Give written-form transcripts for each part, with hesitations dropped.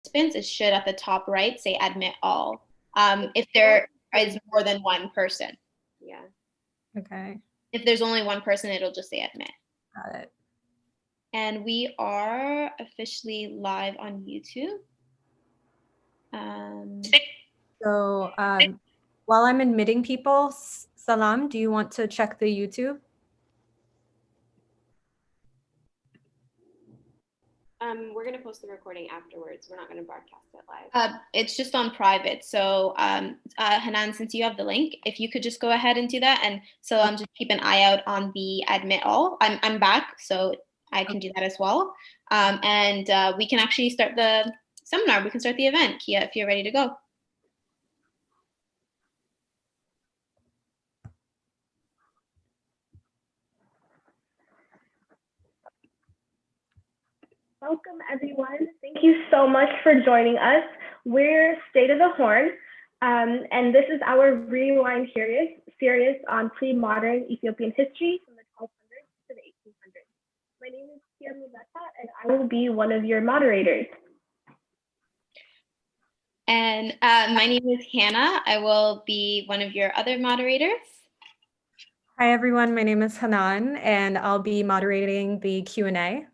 participants, it should at the top right say admit all. If there is more than one person. Yeah. Okay. If there's only one person, it'll just say admit. Got it. And we are officially live on YouTube. So while I'm admitting people, Salam, do you want to check the YouTube? We're going to post the recording afterwards. We're not going to broadcast it live. It's just on private. So Hanan, since you have the link, if you could just go ahead and do that. And so just keep an eye out on the admit all. I'm back, so I can do that as well. And we can actually start the seminar. We can start the event, Kia, if you're ready to go. Welcome, everyone. Thank you so much for joining us. We're State of the Horn, and this is our Rewind series on pre-modern Ethiopian history from the 1200s to the 1800s. My name is Kia Mubata, and I will be one of your moderators. And my name is Hannah. I will be one of your other moderators. Hi, everyone. My name is Hanan, and I'll be moderating the Q&A.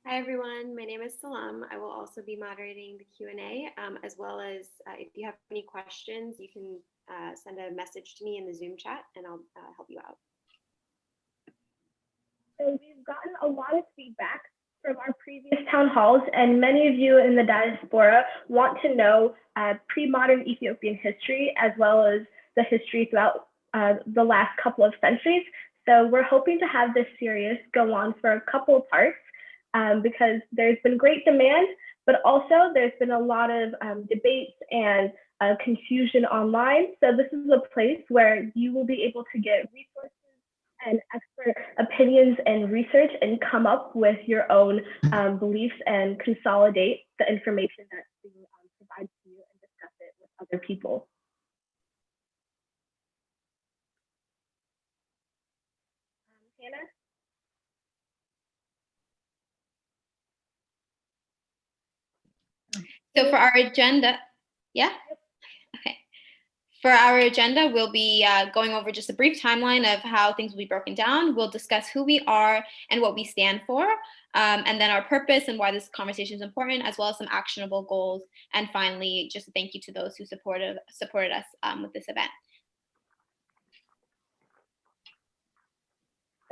Hi, everyone. My name is Salam. I will also be moderating the Q&A, as well as if you have any questions, you can send a message to me in the Zoom chat, and I'll help you out. So we've gotten a lot of feedback from our previous town halls, and many of you in the diaspora want to know pre-modern Ethiopian history, as well as the history throughout the last couple of centuries. So we're hoping to have this series go on for a couple of parts. Because there's been great demand, but also there's been a lot of debates and confusion online. So this is a place where you will be able to get resources and expert opinions and research and come up with your own beliefs and consolidate the information that's being provided to you and discuss it with other people. Hannah? So for our agenda, yeah? Okay. For our agenda, we'll be going over just a brief timeline of how things will be broken down. We'll discuss who we are and what we stand for, and then our purpose and why this conversation is important, as well as some actionable goals. And finally, just a thank you to those who supported us with this event.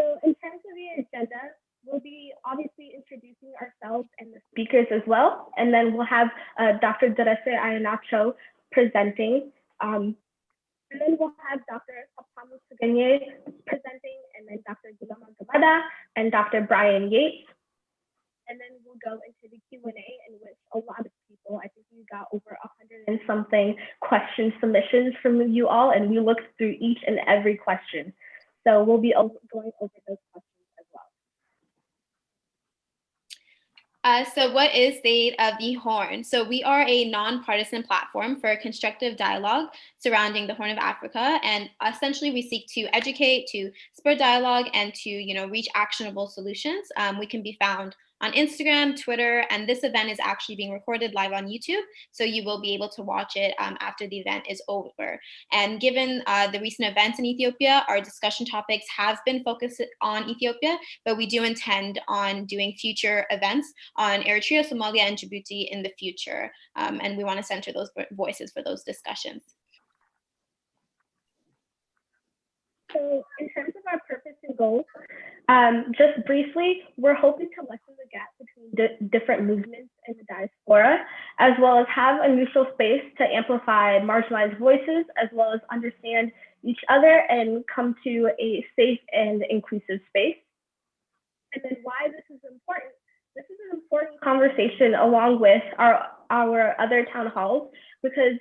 So in terms of the agenda, we'll be obviously introducing ourselves and the speakers as well. And then we'll have Dr. Deresa presenting. And then we'll have Dr. Habtamu Tegegne presenting, and then Dr. Gulema and Dr. Brian Yates. And then we'll go into the Q&A, in which a lot of people, I think we got over 100 and something question submissions from you all, and we looked through each and every question. So we'll be going over those questions as well. So what is State of the Horn? So we are a nonpartisan platform for constructive dialogue surrounding the Horn of Africa. And essentially we seek to educate, to spur dialogue, and to reach actionable solutions. We can be found on Instagram, Twitter, and this event is actually being recorded live on YouTube. So you will be able to watch it after the event is over. And given the recent events in Ethiopia, our discussion topics have been focused on Ethiopia, but we do intend on doing future events on Eritrea, Somalia, and Djibouti in the future. And we want to center those voices for those discussions. So in terms of our purpose and goals, just briefly, we're hoping to lessen the gap between different movements in the diaspora, as well as have a neutral space to amplify marginalized voices, as well as understand each other and come to a safe and inclusive space. And then why this is important. This is an important conversation along with our other town halls, because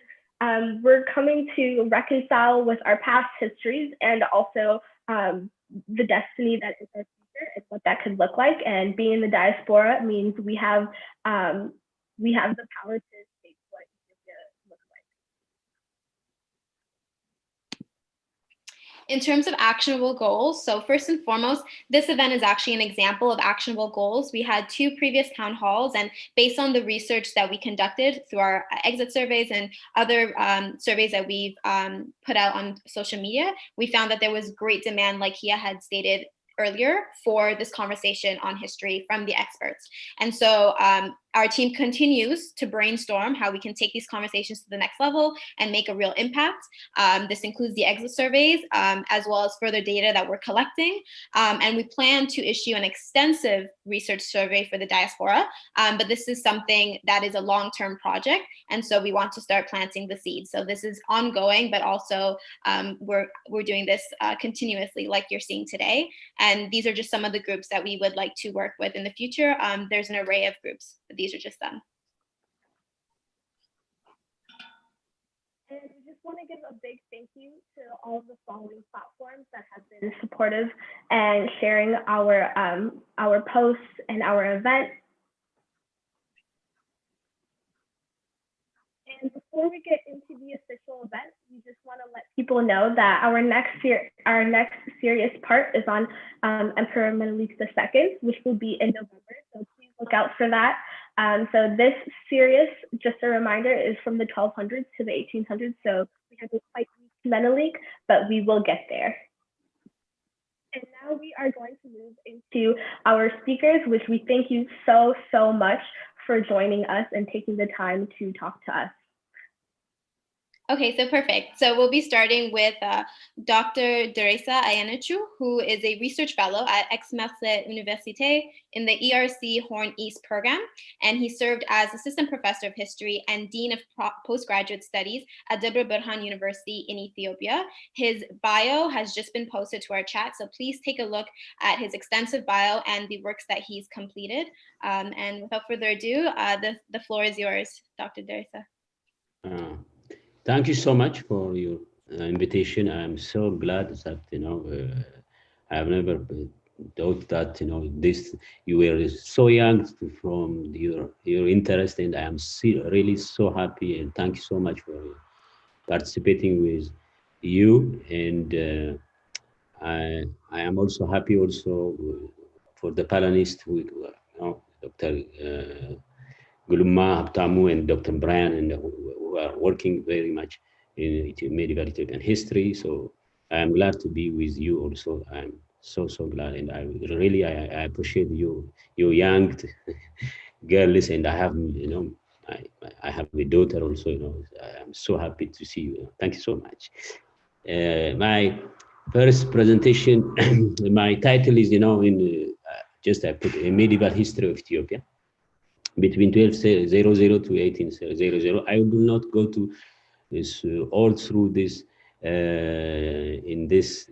we're coming to reconcile with our past histories and also the destiny that is our future and what that could look like. And being in the diaspora means we have the power to shape what Ethiopia looks In terms of actionable goals, so first and foremost, this event is actually an example of actionable goals. We had 2 previous town halls, and based on the research that we conducted through our exit surveys and other surveys that we've put out on social media, we found that there was great demand, like Hia had stated earlier, for this conversation on history from the experts. And so our team continues to brainstorm how we can take these conversations to the next level and make a real impact. This includes the exit surveys, as well as further data that we're collecting. And we plan to issue an extensive research survey for the diaspora, but this is something that is a long-term project. And so we want to start planting the seeds. So this is ongoing, but also we're doing this continuously, like you're seeing today. And these are just some of the groups that we would like to work with in the future. There's an array of groups, but these are just some. And we just want to give a big thank you to all of the following platforms that have been supportive and sharing our posts and our event. And before we get into the official event, we just want to let people know that our next serious part is on Emperor Menelik II, which will be in November. So please look out for that. So this series, just a reminder, is from the 1200s to the 1800s. So we haven't quite reached Menelik, but we will get there. And now we are going to move into our speakers, which we thank you so much for joining us and taking the time to talk to us. Okay, so perfect. So we'll be starting with Dr. Deresa Ayanachu, who is a research fellow at Aix-Marseille Université in the ERC Horn East program. And he served as assistant professor of history and dean of postgraduate studies at Debre Berhan University in Ethiopia. His bio has just been posted to our chat, so please take a look at his extensive bio and the works that he's completed. And without further ado, the floor is yours, Dr. Deresa. Thank you so much for your invitation. I'm so glad that, I've never thought that, you were so young from your interest, and I am really so happy, and thank you so much for participating with you. And I am also happy also for the panelists, Dr. Gulema, Habtamu, and Dr. Brian, and who are working very much in medieval Ethiopian history. So I am glad to be with you also. I'm so glad, and I appreciate you young girls, and I have I have a daughter also. I'm so happy to see you. Thank you so much. My first presentation, my title is I put a medieval history of Ethiopia between 1200 to 1800. I will not go to this all through this in this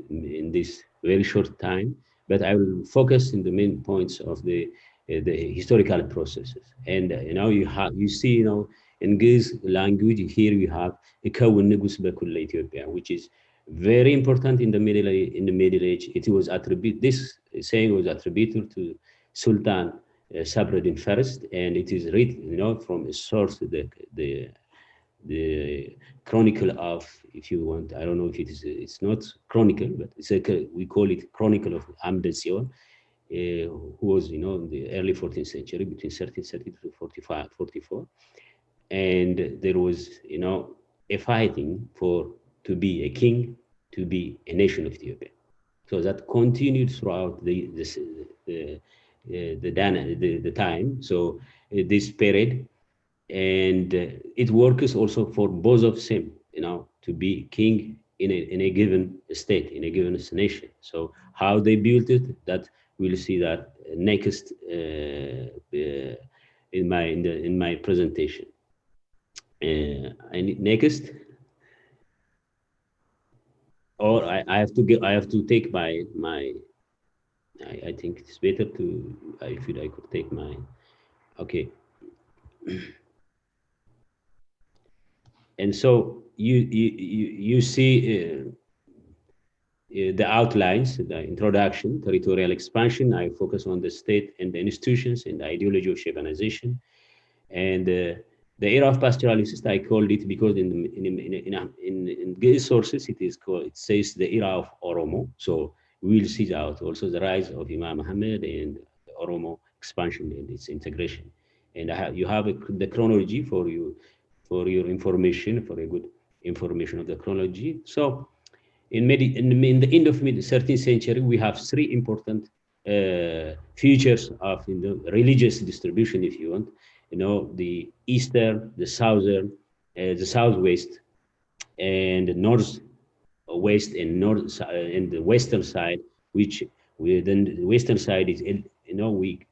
very short time, but I will focus in the main points of the historical processes. And you see in Greek language here we have Ikawun Negus Bekul Ethiopia, which is very important in the Middle Age. It was this saying was attributed to Sultan Sabreddin first, and it is written, from a source, the chronicle of, if you want, I don't know if it's not chronicle, but we call it chronicle of Amdesion, who was, in the early 14th century, between 1330 to 44, and there was, a fighting to be a king, to be a nation of Ethiopia. So that continued throughout the time. So this period, and it works also for both of them, to be king in a given state, in a given nation. So how they built it, that we'll see that next in my presentation. And next, or I have to take my. I think it's better to, I could take my, okay. And so you see the outlines, the introduction, territorial expansion. I focus on the state and the institutions and the ideology of Shabanization. And The era of pastoralists, I called it because in Gay sources it is called, it says the era of Oromo. So we will see out also the rise of Imam Muhammad and the Oromo expansion and its integration. And you have the chronology for your information, for a good information of the chronology. So in the end of mid 13th century, we have three important features of the religious distribution, if you want. The eastern, the southern, the southwest, and the northwest and north and the western side, which then the western side is we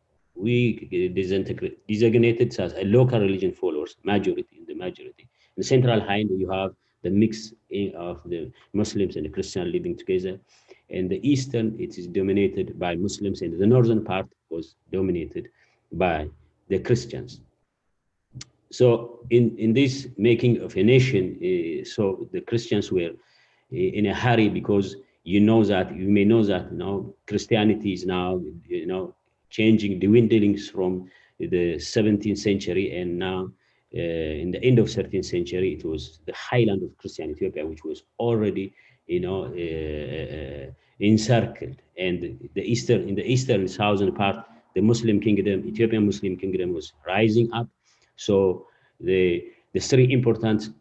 designated as a local religion followers majority in the majority. In the central hind you have the mix of the Muslims and the Christians living together. And the eastern, it is dominated by Muslims, and the northern part was dominated by the Christians. So in this making of a nation, so the Christians were in a hurry because you may know that Christianity is now changing, dwindling from the 17th century, and now in the end of 13th century it was the highland of Christian Ethiopia, which was already encircled, and in the eastern southern part, the Muslim kingdom, Ethiopian Muslim kingdom, was rising up. So the three important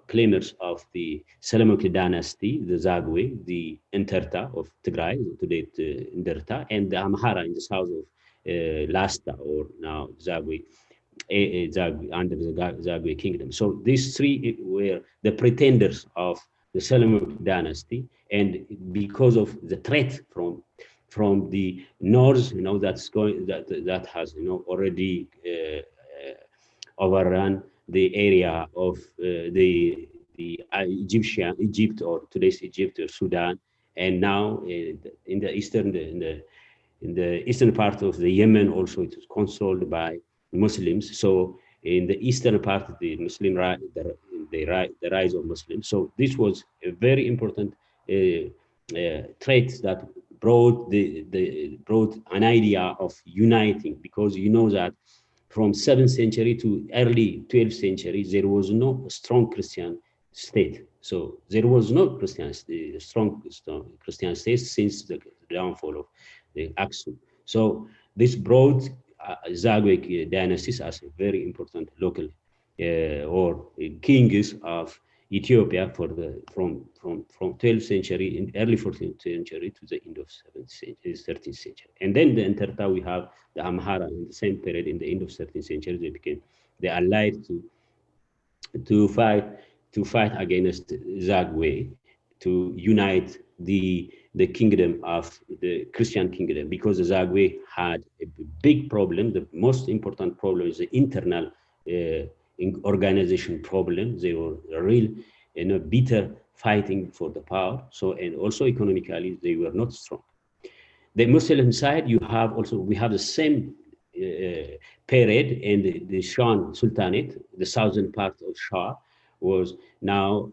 claimers of the Seleucid dynasty, the Zagwe, the Enterta of Tigray, today Enderta, and the Amhara in the south of Lasta, or now Zagwe, under the Zagwe kingdom. So these three were the pretenders of the Seleucid dynasty, and because of the threat from the north, that has already overrun the area of Egypt, or today's Egypt or Sudan, and now in the eastern part of the Yemen also it is controlled by Muslims. So in the eastern part of the Muslim the rise of Muslims. So this was a very important trait that brought an idea of uniting, because that from 7th century to early 12th century, there was no strong Christian state. So there was no strong Christian state since the downfall of the Aksum. So this brought Zagwe dynasties as a very important local or kings of Ethiopia from 12th century in early 14th century to the end of 13th century. And then the Enterta, we have the Amhara in the same period. In the end of 13th century, they allied to fight against Zagwe, to unite the kingdom of the Christian kingdom, because the Zagwe had a big problem. The most important problem is the internal organization problem. They were real, bitter fighting for the power. So, and also economically, they were not strong. The Muslim side, we have the same period, and the Shan Sultanate, the southern part of Shah, was now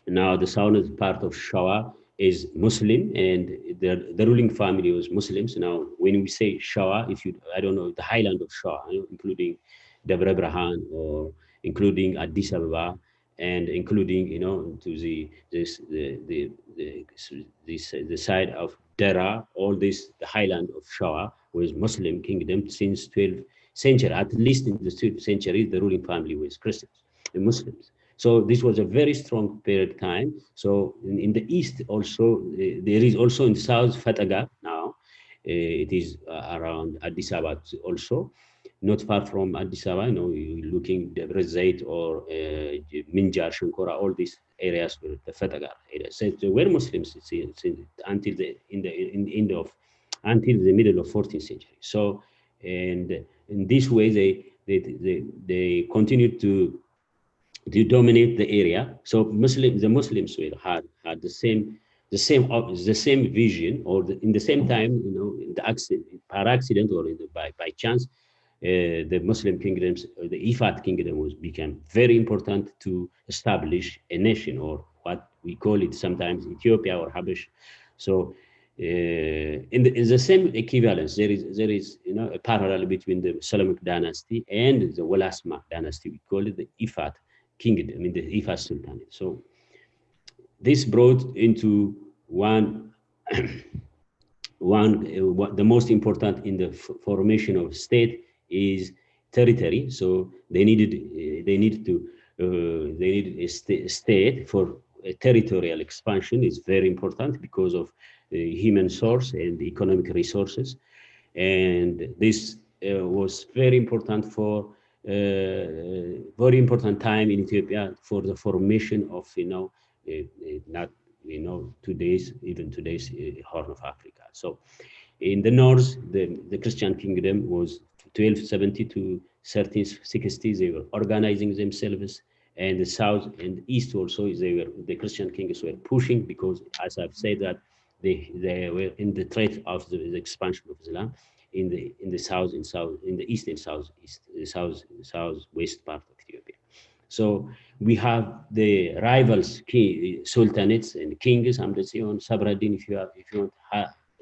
the southern part of Shah is Muslim, and the ruling family was Muslims. Now, when we say Shah, I don't know, the highland of Shah, including Debre Brahan, or including Addis Ababa, and including to the side of Dera, all this, the highland of Shah was Muslim kingdom since 12th century. At least in the 12th century, the ruling family was Christians and Muslims. So this was a very strong period time. So in the east also, there is also in the south Fataga now. It is around Addis Ababa also, not far from Addis Ababa. You're looking Debre Zayt or Minjar, Shankora, all these areas were the Fataga areas. So they were Muslims until the middle of 14th century. So, and in this way, they continued to dominate the area. So the Muslims had the same vision, or in the same time, par accident or by chance, the Muslim kingdoms, the Ifat kingdom became very important to establish a nation, or what we call it sometimes Ethiopia or Habash. So in the same equivalence, there is a parallel between the Solomonic dynasty and the Walasma dynasty. We call it the Ifat kingdom, I mean the Ifat Sultanate. So this brought into one the most important in the formation of state is territory. So they needed a state for a territorial expansion is very important because of the human source and the economic resources, and this was very important for very important time in Ethiopia for the formation of not even today's Horn of Africa. So in the north, the Christian kingdom was 1270 to 1360. They were organizing themselves, and the south and east also the Christian kings were pushing because, as I've said, that they were in the threat of the expansion of Islam in the south and in the east and southeast, the southwest part of Ethiopia. So we have the rivals sultanates and kings. I'm just saying Sabradin, if you want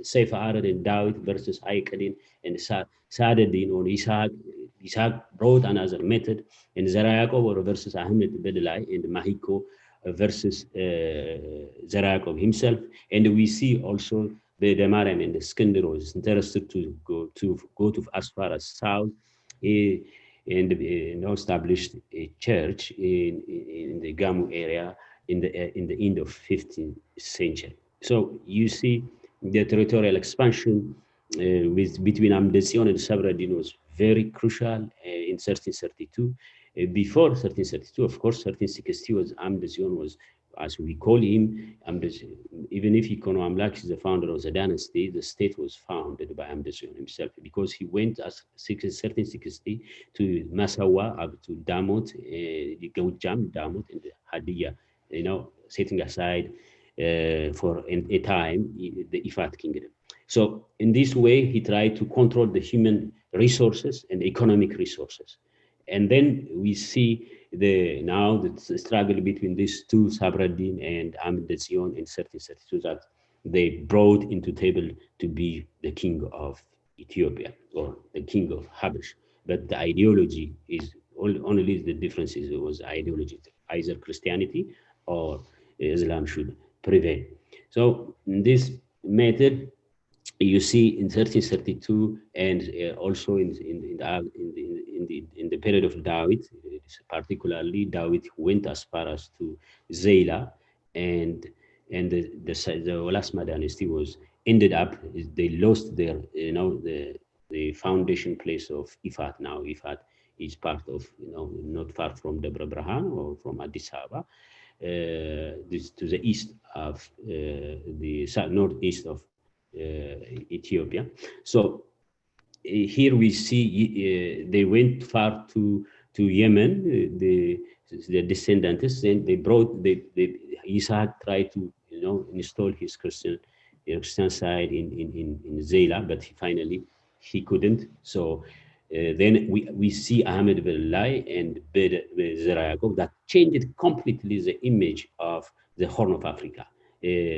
Saif Arad and Dawit versus Aikadin and Sadadin or Ishaq. Ishaq brought another method, and Zara Yaqub versus Ahmed Bedlai and Mahiko versus Zara Yaqub himself. And we see also the Demarim and the Skender was interested to go to as far as south. And established a church in the Gamu area in the end of 15th century. So you see the territorial expansion between Amdecion and Sabradin was very crucial in 1332. Before 1332, of course, 1360 was Amdecion was, as we call him, even if Ikono Amlak is the founder of the dynasty, the state was founded by Amdecion himself because he went as 1360 to Masawa, up to Damot, Gaujam, Damot, and Hadiya, setting aside for a time the Ifat kingdom. So in this way, he tried to control the human resources and economic resources. And then we see the struggle between these two, Sabradin and Amdecion in 1332, that they brought into table to be the king of Ethiopia or the king of Habash. But the ideology is only the differences. It was ideology, either Christianity or Islam should prevail. So in this method, you see in 1332 and also in the period of David, particularly David went as far as to Zayla, and the Walasma dynasty was ended up, they lost their the foundation place of Ifat. Now Ifat is part of not far from Debre Brahan or from Addis Ababa, this to the east of the northeast of Ethiopia. So here we see they went far to Yemen, the descendants, and they brought Isaac tried to install his Christian side in Zayla, but finally he couldn't. So then we see Ahmed Belai and Zara Yaqub that changed completely the image of the Horn of Africa,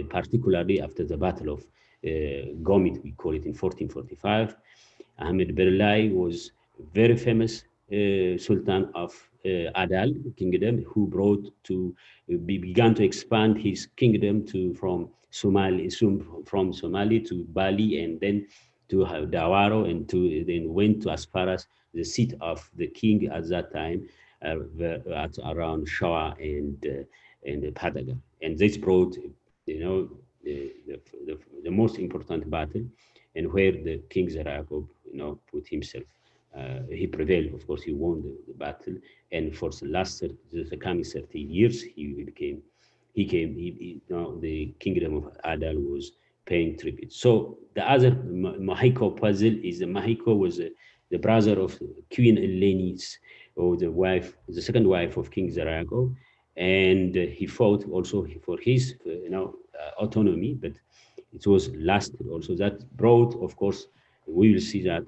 particularly after the Battle of Gomit, we call it, in 1445. Ahmed Berlai was very famous Sultan of Adal kingdom, who began to expand his kingdom from Somali to Bali, and then to Dawaro, and then went to as far as the seat of the king at that time, at around Shawa and Padaga, and this brought the most important battle, and where the king Zara Yaqub put himself. He prevailed, of course. He won the battle, and for the coming 30 years, the kingdom of Adal was paying tribute. So the other Mahiko puzzle is the Mahiko was the brother of Queen Elenis, or the second wife of King Zara Yaqub, and he fought also for his autonomy, but it was lasted also. That brought, of course, we will see that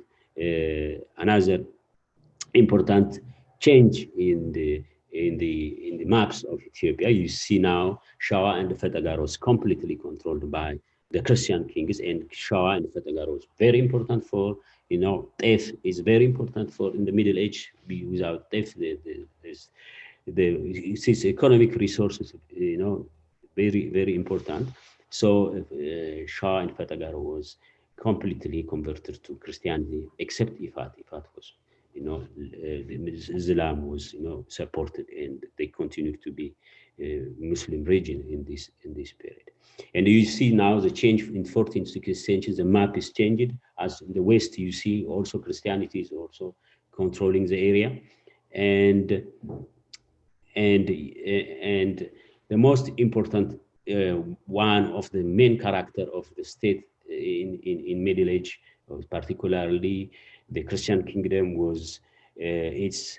another important change in the maps of Ethiopia. You see now Shawa and Fetagaros completely controlled by the Christian kings, and Shawa and Fatagaro was very important for, theft is very important for in the Middle Age. Without theft, it's economic resources, very, very important. So Shah and Fatagaro was completely converted to Christianity, except Ifat. Ifat was, Islam was, supported, and they continued to be Muslim region in this period. And you see now the change in 14th, 16th century, the map is changed. As in the West, you see also Christianity is also controlling the area. And the most important one of the main character of the state in Middle Age, particularly the Christian kingdom, was its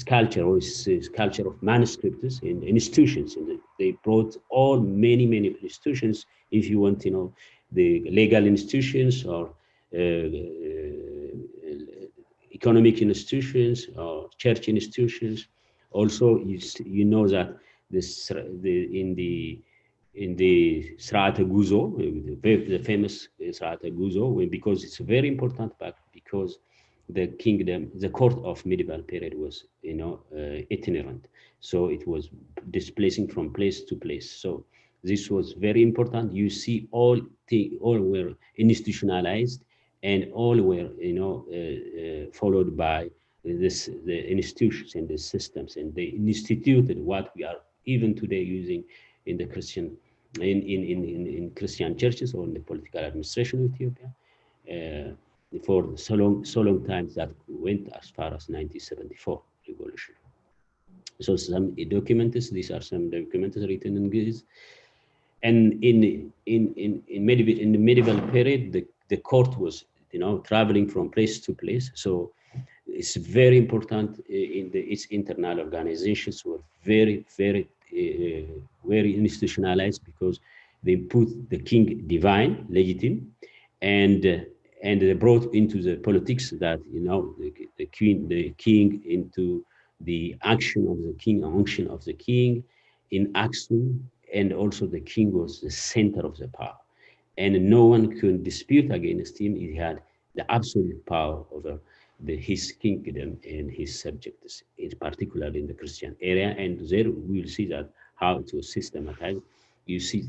culture, or its culture of manuscripts and institutions. And they brought all many institutions, if you want, the legal institutions, or economic institutions, or church institutions. Also, you know that in the Srata Guzo, the famous Srata Guzo, because it's very important, but because the kingdom, the court of medieval period was, itinerant. So it was displacing from place to place. So this was very important. You see all were institutionalized, and all were, followed by the institutions and the systems, and they instituted what we are even today using in the Christian, in Christian churches, or in the political administration of Ethiopia, for so long times, that went as far as 1974 revolution. So some documents, these are some documents written in Greece. And in the medieval period, the court was, traveling from place to place. So it's very important. Its internal organizations were very institutionalized, because they put the king divine, legitimate, and they brought into the politics that, the king into the action of the king, unction of the king in action. And also the king was the center of the power, and no one could dispute against him. He had the absolute power over his kingdom and his subjects, particularly in the Christian area. And there we'll see that how it was systematized. You see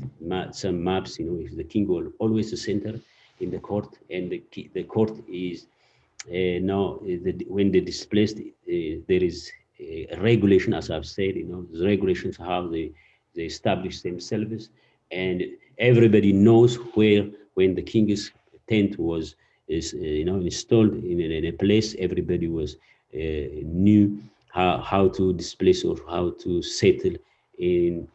some maps, if the king was always the center in the court, and the court is now, when they displaced, there is a regulation, as I've said, the regulations, how they establish themselves, and everybody knows where, when the king's tent is installed in a place, everybody was knew how to displace, or how to settle in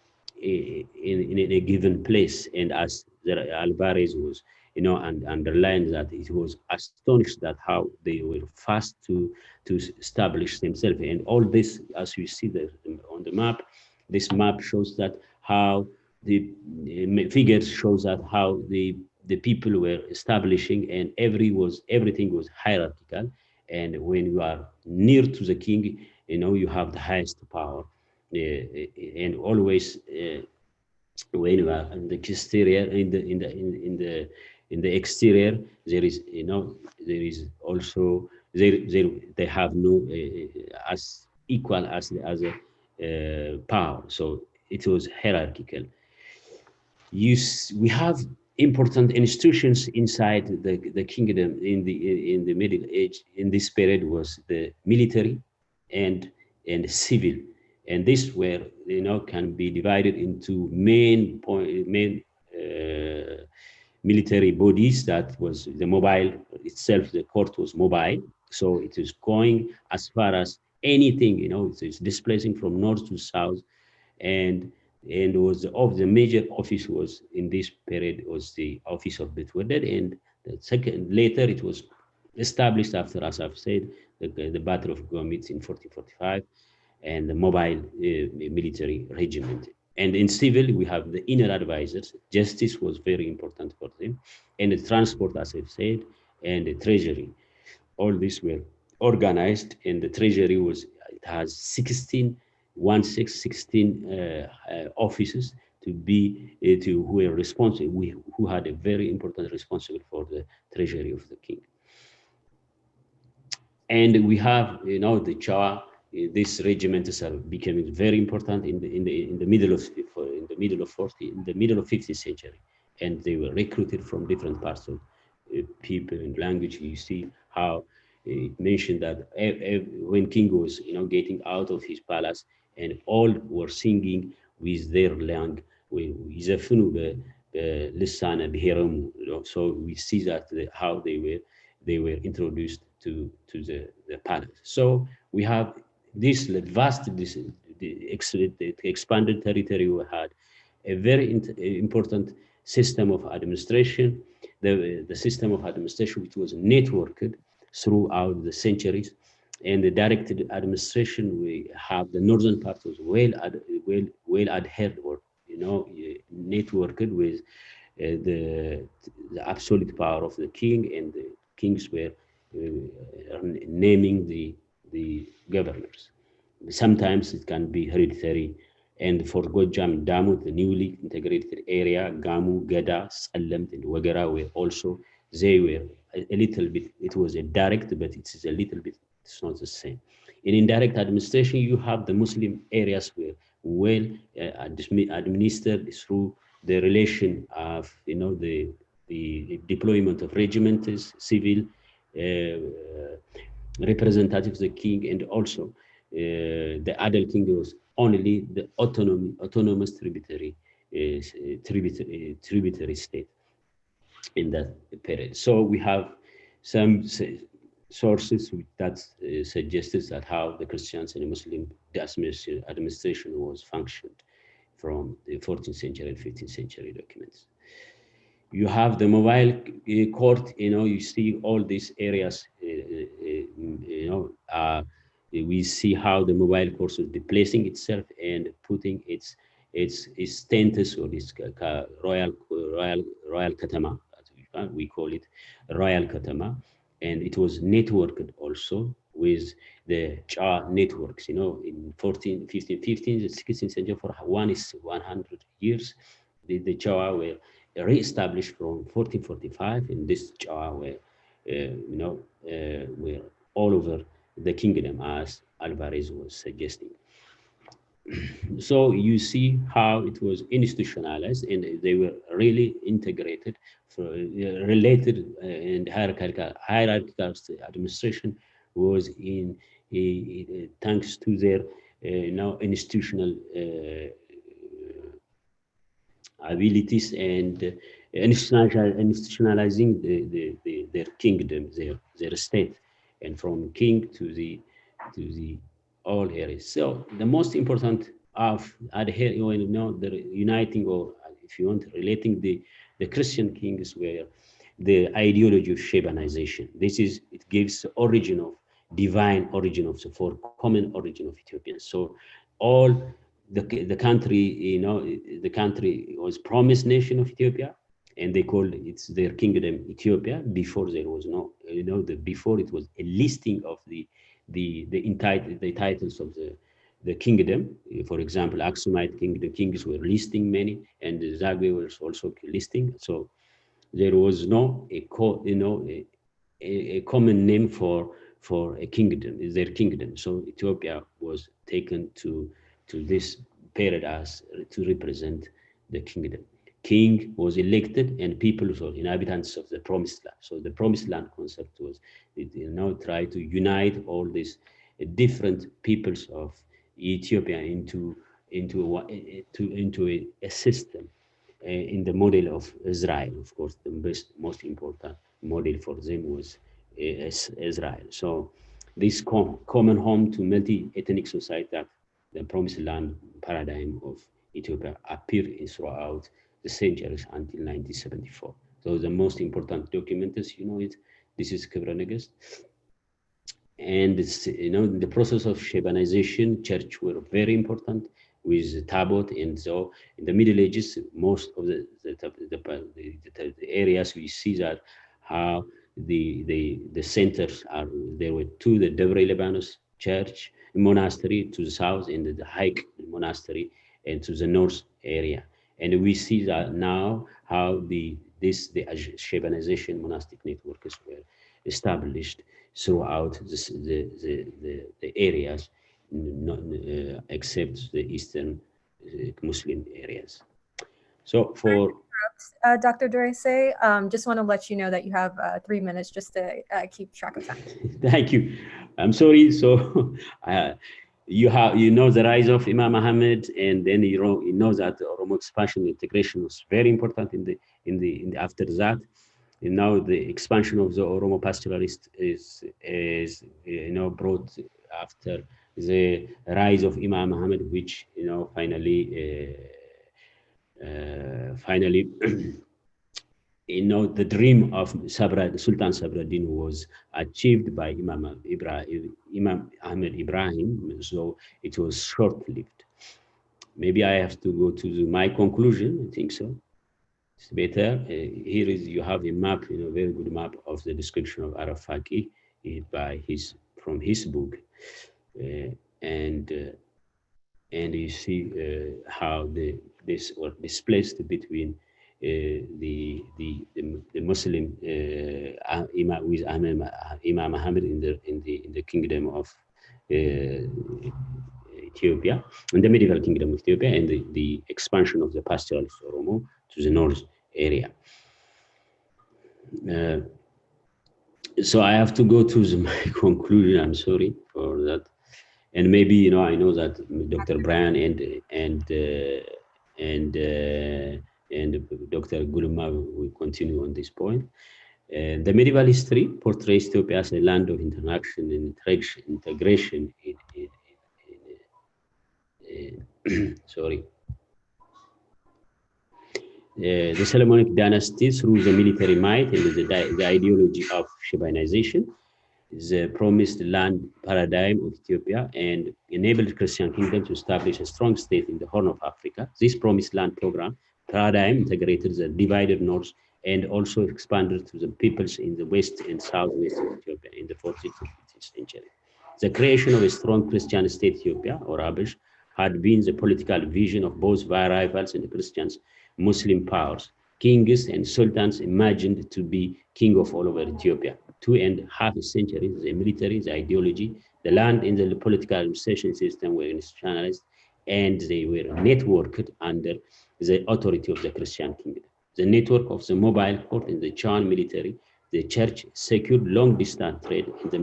a given place. And as Alvarez was, and underlined, that it was astonished that how they were fast to establish themselves. And all this, as you see there on the map, this map shows that how the figures shows that how the people were establishing, and everything was hierarchical. And when you are near to the king, you have the highest power, and always when you are in the exterior, in the exterior, there is, there is also, they have no as equal as the other power. So it was hierarchical. We have important institutions inside the kingdom in the Middle Age. In this period was the military and civil, and this were, can be divided into main military bodies. That was the mobile itself. The court was mobile, so it is going as far as anything, it's displacing from north to south. And was of the major office was in this period was the office of Betwarded, and the second later it was established after, as I've said, the Battle of Gomitz in 1445, and the mobile military regiment. And in civil, we have the inner advisors. Justice was very important for them, and the transport, as I've said, and the treasury. All these were organized, and the treasury it has 16 offices to be who were responsible, who had a very important responsible for the treasury of the king. And we have, the Chawa. These regiments are becoming very important in the middle of 15th century, and they were recruited from different parts of people and language. You see how it mentioned that when king was, getting out of his palace, and all were singing with their language. So we see that how they were introduced to the palace. So we have this vast, the expanded territory. We had a very important system of administration, the system of administration which was networked throughout the centuries. And the directed administration, we have the northern part was well adhered, or networked with the absolute power of the king, and the kings were naming the governors. Sometimes it can be hereditary. And for Gojam, Damut, the newly integrated area, Gamu, Geda, Salem, and Wagera were also, they were a little bit, it was a direct, but it's a little bit, it's not the same. In indirect administration, you have the Muslim areas were well administered through the relation of, the deployment of regiments, civil representatives, the king, and also the adult king was only the autonomous tributary state in that period. So we have some sources that suggested that how the Christians and Muslim administration was functioned from the 14th century and 15th century documents. You have the mobile court, you see all these areas, we see how the mobile court is displacing itself and putting its status, or its royal katama, we call it royal katama, and it was networked also with the Cha networks, in 14, 15, 15, 16th century, for 100 years, the Cha were re-established from 1445, and this Chawa were all over the kingdom, as Alvarez was suggesting. So you see how it was institutionalized, and they were really integrated, related, and hierarchical administration was in thanks to their institutional abilities, and institutionalizing their kingdom, their state, and from king to the all areas. So the most important of adhere, the uniting, or if you want, relating the Christian kings were the ideology of Shebanization. It gives origin of divine origin of for common origin of Ethiopians. So all the country, the country was promised nation of Ethiopia, and they called it their kingdom Ethiopia. Before there was no, before it was a listing of the titles of the kingdom. For example, Aksumite kings were listing many, and the Zagwe was also listing. So there was no a common name for a kingdom, is their kingdom. So Ethiopia was taken to this period as to represent the kingdom. King was elected, and people were inhabitants of the promised land. So the promised land concept was, try to unite all these different peoples of Ethiopia into a system in the model of Israel. Of course, the most important model for them was Israel. So this common home to multi-ethnic society, that the promised land paradigm of Ethiopia appeared throughout the centuries until 1974. So the most important document is, this is Kibra Negest. And it's, the process of Shebanization, church were very important with Tabot. And so in the Middle Ages, most of the areas we see that how the centers are, there were two, the Debre Lebanus church, monastery to the south, and the Haik monastery, and to the north area. And we see that now how the Shabanization monastic networks were established throughout the areas, not, except the Eastern Muslim areas. So for Dr. Deresa, just want to let you know that you have 3 minutes just to keep track of time. Thank you. I'm sorry. So you know the rise of Imam Muhammad, and then you know that the Oromo expansion integration was very important in the after that. And now the expansion of the Oromo pastoralist is brought after the rise of Imam Muhammad, which finally the dream of Sultan Sabradin was achieved by Imam Ahmed Ibrahim, so it was short-lived. Maybe I have to go to my conclusion. I think so. It's better. Here is you have a map, very good map of the description of Arab Faqih from his book, and you see how this was displaced between the Muslim Imam with Imam Muhammad in the kingdom of Ethiopia, in the medieval kingdom of Ethiopia, and the expansion of the pastoral Oromo to the north area. So I have to go to my conclusion. I'm sorry for that. And maybe I know that Dr. Brian and Dr. Gulema will continue on this point. The medieval history portrays Ethiopia as a land of interaction and integration. Sorry. The Solomonic dynasty through the military might and the ideology of Shabanization, the promised land paradigm of Ethiopia, and enabled Christian kingdom to establish a strong state in the Horn of Africa. This promised land paradigm integrated the divided north and also expanded to the peoples in the west and southwest of Ethiopia in the 14th and 15th century. The creation of a strong Christian state Ethiopia, or Abish, had been the political vision of both rivals and the Christians, Muslim powers. Kings and sultans imagined to be king of all over Ethiopia. 2.5 centuries, the military, the ideology, the land and the political administration system were institutionalized, and they were networked under the authority of the Christian kingdom. The network of the mobile court and the Chan military, the church secured long-distance trade, and the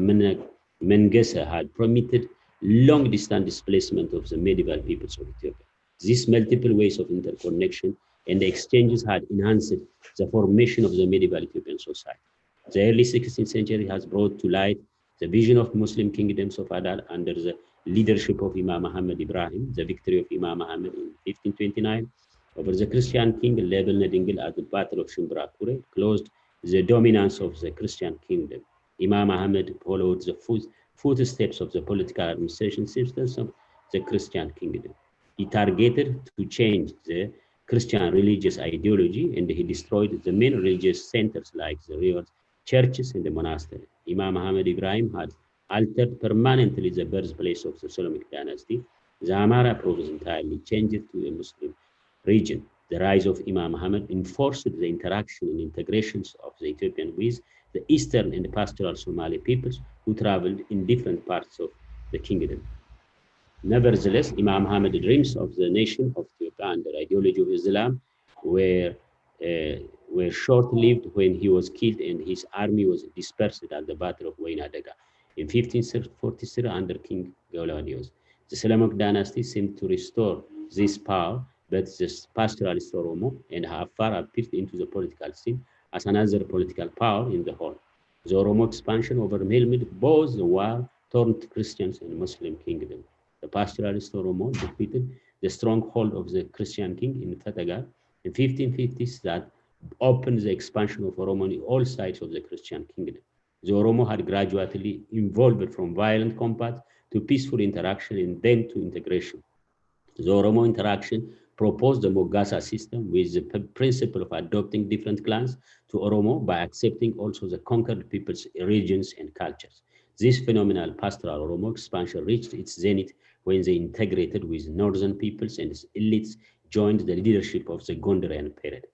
Mengesa had permitted long-distance displacement of the medieval peoples of Ethiopia. These multiple ways of interconnection and the exchanges had enhanced the formation of the medieval Ethiopian society. The early 16th century has brought to light the vision of Muslim kingdoms of Adal under the leadership of Imam Muhammad Ibrahim, the victory of Imam Muhammad in 1529 over the Christian king Lebel Nedingil at the Battle of Shimbrakure closed the dominance of the Christian kingdom. Imam Muhammad followed the footsteps of the political administration systems of the Christian kingdom. He targeted to change the Christian religious ideology, and he destroyed the main religious centers like the rivers, churches, and the monastery. Imam Muhammad Ibrahim had altered permanently the birthplace of the Solomonic dynasty. The Amara province entirely changed to a Muslim region. The rise of Imam Muhammad enforced the interaction and integrations of the Ethiopian with the Eastern and pastoral Somali peoples who traveled in different parts of the kingdom. Nevertheless, Imam Muhammad dreams of the nation of Ethiopia under ideology of Islam were short-lived when he was killed and his army was dispersed at the Battle of Wainadega in 1543 under King Gulema. The Solomonic dynasty seemed to restore this power, but the pastoralist Oromo and Afar appeared into the political scene as another political power in the whole. The Oromo expansion overwhelmed both the war-torn Christians and Muslim kingdom. The pastoralist Oromo defeated the stronghold of the Christian king in Fatagar in 1550s that opened the expansion of Oromo on all sides of the Christian kingdom. The Oromo had gradually evolved from violent combat to peaceful interaction and then to integration. The Oromo interaction proposed the Mogasa system with the principle of adopting different clans to Oromo by accepting also the conquered people's regions and cultures. This phenomenal pastoral Oromo expansion reached its zenith when they integrated with northern peoples and its elites joined the leadership of the Gondarian period.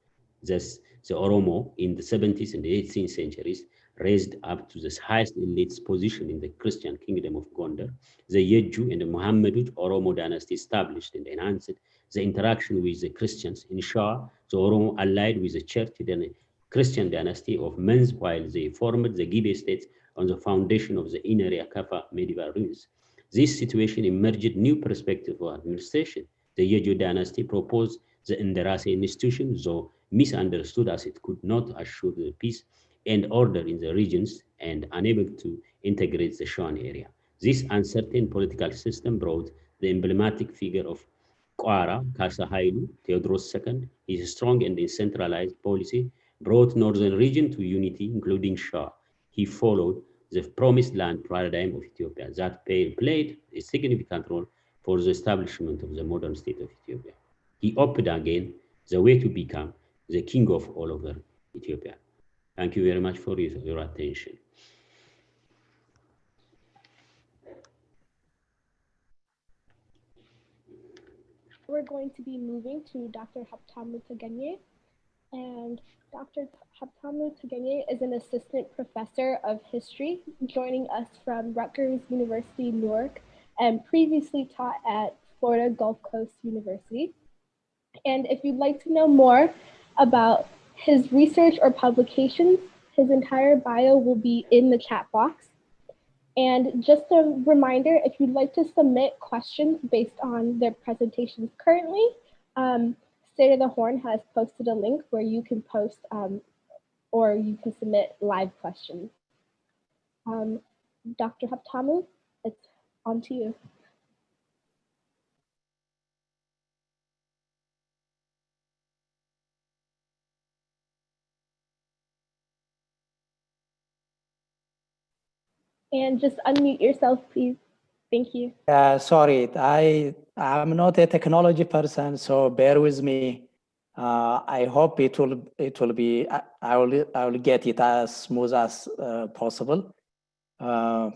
Thus, the Oromo in the 17th and 18th centuries raised up to the highest elite position in the Christian kingdom of Gondar. The Yejju and the Muhammadud Oromo dynasty established and enhanced the interaction with the Christians. In Shah, the Oromo allied with the church, the Christian dynasty of Mens, while they formed the Gibe states on the foundation of the Inaria Kafa medieval ruins. This situation emerged new perspective for administration. The Yejju dynasty proposed the Deresa institution, though misunderstood as it could not assure the peace and order in the regions and unable to integrate the Shan area. This uncertain political system brought the emblematic figure of Kwara Kasa Hailu, Theodros II. His strong and decentralized policy brought northern region to unity, including Shah. He followed the promised land paradigm of Ethiopia that played a significant role for the establishment of the modern state of Ethiopia. He opened again the way to become the king of all over Ethiopia. Thank you very much for your attention. We're going to be moving to Dr. Habtamu Tegegne. And Dr. Habtamu Tegegne is an assistant professor of history, joining us from Rutgers University, Newark, and previously taught at Florida Gulf Coast University. And if you'd like to know more about his research or publications, his entire bio will be in the chat box. And just a reminder, if you'd like to submit questions based on their presentations currently, State of the Horn has posted a link where you can post or you can submit live questions. Dr. Habtamu, it's on to you. And just unmute yourself, please. Thank you. Sorry, I'm not a technology person, so bear with me. I hope it will be. I will get it as smooth as possible. I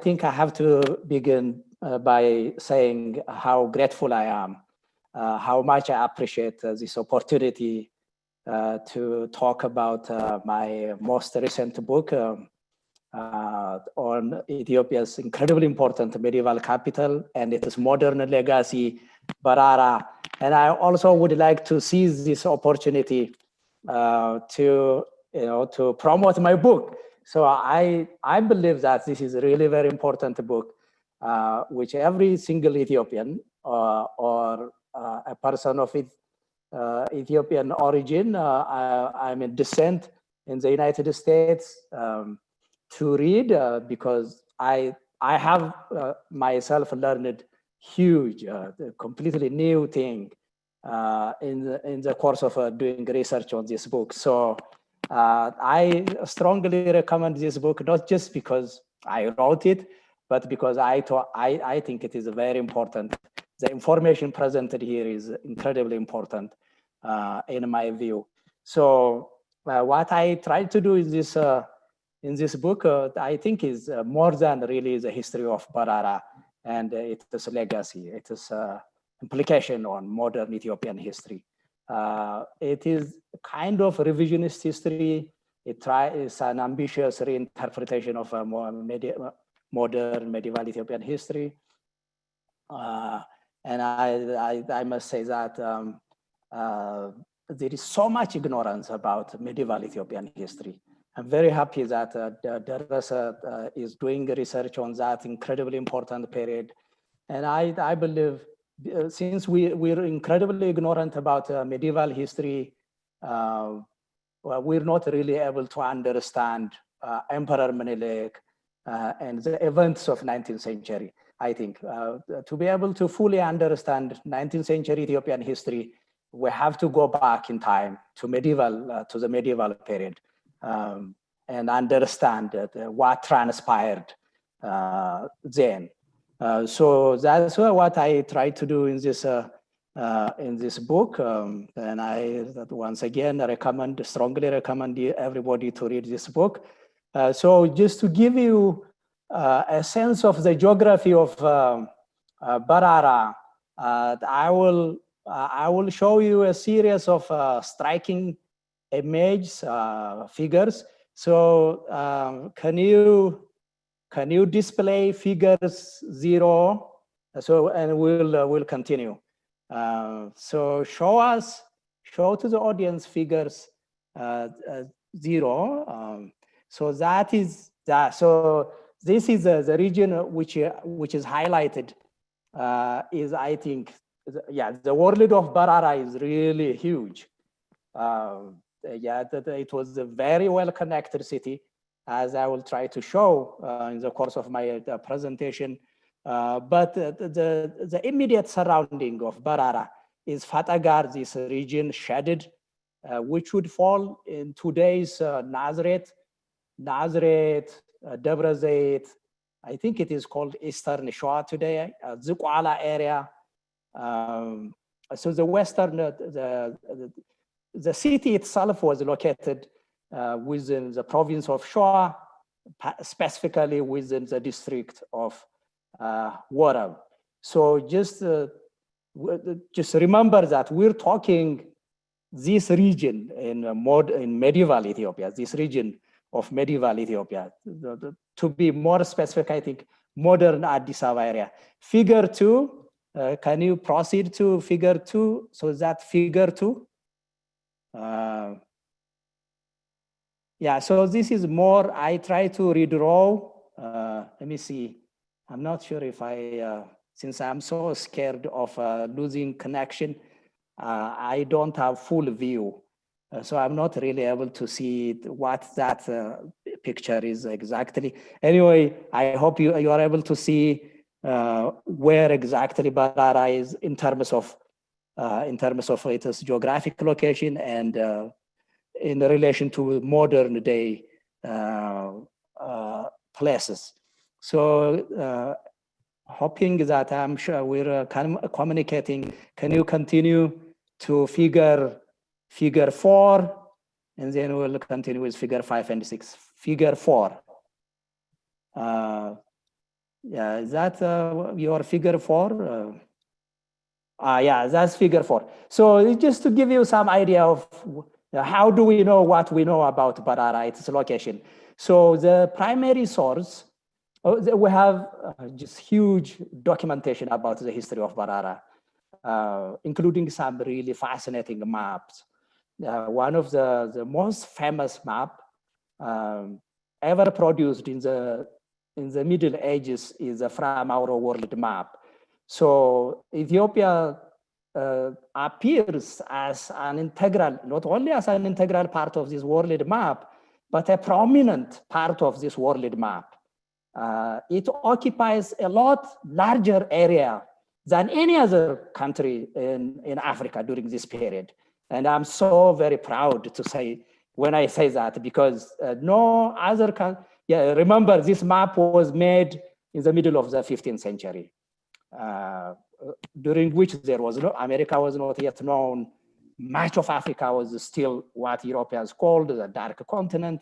think I have to begin by saying how grateful I am, how much I appreciate this opportunity to talk about my most recent book on Ethiopia's incredibly important medieval capital and its modern legacy, Barara. And I also would like to seize this opportunity to promote my book. So I believe that this is a really very important book, which every single Ethiopian or a person of Ethiopian origin, I'm in descent in the United States, to read because I have myself learned huge, completely new thing in the course of doing research on this book. So I strongly recommend this book, not just because I wrote it, but because I think it is very important. The information presented here is incredibly important in my view. So what I tried to do is this in this book, I think is more than really the history of Barara and its legacy, its implication on modern Ethiopian history. It is kind of revisionist history. It's an ambitious reinterpretation of modern medieval Ethiopian history. And I must say that there is so much ignorance about medieval Ethiopian history. I'm very happy that Deresa is doing research on that incredibly important period. And I believe since we're incredibly ignorant about medieval history, we're not really able to understand Emperor Menelik and the events of 19th century. I think to be able to fully understand 19th century Ethiopian history, we have to go back in time to the medieval period. And understand what transpired then. So that's what I try to do in this book. And I once again strongly recommend everybody to read this book. So just to give you a sense of the geography of Barara, I will show you a series of striking images, figures. So can you display figures 0? So, and we'll continue. So show to the audience figures 0. So that is that. So this is the region which is highlighted. Is, I think, the world of Barara is really huge. It was a very well connected city, as I will try to show in the course of my presentation. But the immediate surrounding of Barara is Fatagar, this region shaded, which would fall in today's Nazareth, Debre Zeit, I think it is called Eastern Shoa today, Zukwala area. So the western, the city itself was located within the province of Shoa, specifically within the district of Warab. So just remember that we're talking this region in medieval Ethiopia, this region of medieval Ethiopia. To be more specific, I think modern Addis Ababa area. Figure 2, can you proceed to figure 2? So that figure 2. Yeah, so this is more, I try to redraw. Let me see. I'm not sure if since I'm so scared of losing connection, I don't have full view. So I'm not really able to see what that picture is exactly. Anyway, I hope you are able to see where exactly Barara is in terms of its geographic location and in relation to modern day places. So hoping that I'm sure we're communicating. Can you continue to figure 4, and then we'll continue with figure 5 and 6. Figure 4. Yeah, is that your figure 4? Yeah, that's figure 4. So just to give you some idea of how do we know what we know about Barara, its location. So the primary source, we have just huge documentation about the history of Barara, including some really fascinating maps. One of the most famous map ever produced in the Middle Ages is from our world map. So Ethiopia appears as an integral, not only as an integral part of this world map, but a prominent part of this world map. It occupies a lot larger area than any other country in Africa during this period. And I'm so very proud to say when I say that, because no other country, remember this map was made in the middle of the 15th century, during which there was America was not yet known. Much of Africa was still what Europeans called the dark continent.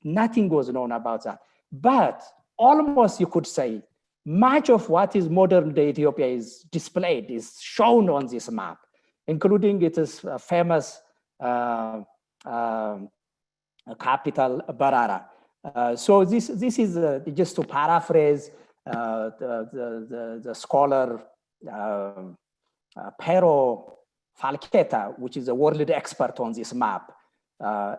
Nothing was known about that. But almost you could say much of what is modern day Ethiopia is displayed, is shown on this map, including its famous capital, Barara. So this is just to paraphrase the scholar Pero Falketa, which is a world expert on this map.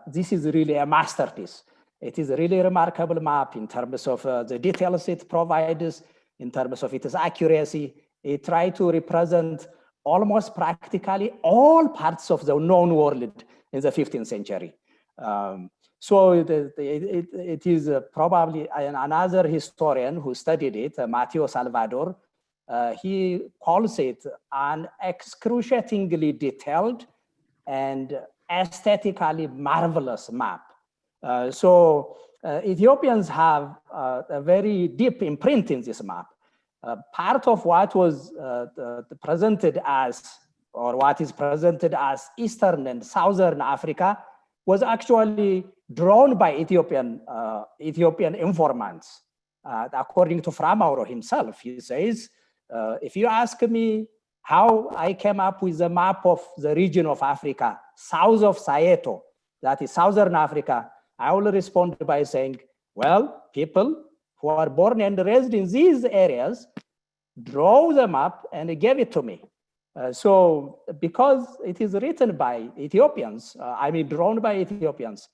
This is really a masterpiece. It is a really remarkable map in terms of the details it provides, in terms of its accuracy. It tries to represent almost practically all parts of the known world in the 15th century. So it is probably another historian who studied it, Matteo Salvador. He calls it an excruciatingly detailed and aesthetically marvelous map. So Ethiopians have a very deep imprint in this map. Part of what was presented as, or what is presented as Eastern and Southern Africa was actually drawn by Ethiopian informants. According to Fra Mauro himself, he says, if you ask me how I came up with a map of the region of Africa, south of Soweto, that is Southern Africa, I will respond by saying, well, people who are born and raised in these areas, draw the map and gave it to me. So because it is written by Ethiopians, drawn by Ethiopians,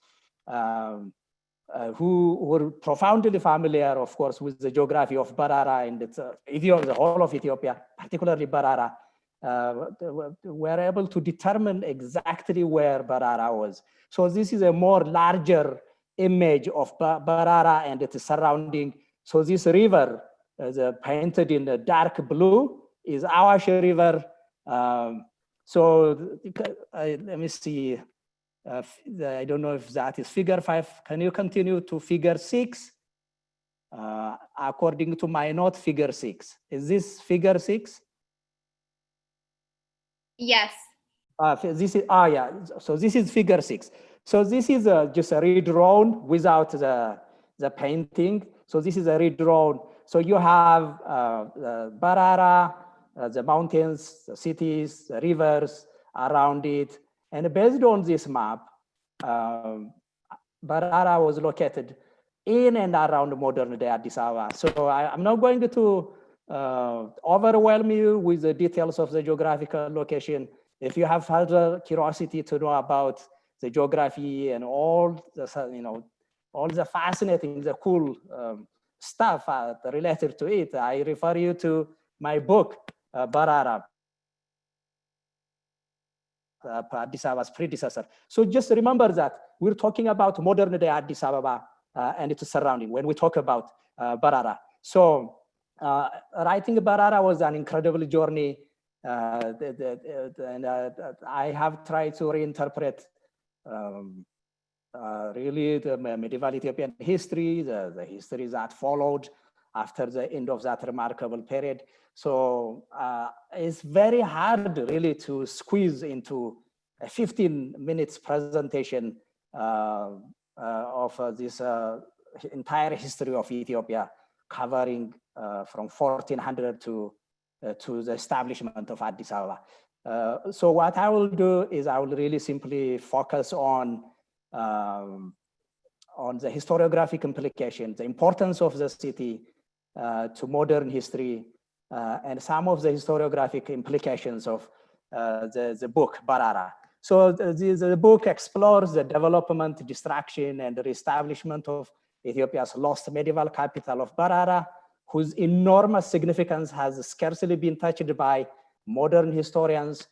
who were profoundly familiar, of course, with the geography of Barara and the whole of Ethiopia, particularly Barara, were able to determine exactly where Barara was. So this is a more larger image of Barara and its surrounding. So this river, painted in a dark blue, is Awash River. Let me see. I don't know if that is figure 5. Can you continue to figure 6? According to my note, figure 6. Is this figure 6? Yes. This is, yeah. So this is figure 6. So this is just a redrawn without the painting. So this is a redrawn. So you have Barara, the mountains, the cities, the rivers around it. And based on this map, Barara was located in and around modern day Addis Ababa. So I'm not going to overwhelm you with the details of the geographical location. If you have further curiosity to know about the geography and all the, all the fascinating, the cool stuff related to it, I refer you to my book, Barara, Addis Ababa's predecessor. So just remember that we're talking about modern day Addis Ababa and its surrounding when we talk about Barara. So writing Barara was an incredible journey. And I have tried to reinterpret really the medieval Ethiopian history, the history that followed after the end of that remarkable period. So it's very hard really to squeeze into a 15 minutes presentation of this entire history of Ethiopia, covering from 1400 to the establishment of Addis Ababa. So what I will do is I will really simply focus on the historiographic implications, the importance of the city to modern history, and some of the historiographic implications of the book, Barara. So the book explores the development, destruction, and the reestablishment of Ethiopia's lost medieval capital of Barara, whose enormous significance has scarcely been touched by modern historians.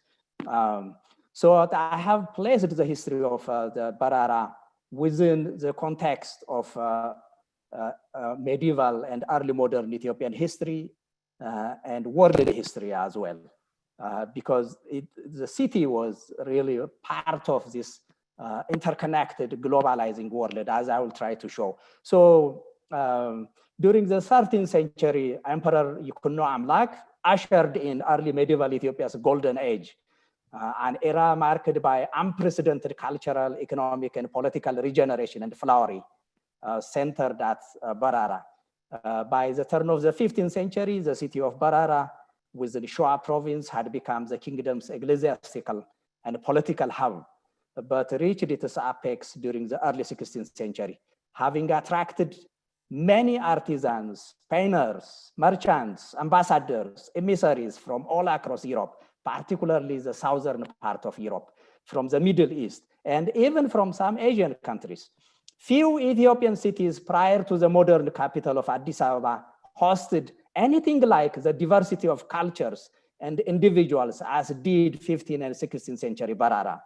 So I have placed the history of the Barara within the context of medieval and early modern Ethiopian history and world history as well, because the city was really a part of this interconnected, globalizing world, as I will try to show. So during the 13th century, Emperor Yikuno Amlak ushered in early medieval Ethiopia's golden age, an era marked by unprecedented cultural, economic, and political regeneration and flowering, centered at Barara. By the turn of the 15th century, the city of Barara, within Shoa province, had become the kingdom's ecclesiastical and political hub, but reached its apex during the early 16th century, having attracted many artisans, painters, merchants, ambassadors, emissaries from all across Europe, particularly the southern part of Europe, from the Middle East, and even from some Asian countries. Few Ethiopian cities prior to the modern capital of Addis Ababa hosted anything like the diversity of cultures and individuals as did 15th and 16th century Barara.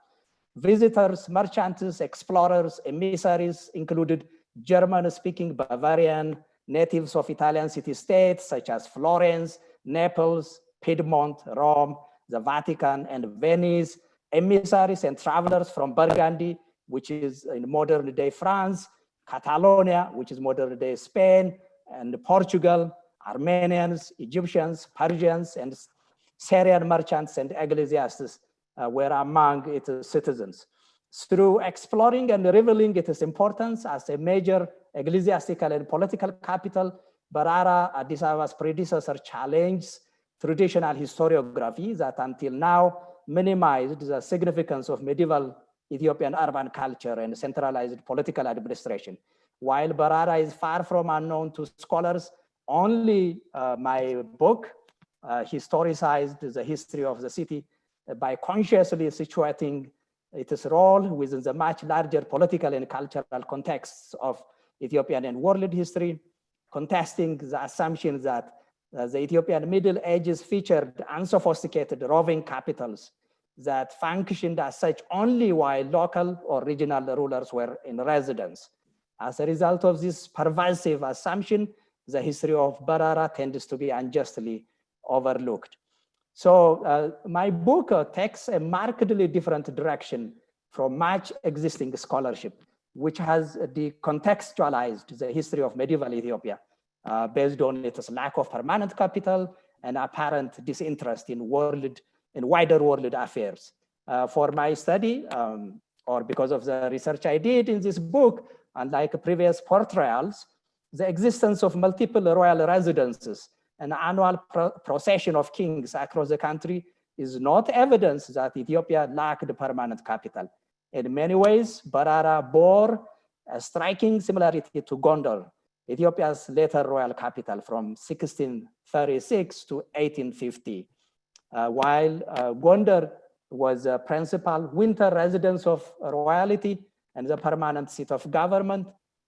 Visitors, merchants, explorers, emissaries included German-speaking Bavarian, natives of Italian city-states such as Florence, Naples, Piedmont, Rome, the Vatican, and Venice, emissaries and travelers from Burgundy, which is in modern day France, Catalonia, which is modern day Spain, and Portugal, Armenians, Egyptians, Persians, and Syrian merchants and ecclesiastics were among its citizens. Through exploring and revealing its importance as a major ecclesiastical and political capital, Barara, Addis Ababa's predecessor, challenged traditional historiography that until now minimized the significance of medieval Ethiopian urban culture and centralized political administration. While Barara is far from unknown to scholars, only my book historicized the history of the city by consciously situating its role within the much larger political and cultural contexts of Ethiopian and world history, contesting the assumption that the Ethiopian Middle Ages featured unsophisticated roving capitals that functioned as such only while local or regional rulers were in residence. As a result of this pervasive assumption, the history of Barara tends to be unjustly overlooked. So my book takes a markedly different direction from much existing scholarship, which has decontextualized the history of medieval Ethiopia based on its lack of permanent capital and apparent disinterest in wider world affairs. For my study, or because of the research I did in this book, unlike previous portrayals, the existence of multiple royal residences and annual procession of kings across the country is not evidence that Ethiopia lacked permanent capital. In many ways, Barara bore a striking similarity to Gondar, Ethiopia's later royal capital from 1636 to 1850. While Gondar was a principal winter residence of royalty and the permanent seat of government,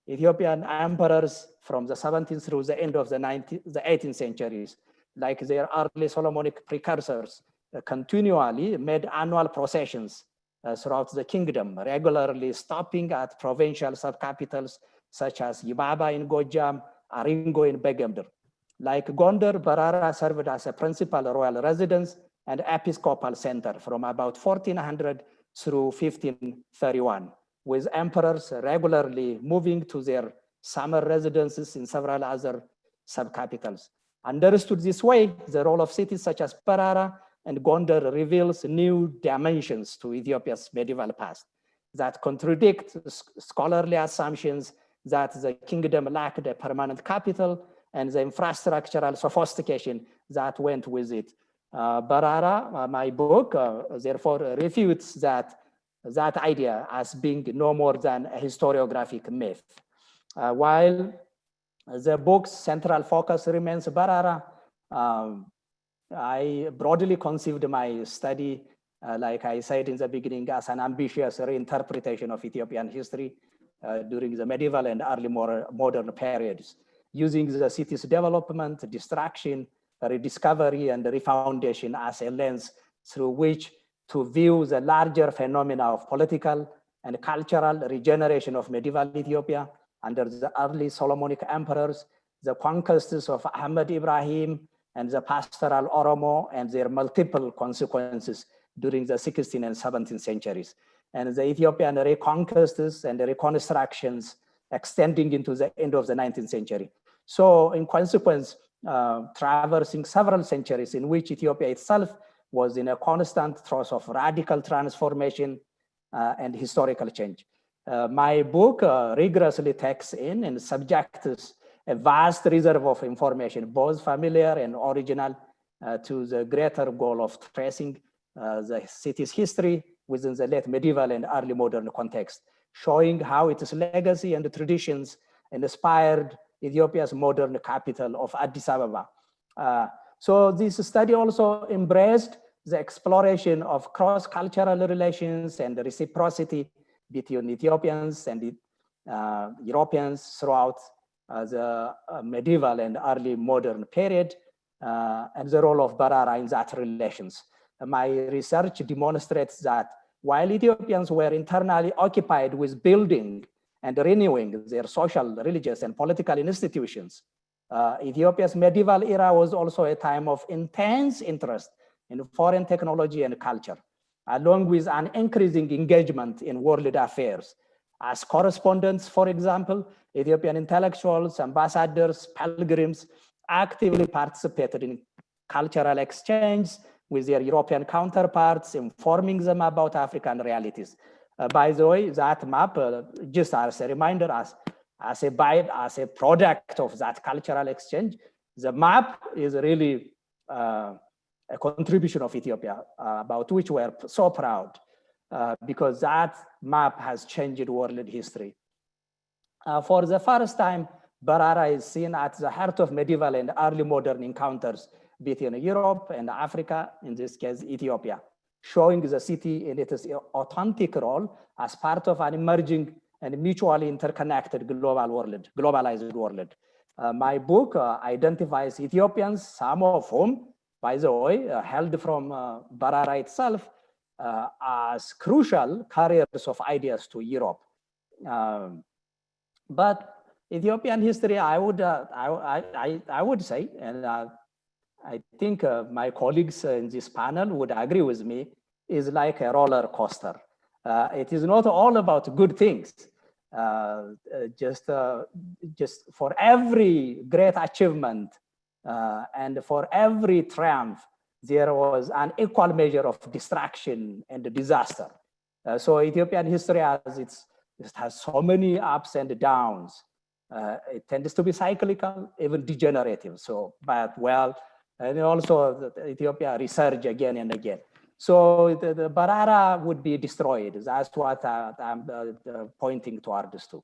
Ethiopian emperors from the 17th through the end of the 18th centuries, like their early Solomonic precursors, continually made annual processions throughout the kingdom, regularly stopping at provincial subcapitals such as Ababa in Gojam, Aringo in Begemder. Like Gondar, Barara served as a principal royal residence and episcopal center from about 1400 through 1531, with emperors regularly moving to their summer residences in several other subcapitals. Understood this way, the role of cities such as Barara and Gondar reveals new dimensions to Ethiopia's medieval past that contradict scholarly assumptions that the kingdom lacked a permanent capital and the infrastructural sophistication that went with it. Barara, my book, therefore refutes that idea as being no more than a historiographic myth. While the book's central focus remains Barara, I broadly conceived my study, like I said in the beginning, as an ambitious reinterpretation of Ethiopian history during the medieval and early modern periods, using the city's development, destruction, rediscovery, and refoundation as a lens through which to view the larger phenomena of political and cultural regeneration of medieval Ethiopia under the early Solomonic emperors, the conquests of Ahmed Ibrahim, and the pastoral Oromo and their multiple consequences during the 16th and 17th centuries, and the Ethiopian reconquests and reconstructions extending into the end of the 19th century. So in consequence, traversing several centuries in which Ethiopia itself was in a constant thrust of radical transformation and historical change. My book rigorously takes in and subjects a vast reserve of information, both familiar and original, to the greater goal of tracing the city's history within the late medieval and early modern context, showing how its legacy and traditions inspired Ethiopia's modern capital of Addis Ababa. So this study also embraced the exploration of cross-cultural relations and reciprocity between Ethiopians and Europeans throughout the medieval and early modern period, and the role of Barara in that relations. My research demonstrates that while Ethiopians were internally occupied with building and renewing their social, religious, and political institutions, Ethiopia's medieval era was also a time of intense interest in foreign technology and culture, along with an increasing engagement in world affairs. As correspondents, for example, Ethiopian intellectuals, ambassadors, pilgrims actively participated in cultural exchange with their European counterparts, informing them about African realities. By the way, that map, just as a reminder, as a product of that cultural exchange, the map is really a contribution of Ethiopia, about which we're so proud, because that map has changed world history. For the first time, Barara is seen at the heart of medieval and early modern encounters between Europe and Africa, in this case, Ethiopia, showing the city in its authentic role as part of an emerging and mutually interconnected globalized world. My book identifies Ethiopians, some of whom, by the way, held from Barara itself, as crucial carriers of ideas to Europe. But Ethiopian history, I would say, and I think my colleagues in this panel would agree with me, is like a roller coaster. It is not all about good things. Just for every great achievement and for every triumph, there was an equal measure of distraction and disaster. So Ethiopian history it has so many ups and downs. It tends to be cyclical, even degenerative. So, but well, and also Ethiopia resurge again and again. So the Barara would be destroyed. That's what I'm pointing towards to.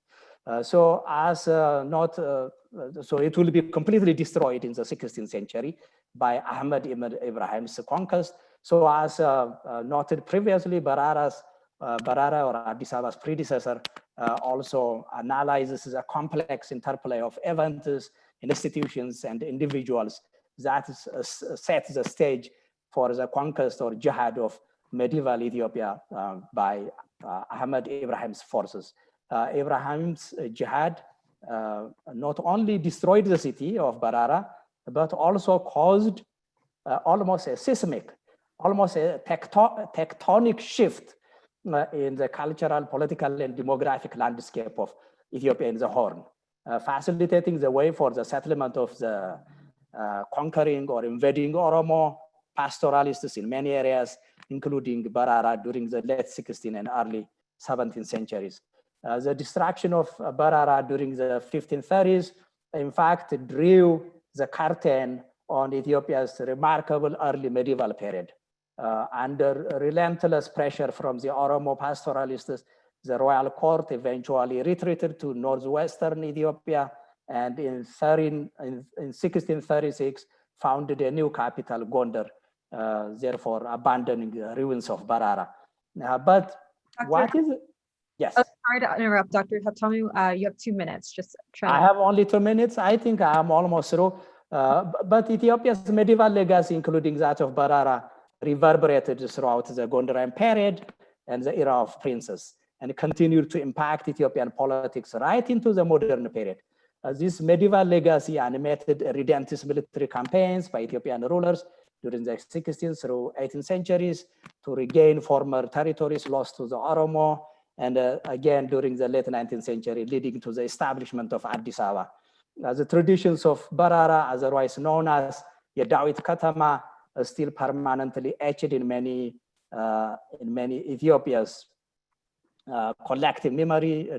So it will be completely destroyed in the 16th century by Ahmed ibn Ibrahim's conquest. So as noted previously, Barara or Addis Ababa's predecessor also analyzes the complex interplay of events, institutions, and individuals that sets the stage for the conquest or jihad of medieval Ethiopia by Ahmed Ibrahim's forces. Ibrahim's jihad not only destroyed the city of Barara, but also caused almost a seismic, almost a tectonic shift in the cultural, political, and demographic landscape of Ethiopia in the Horn, facilitating the way for the settlement of the conquering or invading Oromo pastoralists in many areas, including Barara during the late 16th and early 17th centuries. The destruction of Barara during the 1530s, in fact, drew the curtain on Ethiopia's remarkable early medieval period. Under relentless pressure from the Oromo pastoralists, the royal court eventually retreated to northwestern Ethiopia, and in 1636 founded a new capital, Gondar, therefore abandoning the ruins of Barara. But what is it? Yes. Oh, sorry to interrupt, Dr. Haptamu. You have 2 minutes. Just try. I have only 2 minutes. I think I'm almost through. But Ethiopia's medieval legacy, including that of Barara, reverberated throughout the Gondarian period and the era of princes, and continued to impact Ethiopian politics right into the modern period. This medieval legacy animated redemptive military campaigns by Ethiopian rulers during the 16th through 18th centuries to regain former territories lost to the Oromo, and again during the late 19th century, leading to the establishment of Addis Ababa. The traditions of Barara, otherwise known as Yedawit Katama, are still permanently etched in many Ethiopia's collective memory,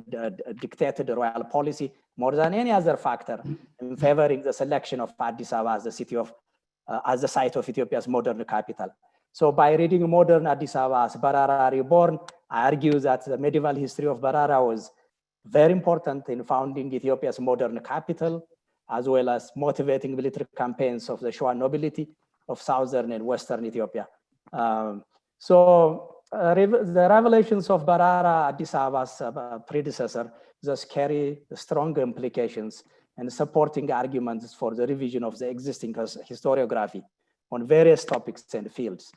dictated royal policy more than any other factor in favoring the selection of Addis Ababa as the city of, as the site of Ethiopia's modern capital. So by reading modern Addis Ababa as Barara reborn, I argue that the medieval history of Barara was very important in founding Ethiopia's modern capital, as well as motivating military campaigns of the Shoa nobility of southern and western Ethiopia. The revelations of Barara, Addis Ababa's predecessor, thus carry strong implications and supporting arguments for the revision of the existing historiography on various topics and fields.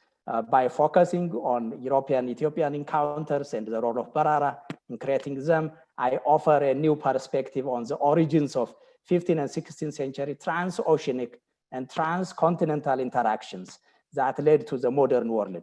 By focusing on European-Ethiopian encounters and the role of Barara in creating them, I offer a new perspective on the origins of 15th and 16th century transoceanic and transcontinental interactions that led to the modern world.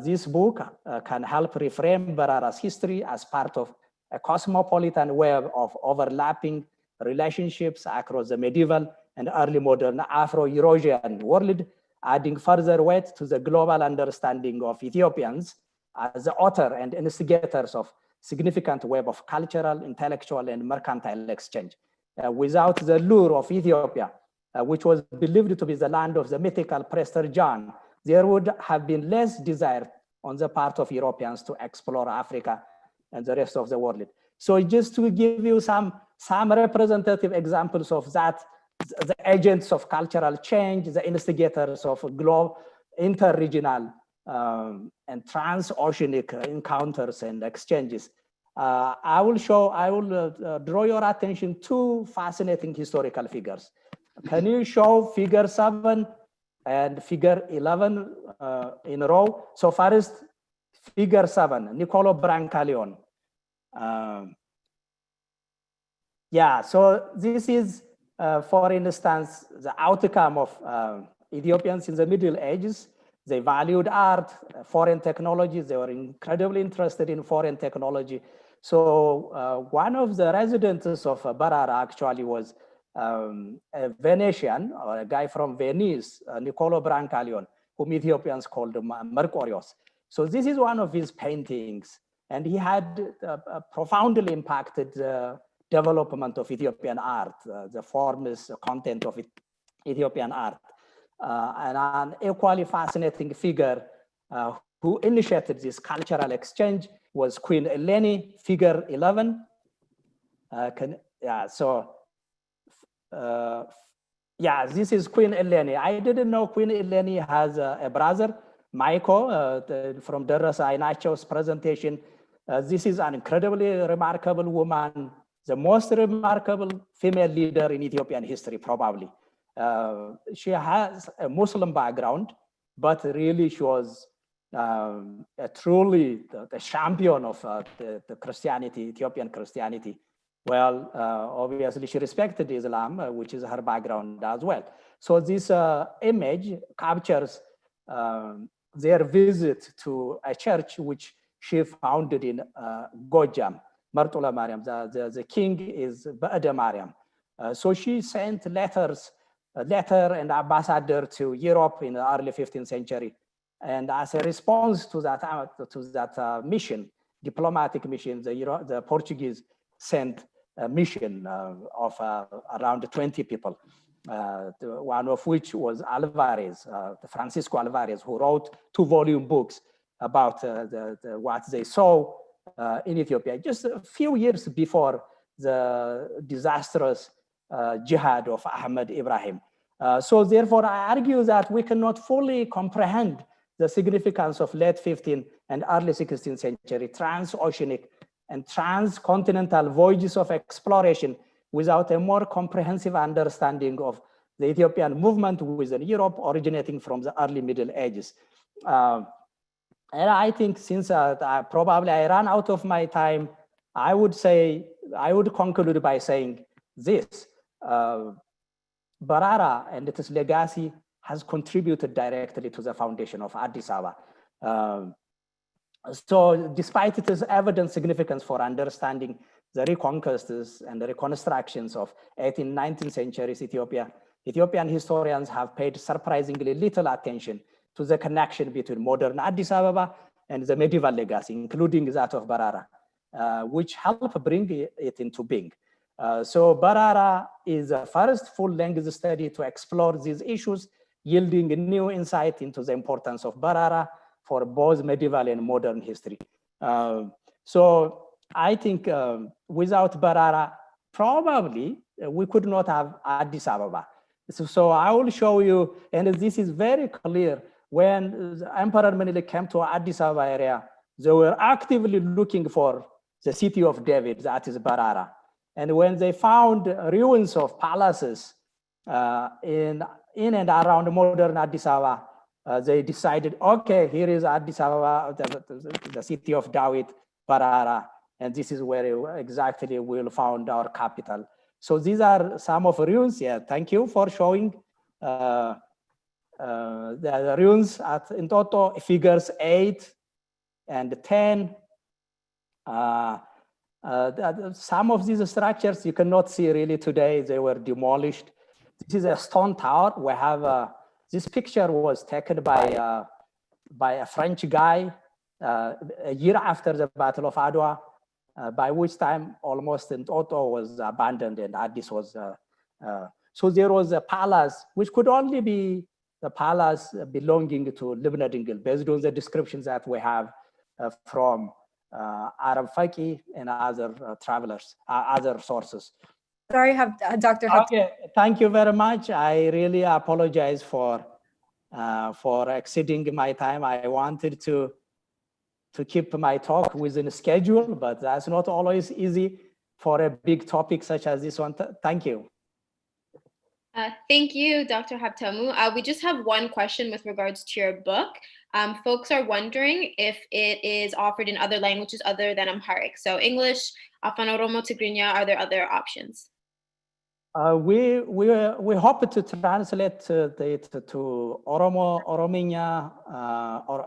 This book can help reframe Barara's history as part of a cosmopolitan web of overlapping relationships across the medieval and early modern Afro-Eurasian world, adding further weight to the global understanding of Ethiopians as the author and instigators of significant web of cultural, intellectual, and mercantile exchange. Without the lure of Ethiopia which was believed to be the land of the mythical Prester John, there would have been less desire on the part of Europeans to explore Africa and the rest of the world. So just to give you some representative examples of that, the agents of cultural change, the instigators of inter-regional and transoceanic encounters and exchanges. I will draw your attention to fascinating historical figures. Can you show figure 7 and figure 11 in a row? So first, figure 7, Niccolo Brancaleone. Yeah, so this is, for instance, the outcome of Ethiopians in the Middle Ages. They valued art, foreign technology. They were incredibly interested in foreign technology. So one of the residents of Barara actually was a Venetian, or a guy from Venice, Niccolo Brancaleone, whom Ethiopians called Mercurius. So this is one of his paintings, and he had profoundly impacted the development of Ethiopian art, the forms, the content of Ethiopian art. And an equally fascinating figure who initiated this cultural exchange was Queen Eleni, figure 11. This is Queen Eleni. I didn't know Queen Eleni has a brother, Michael, from Deresa Inacho's presentation. This is an incredibly remarkable woman, the most remarkable female leader in Ethiopian history, probably. She has a Muslim background, but really she was truly the champion of the Christianity, Ethiopian Christianity. Well, obviously she respected Islam, which is her background as well. So this image captures their visit to a church which she founded in Gojam, Martula Mariam. The king is Ba'ada Mariam. So she sent letter and ambassador to Europe in the early 15th century. And as a response to that mission, diplomatic mission, the Portuguese sent a mission of around 20 people, one of which was Alvarez, Francisco Alvarez, who wrote 2-volume books about what they saw in Ethiopia, just a few years before the disastrous jihad of Ahmed Ibrahim. So therefore, I argue that we cannot fully comprehend the significance of late 15th and early 16th century transoceanic and transcontinental voyages of exploration without a more comprehensive understanding of the Ethiopian movement within Europe originating from the early Middle Ages. And I think since probably I ran out of my time, I would conclude by saying this. Barara and its legacy has contributed directly to the foundation of Addis Ababa. So despite its evident significance for understanding the reconquests and the reconstructions of 18th, 19th centuries Ethiopia, Ethiopian historians have paid surprisingly little attention to the connection between modern Addis Ababa and the medieval legacy, including that of Barara, which helped bring it into being. So Barara is the first full-length study to explore these issues, yielding a new insight into the importance of Barara for both medieval and modern history. So I think without Barara, probably we could not have Addis Ababa. So I will show you, and this is very clear, when the Emperor Menelik came to Addis Ababa area, they were actively looking for the city of David, that is Barara. And when they found ruins of palaces in and around modern Addis Ababa, they decided, okay, here is Addis Ababa, the city of David, Barara, and this is where exactly we'll found our capital. So these are some of the ruins. Yeah, thank you for showing the ruins in total, figures 8 and 10. Some of these structures you cannot see really today, they were demolished. This is a stone tower. We have, this picture was taken by a French guy a year after the Battle of Adwa, by which time almost in total was abandoned and Addis was So there was a palace, which could only be the palace belonging to Libna Dingle, based on the descriptions that we have from Arab Faki and other travelers, other sources. Sorry, Dr. Haptamu. Okay, thank you very much. I really apologize for exceeding my time. I wanted to keep my talk within a schedule, but that's not always easy for a big topic such as this one. Thank you. Thank you, Dr. Habtamu. We just have one question with regards to your book. Folks are wondering if it is offered in other languages other than Amharic. So English, Afan Oromo, Tigrinya, are there other options? We hope to translate it to Oromo, Orominya,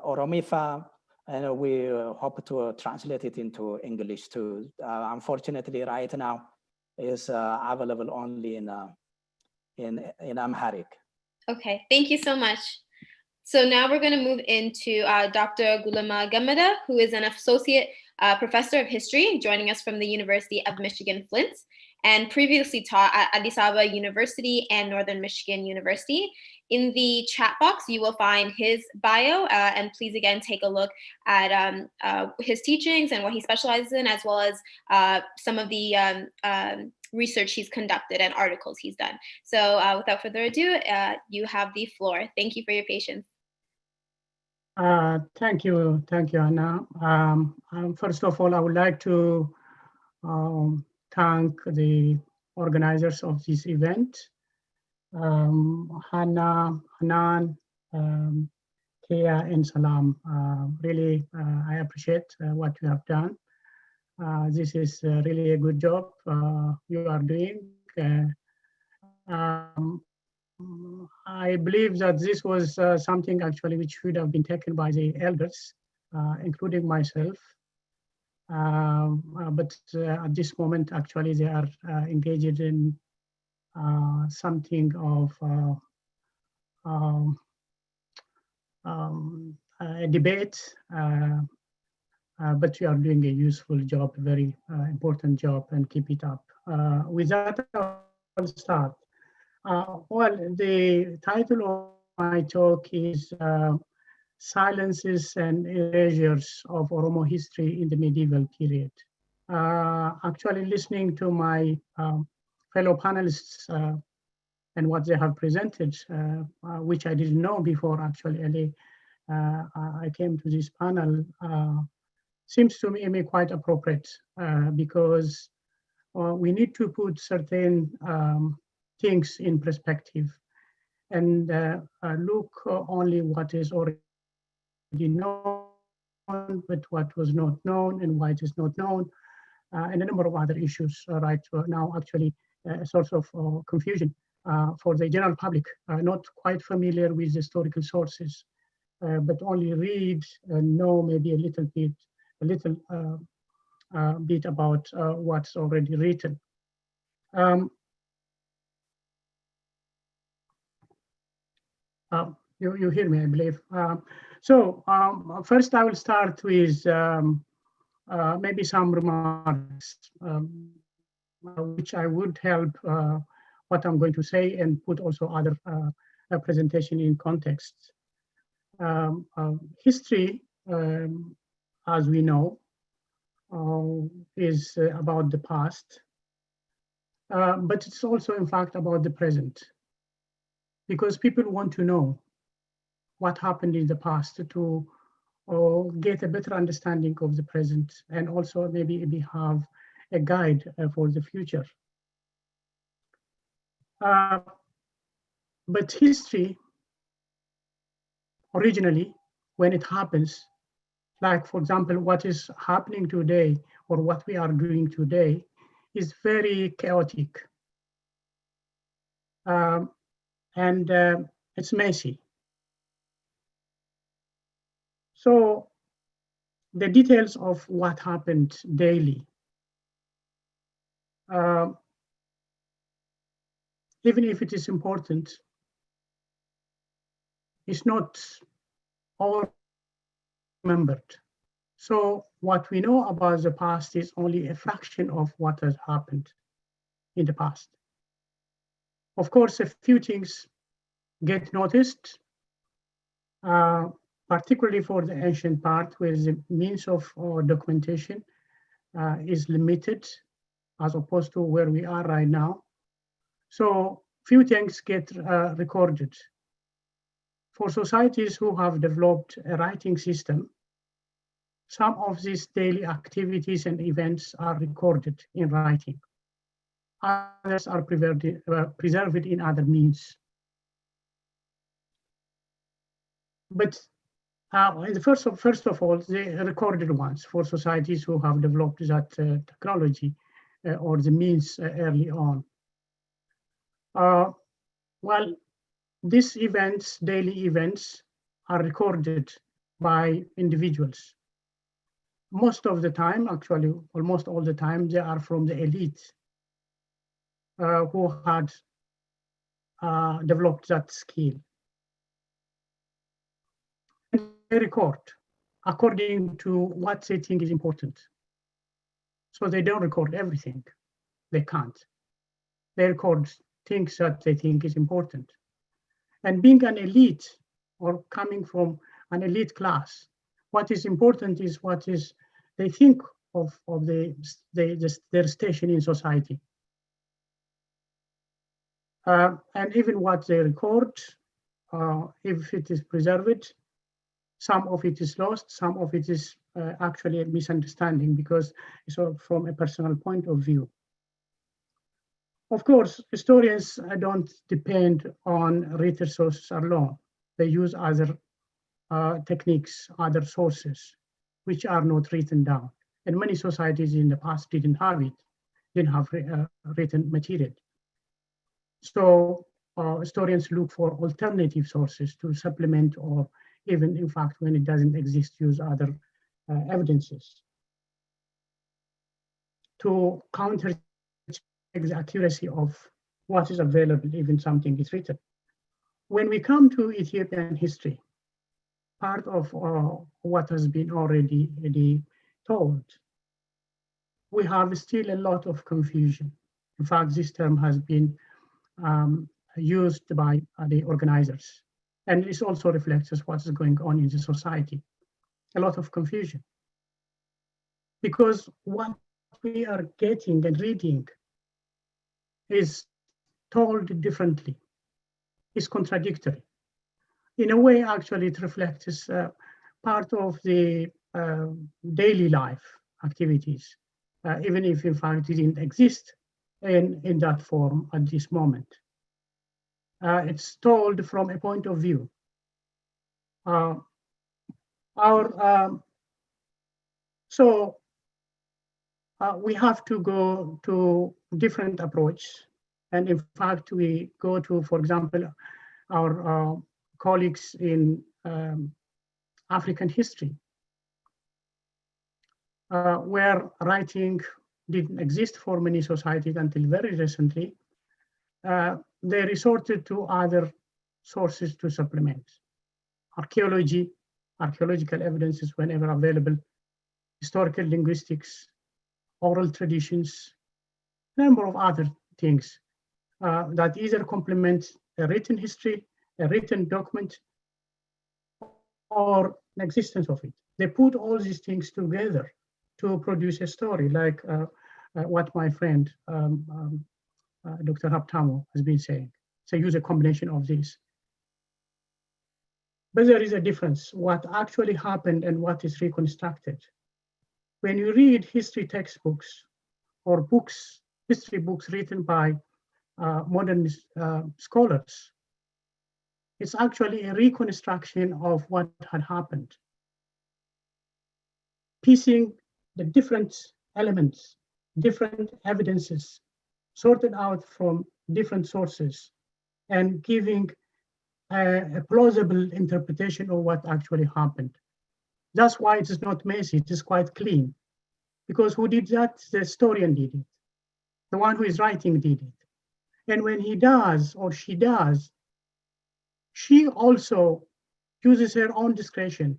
Oromifa, and we hope to translate it into English too. Unfortunately, right now, is available only in Amharic. Okay, thank you so much. So now we're going to move into Dr. Gulema Gamada, who is an associate professor of history, joining us from the University of Michigan Flint, and previously taught at Addis Ababa University and Northern Michigan University. In the chat box, you will find his bio, and please again take a look at his teachings and what he specializes in, as well as some of the research he's conducted and articles he's done. So without further ado, you have the floor. Thank you for your patience. Thank you, Anna. First of all, I would like to thank the organizers of this event, Hannah, Hanan, Kia, and Salam. Really, I appreciate what you have done. This is really a good job you are doing. I believe that this was something actually which should have been taken by the elders, including myself. But at this moment, actually, they are engaged in something of a debate, but you are doing a useful job, a very important job, and keep it up. With that, I'll start. Well, the title of my talk is Silences and Erasures of Oromo History in the Medieval Period. Actually, listening to my fellow panelists and what they have presented, which I didn't know before actually, I came to this panel, seems to me quite appropriate because we need to put certain things in perspective and look only what is already known, but what was not known and why it is not known, and a number of other issues right now, actually a source of confusion for the general public, not quite familiar with historical sources, but only read and know maybe a little bit about what's already written. You hear me, I believe. First I will start with maybe some remarks, which I would help what I'm going to say and put also other presentation in context. History, as we know, is about the past, but it's also in fact about the present, because people want to know what happened in the past to get a better understanding of the present, and also maybe have a guide for the future. But history, originally, when it happens, like for example, what is happening today or what we are doing today is very chaotic. And it's messy. So the details of what happened daily, even if it is important, is not all remembered. So what we know about the past is only a fraction of what has happened in the past. Of course, a few things get noticed, particularly for the ancient part, where the means of documentation is limited as opposed to where we are right now. So few things get recorded. For societies who have developed a writing system, some of these daily activities and events are recorded in writing. Others are preserved in other means. But first of all, the recorded ones for societies who have developed that technology or the means early on. Well, these events, daily events, are recorded by individuals. Most of the time, actually, almost all the time, they are from the elite who had developed that skill. They record according to what they think is important. So they don't record everything. They can't. They record things that they think is important. And being an elite or coming from an elite class, what is important is what is they think of their station in society. And even what they record, if it is preserved, some of it is lost, some of it is actually a misunderstanding because it's from a personal point of view. Of course, historians don't depend on written sources alone. They use other techniques, other sources, which are not written down. And many societies in the past didn't have it, didn't have written material. So historians look for alternative sources to supplement or even, in fact, when it doesn't exist, use other evidences to counter the accuracy of what is available, even something is written. When we come to Ethiopian history, part of what has been already told, we have still a lot of confusion. In fact, this term has been used by the organizers. And this also reflects what is going on in the society. A lot of confusion. Because what we are getting and reading is told differently, is contradictory. In a way, actually, it reflects part of the daily life activities, even if, in fact, it didn't exist in that form at this moment. It's told from a point of view. We have to go to different approach. And in fact, we go to, for example, our colleagues in African history, where writing didn't exist for many societies until very recently. They resorted to other sources to supplement. Archaeology, archaeological evidences whenever available, historical linguistics, oral traditions, a number of other things that either complement a written history, a written document, or an existence of it. They put all these things together to produce a story, like what my friend, Dr. Haptamu has been saying. So use a combination of these. But there is a difference, what actually happened and what is reconstructed. When you read history textbooks or books, history books written by modern scholars, it's actually a reconstruction of what had happened. Piecing the different elements, different evidences, sorted out from different sources and giving a plausible interpretation of what actually happened. That's why it is not messy, it is quite clean. Because who did that? The historian did it. The one who is writing did it. And when he does or she does, she also uses her own discretion.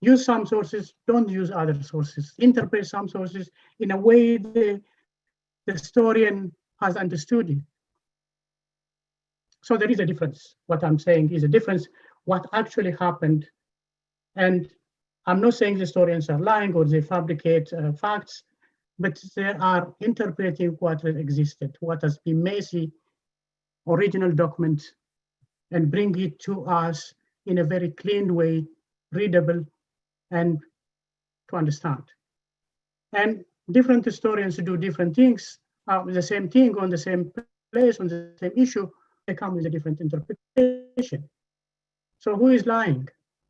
Use some sources, don't use other sources. Interpret some sources in a way the historian has understood it. So there is a difference. What I'm saying is a difference, what actually happened. And I'm not saying the historians are lying or they fabricate facts, but they are interpreting what existed, what has been messy, original document, and bring it to us in a very clean way, readable, and to understand. And different historians do different things, the same thing on the same place, on the same issue, they come with a different interpretation. So who is lying?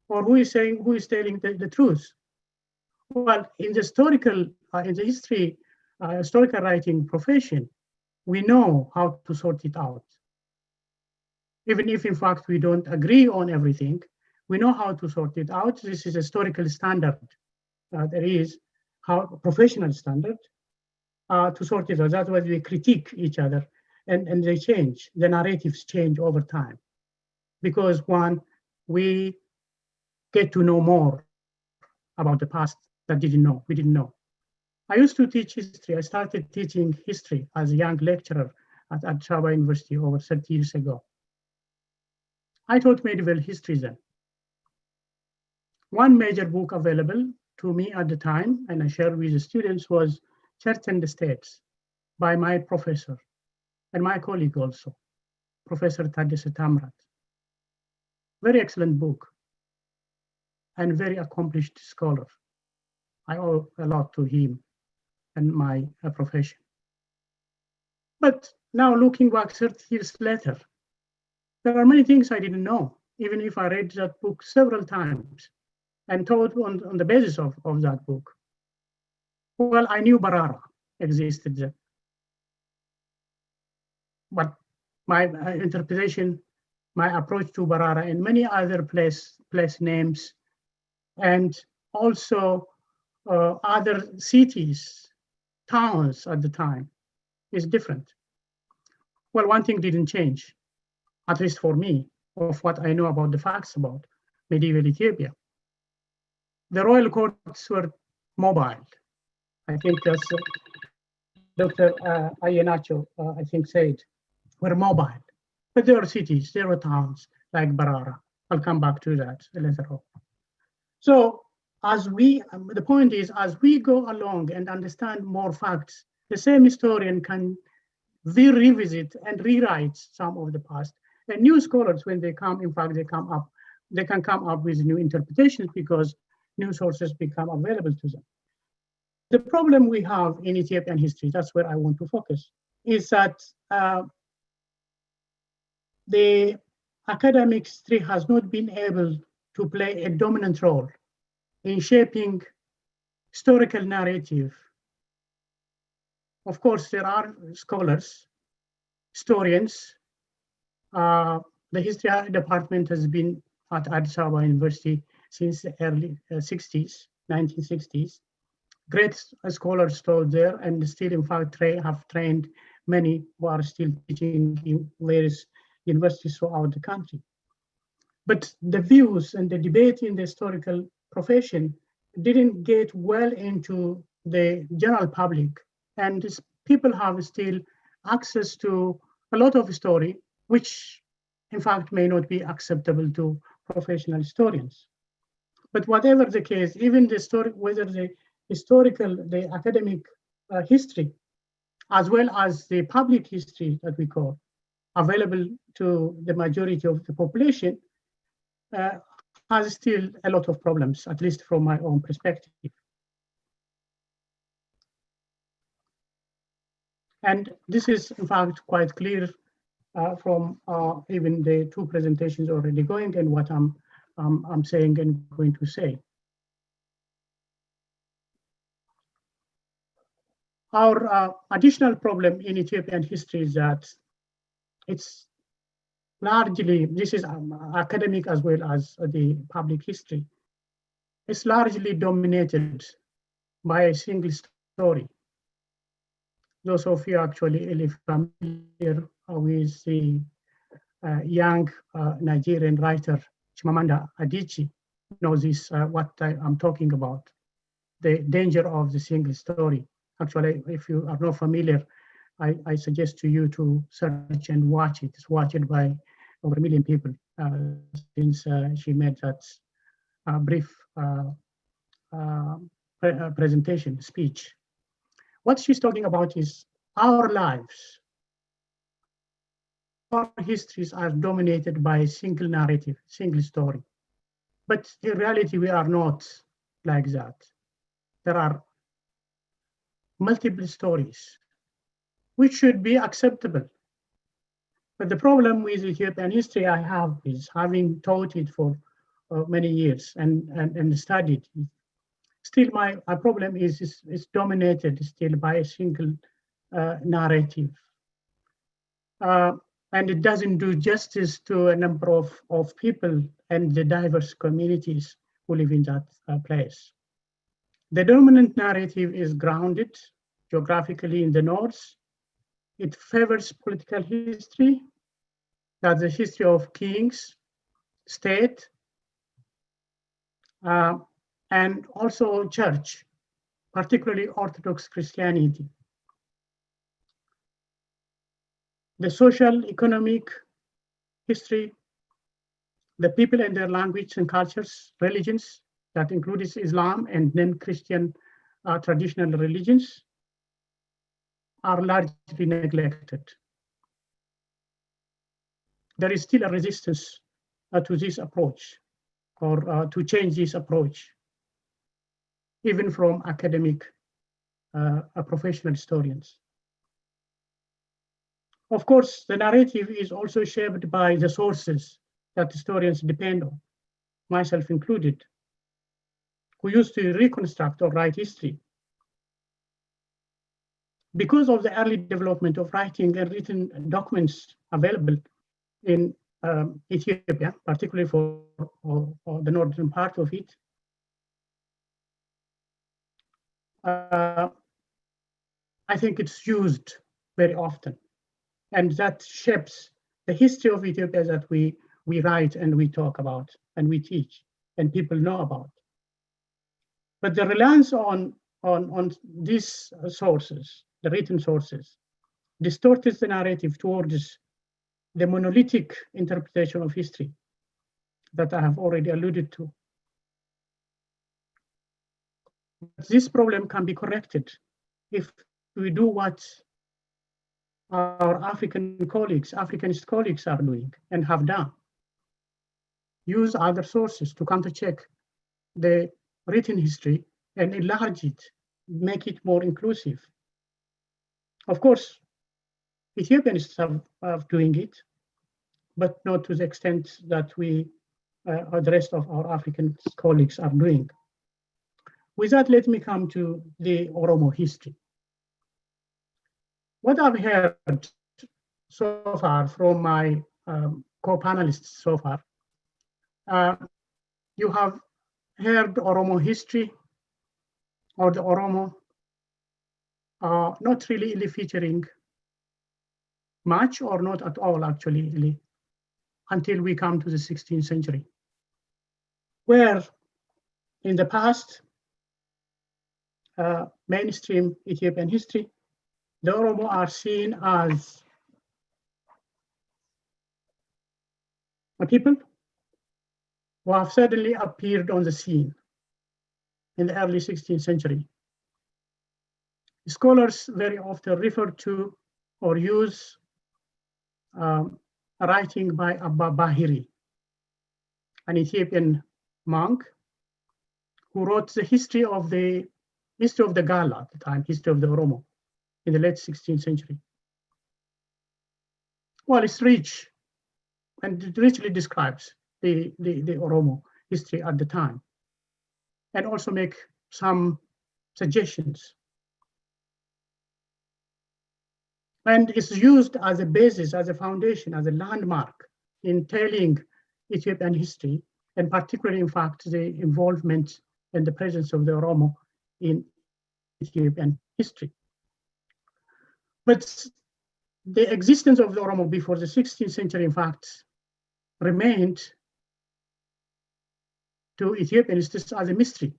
Or who is telling the truth? Well, in the historical, in the historical writing profession, we know how to sort it out. Even if, in fact, we don't agree on everything, we know how to sort it out. This is a historical standard. There is how professional standard to sort it out. That's why we critique each other, and they change. The narratives change over time, because one, we get to know more about the past that we didn't know. I used to teach history. I started teaching history as a young lecturer at Addis Ababa University over 30 years ago. I taught medieval history then. One major book available to me at the time, and I shared with the students, was Church and the States by my professor and my colleague also, Professor Deresa. Very excellent book and very accomplished scholar. I owe a lot to him and my profession. But now looking back 30 years later, there are many things I didn't know, even if I read that book several times and taught on the basis of that book. Well, I knew Barara existed then. But my interpretation, my approach to Barara and many other place names, and also other cities, towns at the time, is different. Well, one thing didn't change, at least for me, of what I know about the facts about medieval Ethiopia. The royal courts were mobile. I think that's Dr. Ayenacho, I think, said, were mobile. But there were cities, there were towns like Barara. I'll come back to that later on. So the point is, as we go along and understand more facts, the same historian can revisit and rewrite some of the past. And new scholars, when they come, in fact, they can come up with new interpretations because new sources become available to them. The problem we have in Ethiopian history, that's where I want to focus, is that the academic history has not been able to play a dominant role in shaping historical narrative. Of course, there are scholars, historians. The history department has been at Addis Ababa University since the early 1960s. Great scholars taught there, and still, in fact, have trained many who are still teaching in various universities throughout the country. But the views and the debate in the historical profession didn't get well into the general public, and people have still access to a lot of history, which in fact may not be acceptable to professional historians. But whatever the case, even the story, whether the academic history, as well as the public history that we call, available to the majority of the population, has still a lot of problems, at least from my own perspective. And this is, in fact, quite clear from even the two presentations already going and what I'm saying and going to say. Our additional problem in Ethiopian history is that it's largely, this is academic as well as the public history, it's largely dominated by a single story. Those of you actually familiar with the young Nigerian writer Chimamanda Adichie knows this, what I'm talking about, the danger of the single story. Actually, if you are not familiar, I suggest to you to search and watch it. It's watched by over 1 million people since she made that brief presentation speech. What she's talking about is our lives. Our histories are dominated by a single narrative, single story. But in reality, we are not like that. There are multiple stories, which should be acceptable. But the problem with Ethiopian history I have is, having taught it for many years and studied it, still my problem is dominated still by a single narrative. And it doesn't do justice to a number of people and the diverse communities who live in that place. The dominant narrative is grounded geographically in the north. It favors political history, that's the history of kings, state, and also church, particularly Orthodox Christianity. The social, economic history, the people and their language and cultures, religions, that includes Islam and non-Christian traditional religions, are largely neglected. There is still a resistance to this approach, or to change this approach, even from academic professional historians. Of course, the narrative is also shaped by the sources that historians depend on, myself included, who used to reconstruct or write history. Because of the early development of writing and written documents available in Ethiopia, particularly for the northern part of it, I think it's used very often. And that shapes the history of Ethiopia that we write and we talk about and we teach and people know about. But the reliance on these sources, the written sources, distorts the narrative towards the monolithic interpretation of history that I have already alluded to. This problem can be corrected if we do what our Africanist colleagues are doing and have done. Use other sources to countercheck the written history and enlarge it, make it more inclusive. Of course, Ethiopians are doing it, but not to the extent that the rest of our African colleagues are doing. With that, let me come to the Oromo history. What I've heard so far from my co-panelists so far, you have heard Oromo history or the Oromo not really featuring much or not at all actually until we come to the 16th century, where in the past mainstream Ethiopian history, the Oromo are seen as a people who have suddenly appeared on the scene in the early 16th century. Scholars very often refer to or use a writing by Abba Bahiri, an Ethiopian monk who wrote the history of the Gala at the time, history of the Oromo in the late 16th century. Well, it's rich and it richly describes the Oromo history at the time, and also make some suggestions. And it's used as a basis, as a foundation, as a landmark in telling Ethiopian history, and particularly, in fact, the involvement and the presence of the Oromo in Ethiopian history. But the existence of the Oromo before the 16th century, in fact, remained to Ethiopians just as a mystery,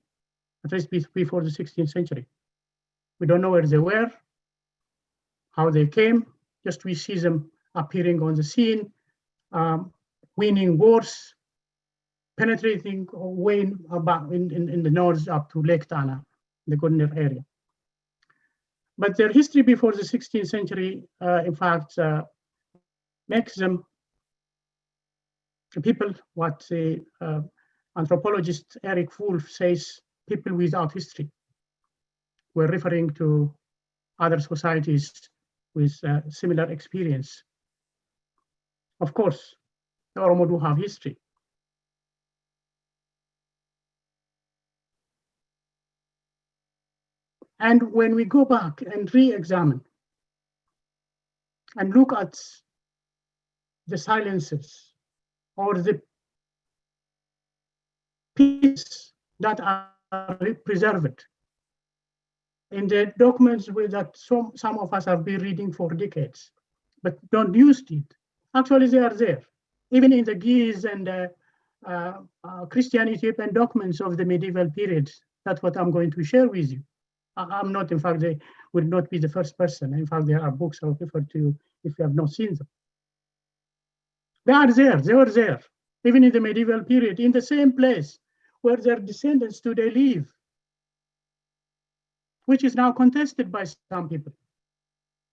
at least before the 16th century. We don't know where they were, how they came. Just we see them appearing on the scene, winning wars, penetrating way about in the north up to Lake Tana, the Gondar area. But their history before the 16th century, in fact, makes them people, what the anthropologist Eric Wolf says, people without history. We're referring to other societies with similar experience. Of course, the Oromo do have history. And when we go back and re-examine and look at the silences or the pieces that are preserved in the documents that some of us have been reading for decades, but don't use it. Actually, they are there. Even in the Ge'ez and Christian Ethiopian documents of the medieval period, that's what I'm going to share with you. I'm not, in fact, they will not be the first person. In fact, there are books I'll refer to you if you have not seen them. They are there, they were there, even in the medieval period, in the same place where their descendants today live, which is now contested by some people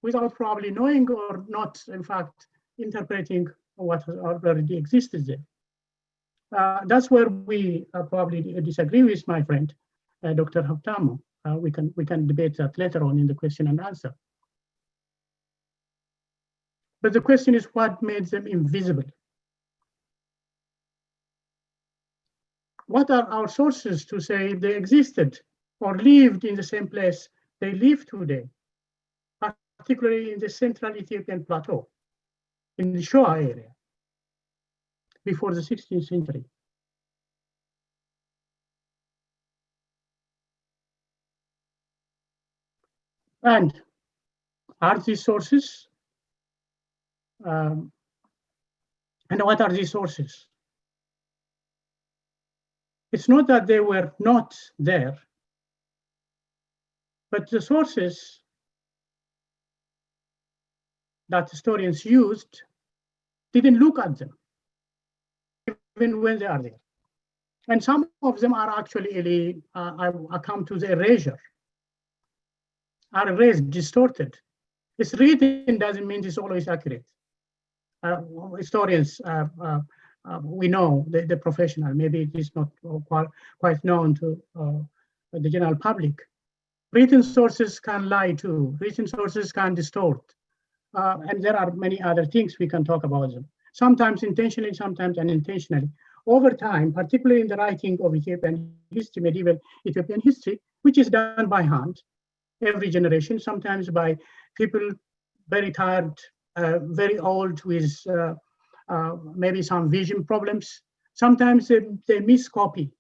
without probably knowing or not, in fact, interpreting what already existed there. That's where we probably disagree with my friend, Dr. Haptamu. We can debate that later on in the question and answer. But the question is what made them invisible? What are our sources to say they existed or lived in the same place they live today, particularly in the central Ethiopian plateau, in the Shoa area, before the 16th century? And are these sources? And what are these sources? It's not that they were not there, but the sources that historians used didn't look at them, even when they are there. And some of them are actually, I come to the erasure, are erased, distorted. It's written doesn't mean it's always accurate. Historians, we know the professional, maybe it is not quite known to the general public. Written sources can lie too. Written sources can distort. And there are many other things we can talk about them. Sometimes intentionally, sometimes unintentionally. Over time, particularly in the writing of Ethiopian history, medieval Ethiopian history, which is done by hand, every generation, sometimes by people very tired, very old with maybe some vision problems. Sometimes they miscopy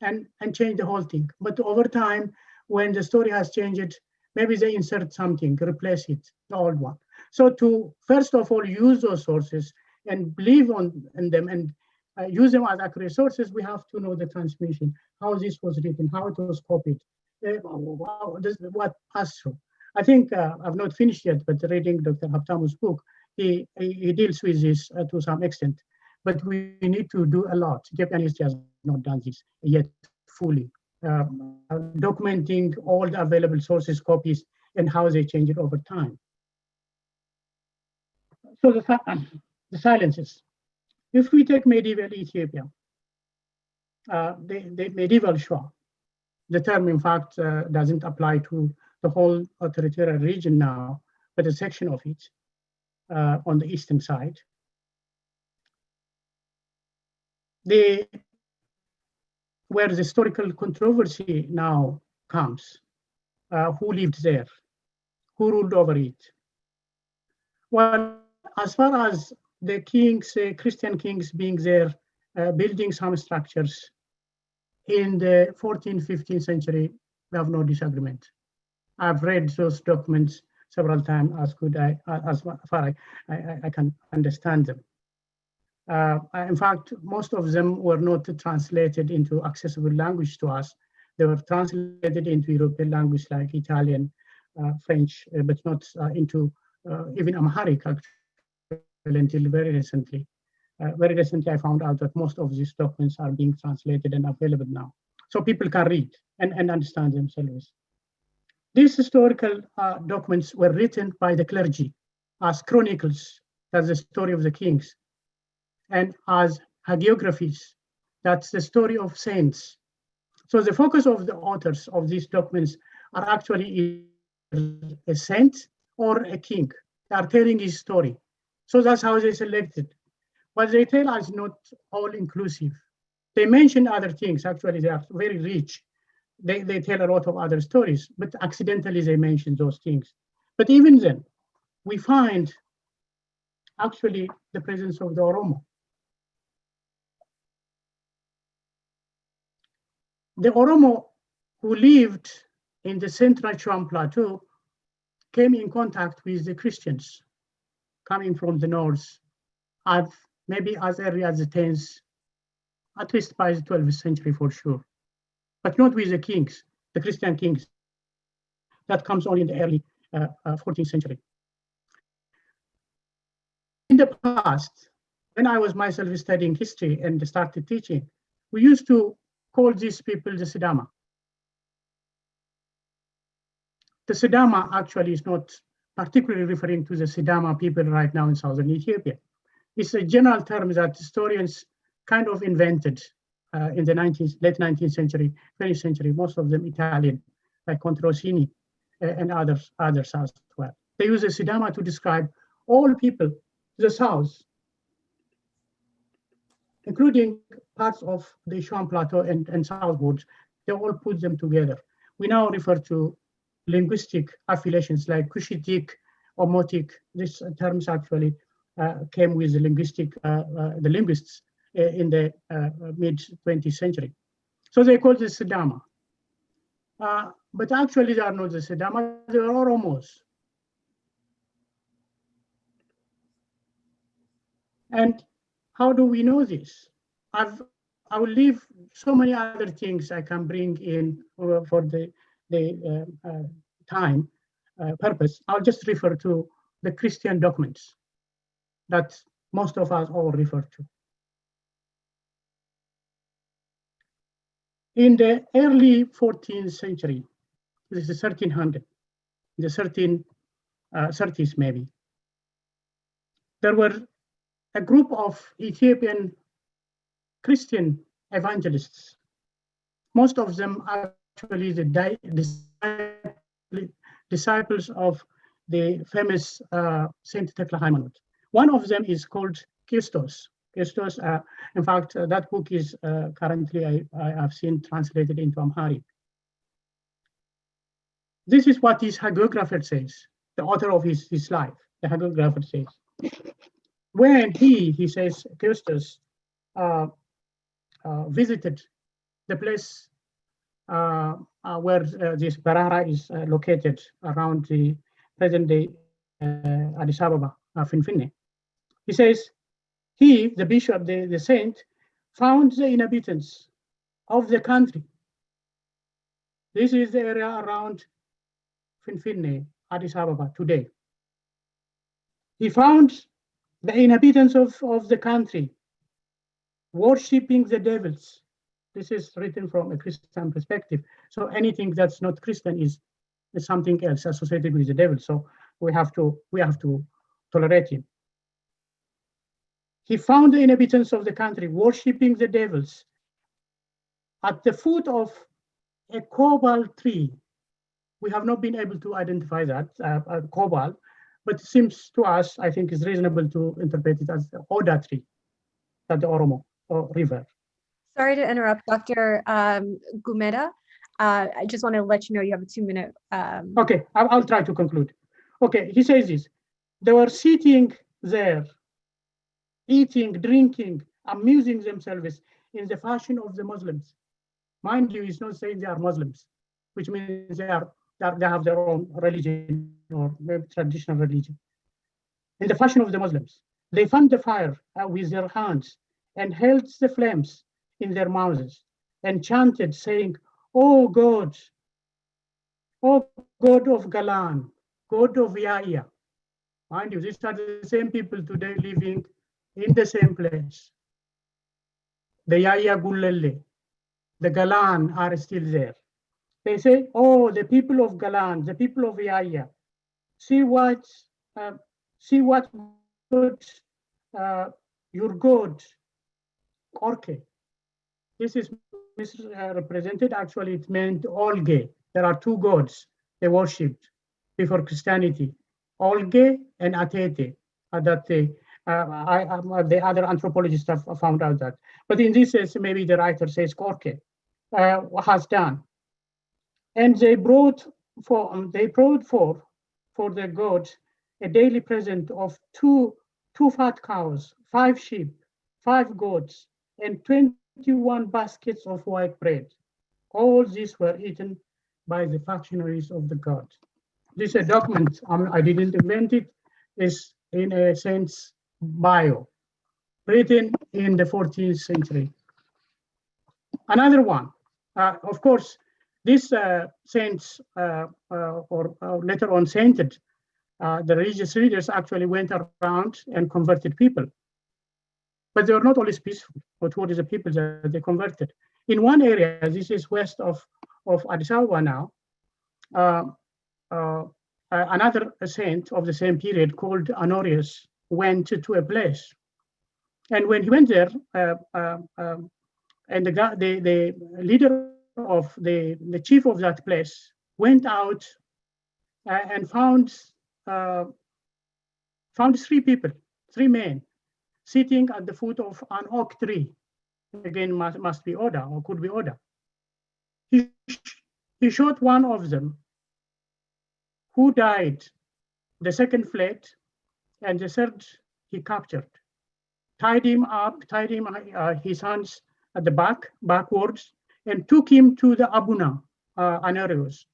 and change the whole thing. But over time, when the story has changed, maybe they insert something, replace it, the old one. So to first of all use those sources and believe in them and use them as accurate sources, we have to know the transmission, how this was written, how it was copied, what passed through. I think I've not finished yet, but reading Dr. Habtamu's book, he deals with this to some extent. But we need to do a lot. Ethiopian history has not done this yet fully. Documenting all the available sources, copies, and how they change it over time. So the silences. If we take medieval Ethiopia, the medieval Shoa, the term in fact doesn't apply to the whole territorial region now, but a section of it on the eastern side. Where the historical controversy now comes, who lived there, who ruled over it? Well, as far as the kings, Christian kings being there, building some structures in the 14th, 15th century, we have no disagreement. I've read those documents several times as far I can understand them. In fact, most of them were not translated into accessible language to us. They were translated into European language like Italian, French, but not into even Amharic actually until very recently. Very recently, I found out that most of these documents are being translated and available now. So people can read and understand themselves. These historical documents were written by the clergy as chronicles, that's the story of the kings, and as hagiographies, that's the story of saints. So the focus of the authors of these documents are actually a saint or a king. They are telling his story. So that's how they selected. What they tell us not all inclusive. They mention other things. Actually, they are very rich. They tell a lot of other stories, but accidentally they mention those things. But even then, we find actually the presence of the Oromo. The Oromo who lived in the Central Chuan Plateau came in contact with the Christians coming from the north, maybe as early as the 10th, at least by the 12th century for sure, but not with the kings, the Christian kings. That comes only in the early 14th century. In the past, when I was myself studying history and started teaching, we used to call these people the Sidama. The Sidama actually is not particularly referring to the Sidama people right now in southern Ethiopia. It's a general term that historians kind of invented in the late 19th century, 20th century, most of them Italian, like Controsini and others as well. They use the Sidama to describe all people to the south, including parts of the Shuan Plateau and southwards. They all put them together. We now refer to linguistic affiliations like Cushitic, Omotic. These terms actually came with the linguists in the mid 20th century. So they call this Sidama. But actually they are not the Sidama, they are Oromos. And how do we know this? I will leave so many other things I can bring in for the time purpose. I'll just refer to the Christian documents that most of us all refer to. In the early 14th century, this is 1300, the 1330s maybe, there were a group of Ethiopian Christian evangelists. Most of them are actually the disciples of the famous Saint Tekla Haymanot. One of them is called Christos. Christos, in fact, that book is currently, I have seen translated into Amharic. This is what his hagiographer says, the author of his life, the hagiographer says. When he says, Christos visited the place where this Barara is located around the present-day Addis Ababa, Finfinne. He says, he, the bishop, the saint, found the inhabitants of the country. This is the area around Finfinne, Addis Ababa today. He found the inhabitants of the country worshipping the devils. This is written from a Christian perspective. So anything that's not Christian is something else associated with the devil. So we have to tolerate him. He found the inhabitants of the country worshipping the devils at the foot of a cobalt tree. We have not been able to identify that cobalt, but it seems to us, I think it's reasonable to interpret it as the Oda tree, at the Oromo river. Sorry to interrupt, Dr. Gumeda. I just want to let you know you have a 2-minute. Okay, I'll try to conclude. Okay, he says this. They were sitting there, eating, drinking, amusing themselves in the fashion of the Muslims. Mind you, he's not saying they are Muslims, which means they have their own religion or maybe traditional religion. In the fashion of the Muslims, they fanned the fire with their hands and held the flames in their mouths and chanted, saying, "Oh God, oh god of Galan, god of Yaya. Mind you, these are the same people today living in the same place. The Yaya Gulele, the Galan are still there. They say, oh, the people of Galan, the people of Yaya, see what God, your God, Orke. This is misrepresented. Actually, it meant Olge. There are two gods they worshipped before Christianity, Olge and Atete. That the other anthropologists have found out that. But in this case, maybe the writer says Korke has done. And they brought for the gods a daily present of two fat cows, 5 sheep, 5 goats, and 21 baskets of white bread. All these were eaten by the functionaries of the god. This is a document, I didn't invent it, is in a sense bio, written in the 14th century. Another one, of course, this saints, or later on sainted, the religious leaders actually went around and converted people. But they were not always peaceful, but what is the people that they converted? In one area, this is west of Addis Ababa now, another saint of the same period called Honorius went to a place. And when he went there, and the leader of the chief of that place went out and found 3 people, 3 men, sitting at the foot of an oak tree. Again, must be Oda, or could be Oda. He shot one of them, who died. The second fled, and the third he captured. Tied him up, his hands at the backwards, and took him to the Abuna, Honorius.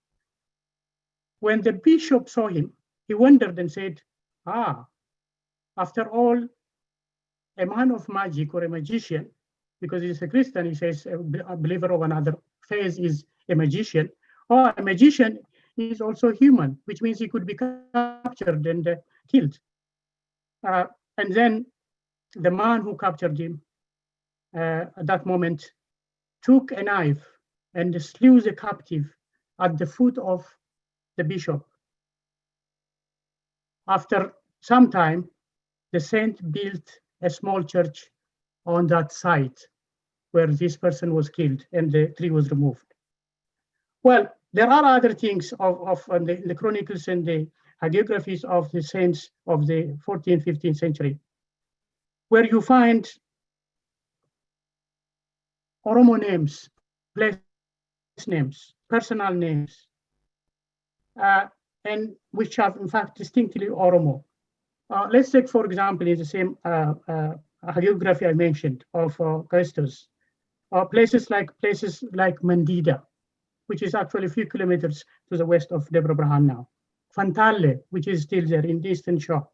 When the bishop saw him, he wondered and said, after all, a man of magic or a magician, because he's a Christian, he says a believer of another faith is a magician, or a magician is also human, which means he could be captured and killed. And then the man who captured him at that moment took a knife and slew the captive at the foot of the bishop. After some time, the saint built a small church on that site where this person was killed and the tree was removed. Well, there are other things of the chronicles and the hagiographies of the saints of the 14th, 15th century, where you find Oromo names, place names, personal names, and which have in fact distinctly Oromo. Let's take, for example, in the same hagiography I mentioned of Christus, places like Mandida, which is actually a few kilometers to the west of Debre Brahan now. Fantale, which is still there in the Eastern Shore.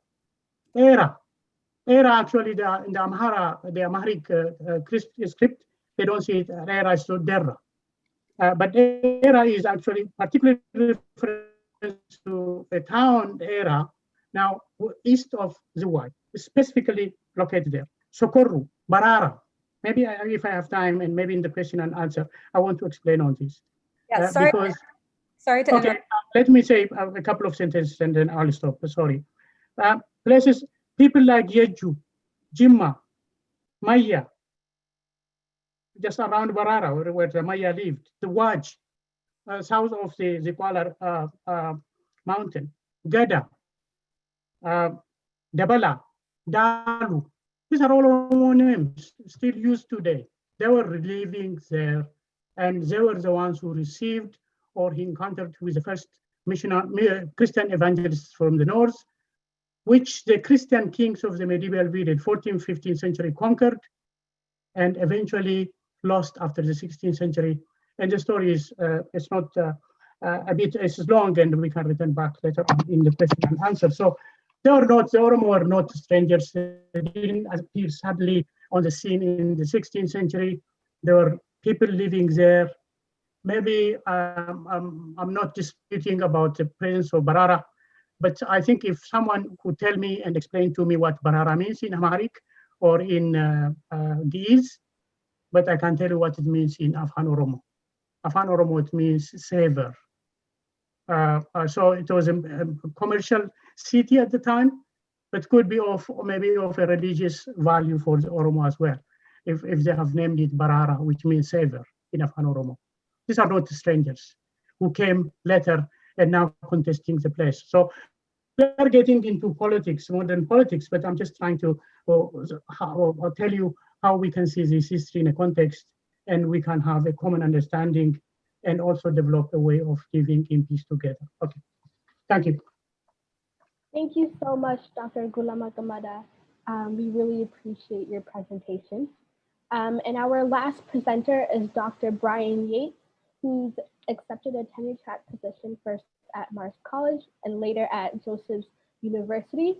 Era actually, in the Amharic script, they don't see it, Era is so Derra. But Era is actually particularly reference to a town, Era, now east of Zuwai, specifically located there. Socorro, Barara. Maybe if I have time, and maybe in the question and answer, I want to explain on this. Yeah, sorry to okay, let me say a couple of sentences and then I'll stop. Sorry. Places, people like Yeju, Jimma, Maya, just around Barara, where the Maya lived, the Waj, south of the Kuala mountain, Gada, Dabala, Dalu. These are all names still used today. They were living there, and they were the ones who received or he encountered with the first Christian evangelists from the north, which the Christian kings of the medieval period, 14th, 15th century, conquered and eventually lost after the 16th century. And the story is, it's not it's long, and we can return back later on in the question and answer. So the Oromo were not strangers. They didn't appear suddenly on the scene in the 16th century. There were people living there maybe I'm not disputing about the presence of Barara, but I think if someone could tell me and explain to me what Barara means in Amharic or in Ge'ez, but I can tell you what it means in Afghan Oromo. Afghan Oromo, it means saver. So it was a commercial city at the time, but could be of maybe of a religious value for the Oromo as well, if they have named it Barara, which means saver in Afghan Oromo. These are not strangers who came later and now contesting the place. So we are getting into politics, modern politics, but I'm just trying to tell you how we can see this history in a context, and we can have a common understanding and also develop a way of living in peace together. Okay, thank you. Thank you so much, Dr. Gulema Gamada. We really appreciate your presentation. And our last presenter is Dr. Brian Yates, who's accepted a tenure track position first at Mars College and later at Joseph's University,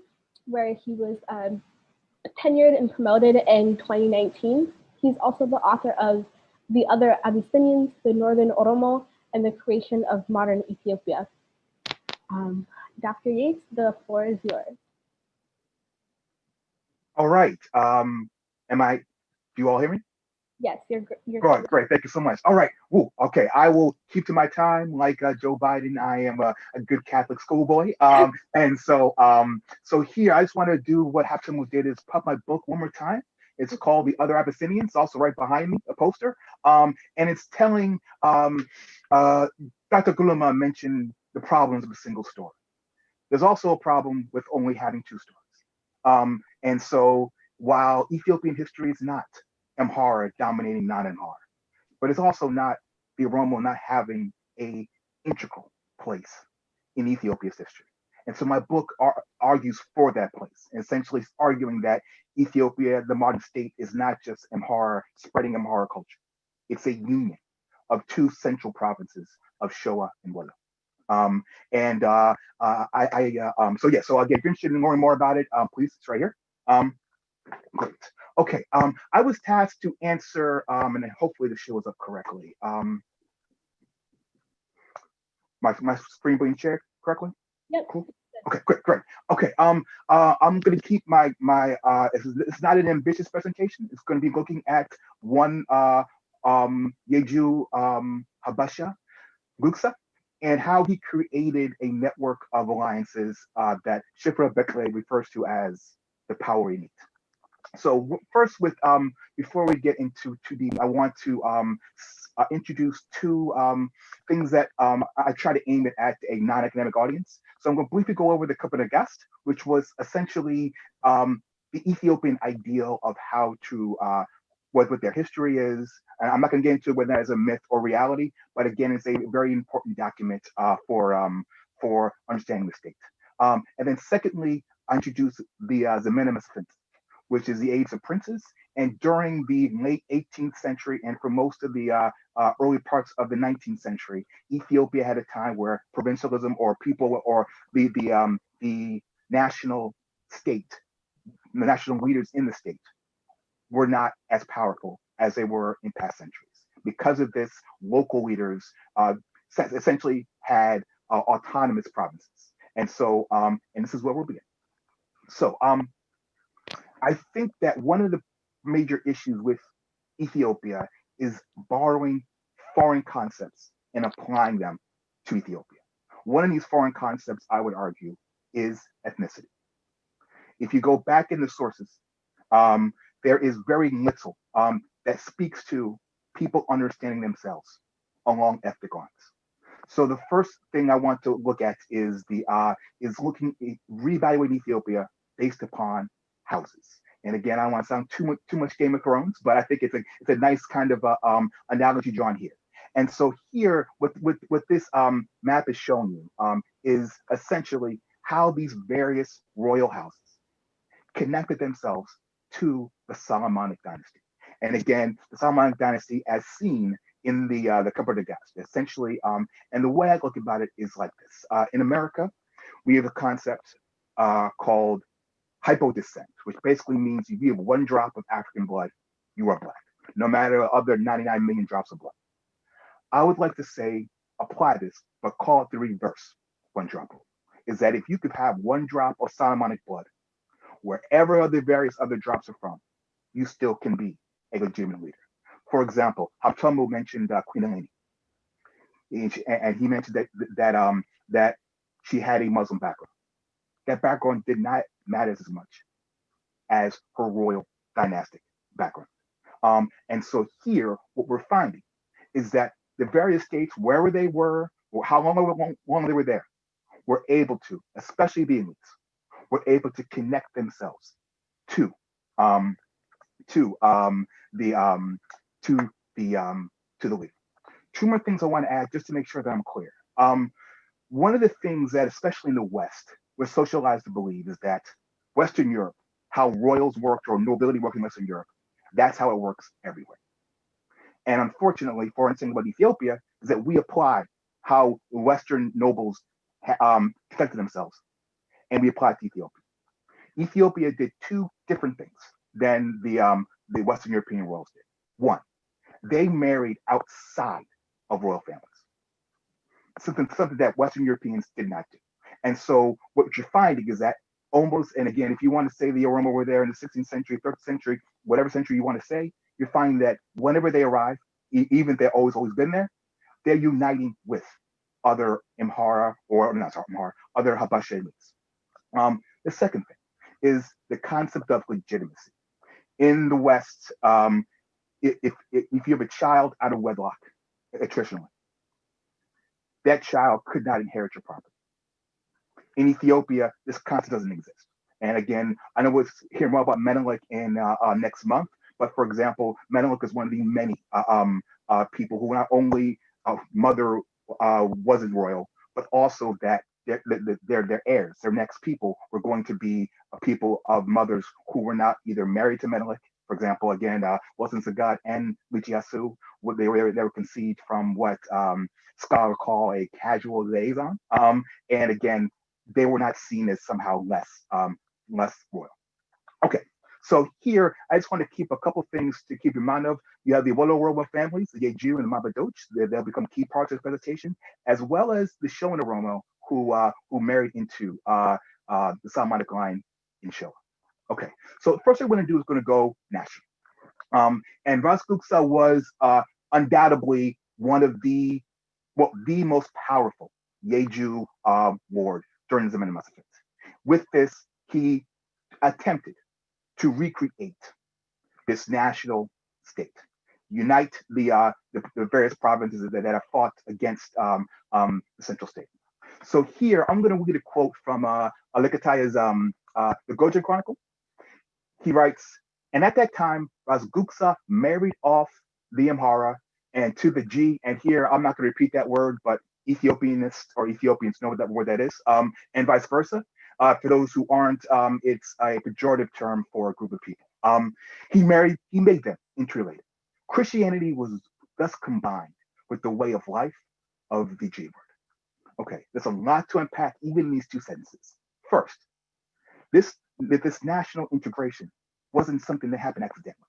where he was tenured and promoted in 2019. He's also the author of The Other Abyssinians, The Northern Oromo, and the Creation of Modern Ethiopia. Dr. Yates, the floor is yours. All right. Do you all hear me? Yes, you're Great, great. Thank you so much. All right. Woo, okay. I will keep to my time like Joe Biden. I am a good Catholic schoolboy. And so here I just want to do what Haptamu did is pop my book one more time. It's called The Other Abyssinians, also right behind me, a poster. And it's telling, Dr. Gulema mentioned the problems of a single story. There's also a problem with only having two stories. And so while Ethiopian history is not Amhara dominating non-Amhara, but it's also not the Oromo not having a integral place in Ethiopia's history. And so my book argues for that place, essentially arguing that Ethiopia, the modern state, is not just Amhara spreading Amhara culture. It's a union of two central provinces of Shoa and Walla. So again, if you're interested in learning more about it, please, it's right here. Great. Okay. I was tasked to answer, and then hopefully the shows up correctly. My screen being shared correctly? Yep. Cool. Okay, great. Okay. I'm going to keep my it's not an ambitious presentation. It's going to be looking at one Yeju Habasha Guksa, and how he created a network of alliances that Shifra Bekele refers to as the power elite. So first, before we get into too deep, I want to introduce two things that I try to aim it at a non-academic audience. So I'm going to briefly go over the Kapodagast, which was essentially the Ethiopian ideal of how to what their history is. And I'm not going to get into whether that is a myth or reality, but again, it's a very important document for understanding the state. And then secondly, I introduced the Zeminimus Prince, which is the age of princes. And during the late 18th century and for most of the early parts of the 19th century, Ethiopia had a time where provincialism or people or the national state, the national leaders in the state were not as powerful as they were in past centuries. Because of this, local leaders essentially had autonomous provinces. And so, and this is where we'll begin. So I think that one of the major issues with Ethiopia is borrowing foreign concepts and applying them to Ethiopia. One of these foreign concepts, I would argue, is ethnicity. If you go back in the sources, there is very little that speaks to people understanding themselves along ethnic lines. So the first thing I want to look at is reevaluating Ethiopia based upon houses. And again, I don't want to sound too much Game of Thrones, but I think it's a nice kind of analogy drawn here. And so here, what this map is showing you is essentially how these various royal houses connected themselves to the Solomonic dynasty. And again, the Solomonic dynasty as seen in the Kapodagast, essentially. And the way I look about it is like this. In America, we have a concept called hypodescent, which basically means if you have one drop of African blood, you are Black, no matter other 99 million drops of blood. I would like to say, apply this, but call it the reverse one drop rule. Is that if you could have one drop of Solomonic blood, wherever the various other drops are from, you still can be a legitimate leader. For example, Habtamu mentioned Queen Eleni, and he mentioned that she had a Muslim background. That background did not matter as much as her royal dynastic background. And so here, what we're finding is that the various states, wherever they were, or how long they were there, were able to, especially the elites, were able to connect themselves to um, to the to to the leader. Two more things I want to add just to make sure that I'm clear. One of the things that, especially in the West, we're socialized to believe is that Western Europe, how royals worked or nobility worked in Western Europe, that's how it works everywhere. And unfortunately, for instance, about Ethiopia, is that we apply how Western nobles conducted themselves, and we apply it to Ethiopia. Ethiopia did two different things than the Western European royals did. One, they married outside of royal families, something that Western Europeans did not do. And so what you're finding is that almost, and again, if you want to say the Oromo were there in the 16th century, 13th century, whatever century you want to say, you're finding that whenever they arrive, even if they've always been there, they're uniting with other Imhara, or not sorry, Imhara, other Habasha elites. The second thing is the concept of legitimacy. In the West, if you have a child out of wedlock, attritionally, that child could not inherit your property. In Ethiopia, this concept doesn't exist. And again, I know we'll hear more about Menelik in next month, but for example, Menelik is one of the many people who not only mother wasn't royal, but also that their heirs, their next people, were going to be people of mothers who were not either married to Menelik. For example, again, Wilson Sagat and Luchiasu, they were conceived from what scholars call a casual liaison. And again, they were not seen as somehow less royal. Okay, so here I just want to keep a couple things to keep in mind of. You have the Oromo families, the Yeju and the Mabadoch. They'll become key parts of the presentation, as well as the Showa Oromo who married into the Solomonic line in Showa. Okay, so the first thing we're going to do is going to go national. And Ras Guksa was undoubtedly one of the most powerful Yeju lord during the Zemen Massachusetts. With this, he attempted to recreate this national state, unite the various provinces that have fought against the central state. So here, I'm going to read a quote from Alikataya's the Goja Chronicle. He writes, and at that time, Ras Guksa married off the Amhara and to the G, and here, I'm not going to repeat that word, but Ethiopianists or Ethiopians know what that word that is, and vice versa. For those who aren't, it's a pejorative term for a group of people. He made them interrelated. Christianity was thus combined with the way of life of the G word. Okay, there's a lot to unpack even in these two sentences. First, this national integration wasn't something that happened accidentally.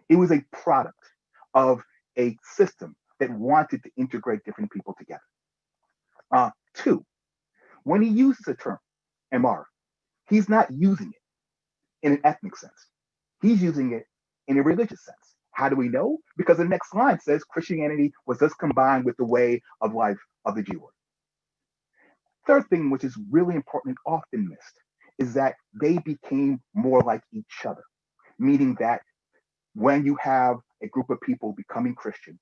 It was a product of a system that wanted to integrate different people together. Two, when he uses the term MR, he's not using it in an ethnic sense. He's using it in a religious sense. How do we know? Because the next line says Christianity was thus combined with the way of life of the Jew word. Third thing, which is really important and often missed, is that they became more like each other, meaning that when you have a group of people becoming Christian,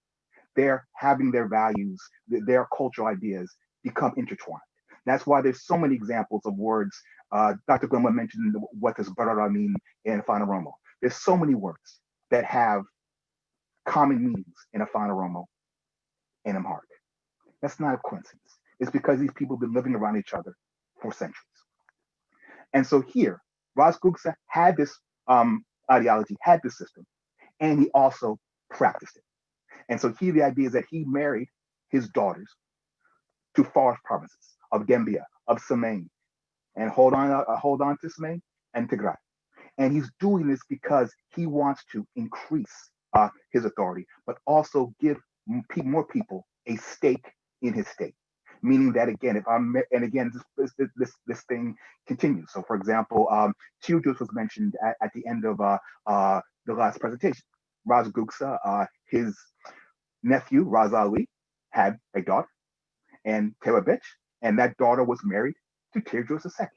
they're having their values, their cultural ideas become intertwined. That's why there's so many examples of words. Dr. Gulema mentioned what does Barara mean in Afan Oromo. There's so many words that have common meanings in Afan Oromo and Amharic. That's not a coincidence. It's because these people have been living around each other for centuries. And so here, Ras Guksa had this ideology, had this system, and he also practiced it. And so here the idea is that he married his daughters to forest provinces of Gambia, of Semaine, and hold on to Semaine and Tigray. And he's doing this because he wants to increase his authority, but also give more people a stake in his state. Meaning that again, if I'm and again this thing continues. So for example, Teodros was mentioned at the end of the last presentation. Raz Gugsa, his nephew Raz Ali, had a daughter and Terabich, and that daughter was married to Teodros II.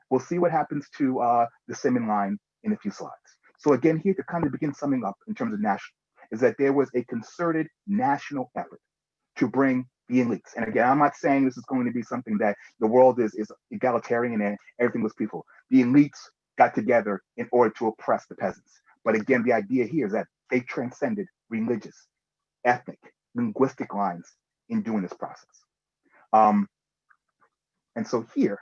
We'll see what happens to the Simon line in a few slides. So again, here to kind of begin summing up in terms of national, is that there was a concerted national effort to bring the elites. And again, I'm not saying this is going to be something that the world is egalitarian and everything was peaceful. The elites got together in order to oppress the peasants. But again, the idea here is that they transcended religious, ethnic, linguistic lines in doing this process. And so here,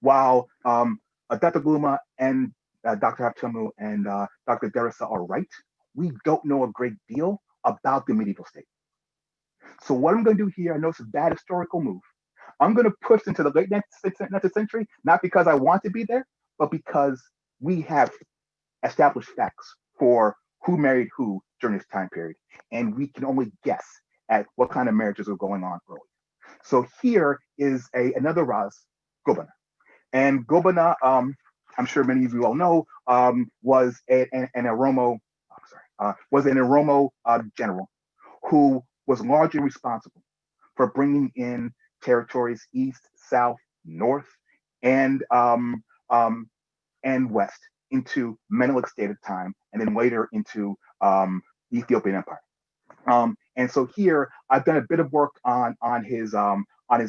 while Dr. Gulema and Dr. Habtamu and Dr. Deresa are right, we don't know a great deal about the medieval state. So what I'm going to do here, I know it's a bad historical move. I'm going to push into the late 19th century, not because I want to be there, but because we have established facts for who married who during this time period. And we can only guess at what kind of marriages were going on early. So here is another Raz, Gobana. And Gobana, I'm sure many of you all know, was an Oromo, general who was largely responsible for bringing in territories east, south, north, and west into Menelik state at time, and then later into the Ethiopian Empire. And so here I've done a bit of work on his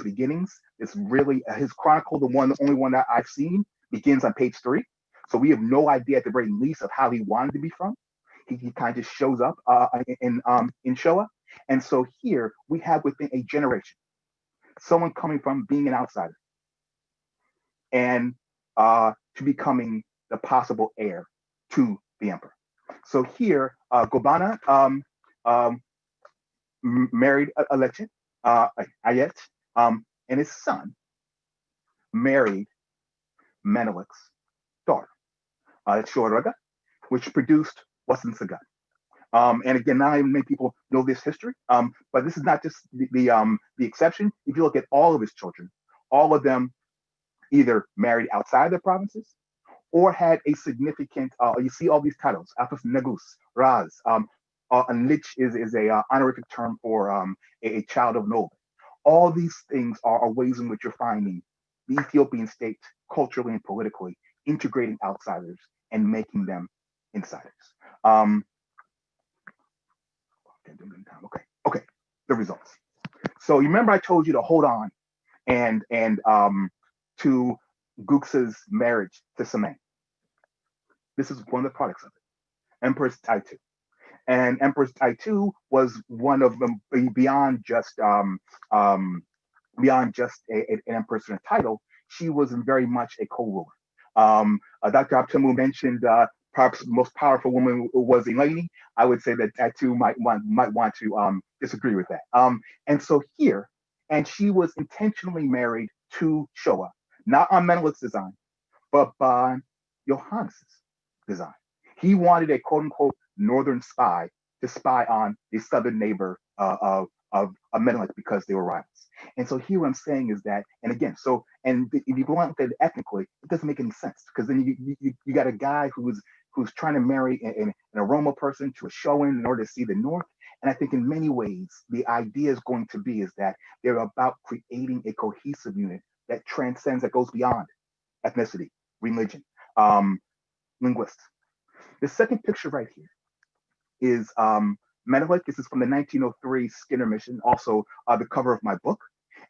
beginnings. It's really his chronicle, the only one that I've seen, begins on page 3. So we have no idea at the very least of how he wanted to be from. He kind of just shows up in Showa. And so here we have within a generation, someone coming from being an outsider and to becoming the possible heir to the emperor. So here, Gobana married Aleche, Ayet, and his son married Menelik's daughter, Shoraga, which produced Wasan Sagat. And again, not even many people know this history, but this is not just the exception. If you look at all of his children, all of them either married outside their provinces or had a significant, you see all these titles, Afas Negus, Raz, and Lich is a honorific term for a child of noble. All these things are ways in which you're finding the Ethiopian state culturally and politically integrating outsiders and making them insiders. Okay, the results. So you remember I told you to hold on and to Guksa's marriage to Samang. This is one of the products of it. Empress Taitu. And Empress Taitu was one of them beyond just an empress and a title. She was very much a co-ruler. Dr. Abtamu mentioned perhaps the most powerful woman was Eleni. I would say that Taitu might want to disagree with that. And so here, and she was intentionally married to Showa, not on Menelik's design, but by Johannes's design. He wanted a quote unquote northern spy to spy on the southern neighbor of Menelik because they were rivals. And so here what I'm saying is that, and again, so, and if you go out there ethnically, it doesn't make any sense because then you got a guy who's trying to marry an Oromo person to a Showan in order to see the north. And I think in many ways, the idea is going to be is that they're about creating a cohesive unit that transcends, that goes beyond ethnicity, religion, linguists. The second picture right here is Menelik. This is from the 1903 Skinner mission, also the cover of my book.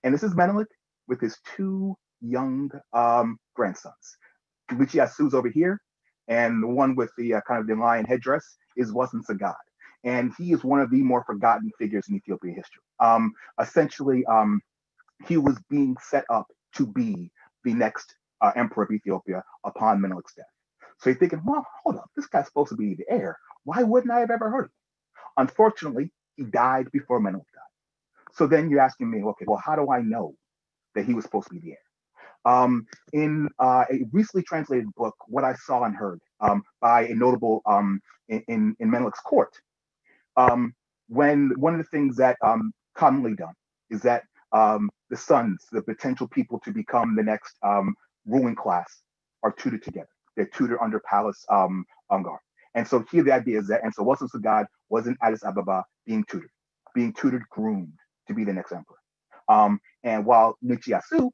And this is Menelik with his 2 young grandsons. Luchiasu's over here, and the one with the kind of the lion headdress is Wasan Sagat. And he is one of the more forgotten figures in Ethiopian history. Essentially, he was being set up to be the next emperor of Ethiopia upon Menelik's death. So you're thinking, well, hold up, this guy's supposed to be the heir. Why wouldn't I have ever heard of him? Unfortunately, he died before Menelik died. So then you're asking me, okay, well, how do I know that he was supposed to be the heir? In a recently translated book, What I Saw and Heard, by a notable in Menelik's court, when one of the things that commonly done is that the sons, the potential people to become the next ruling class, are tutored together. They're tutored under palace guard. And so here the idea is that, and so Wasan Sagad was in Addis Ababa being tutored, groomed to be the next emperor. And while Nichiasu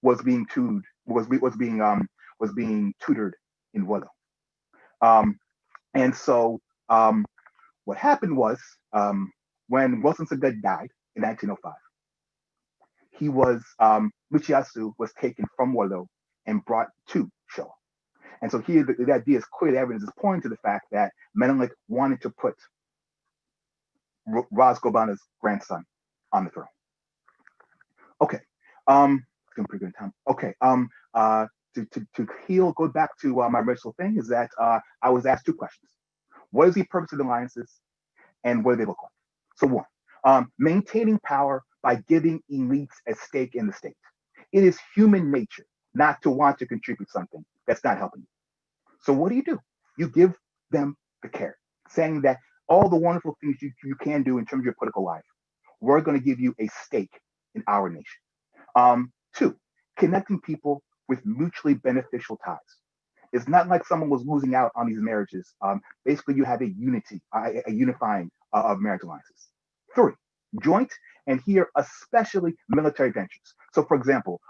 was being tutored, was being tutored in Wollo. And so what happened was when Wasan Sagad died in 1905, he was Nichiasu was taken from Wollo and brought to Showa. And so here the idea is clear. The evidence is pointing to the fact that Menelik wanted to put Ras Gobana's grandson on the throne. Okay, it's been pretty good time. Okay, to heal, go back to my original thing is that I was asked two questions: what is the purpose of the alliances, and what do they look like? So one, maintaining power by giving elites a stake in the state. It is human nature not to want to contribute something that's not helping you. So what do? You give them the carrot, saying that all the wonderful things you can do in terms of your political life, we're going to give you a stake in our nation. Two, connecting people with mutually beneficial ties. It's not like someone was losing out on these marriages. Basically, you have a unifying of marriage alliances. Three, joint, and here especially military ventures. So, for example,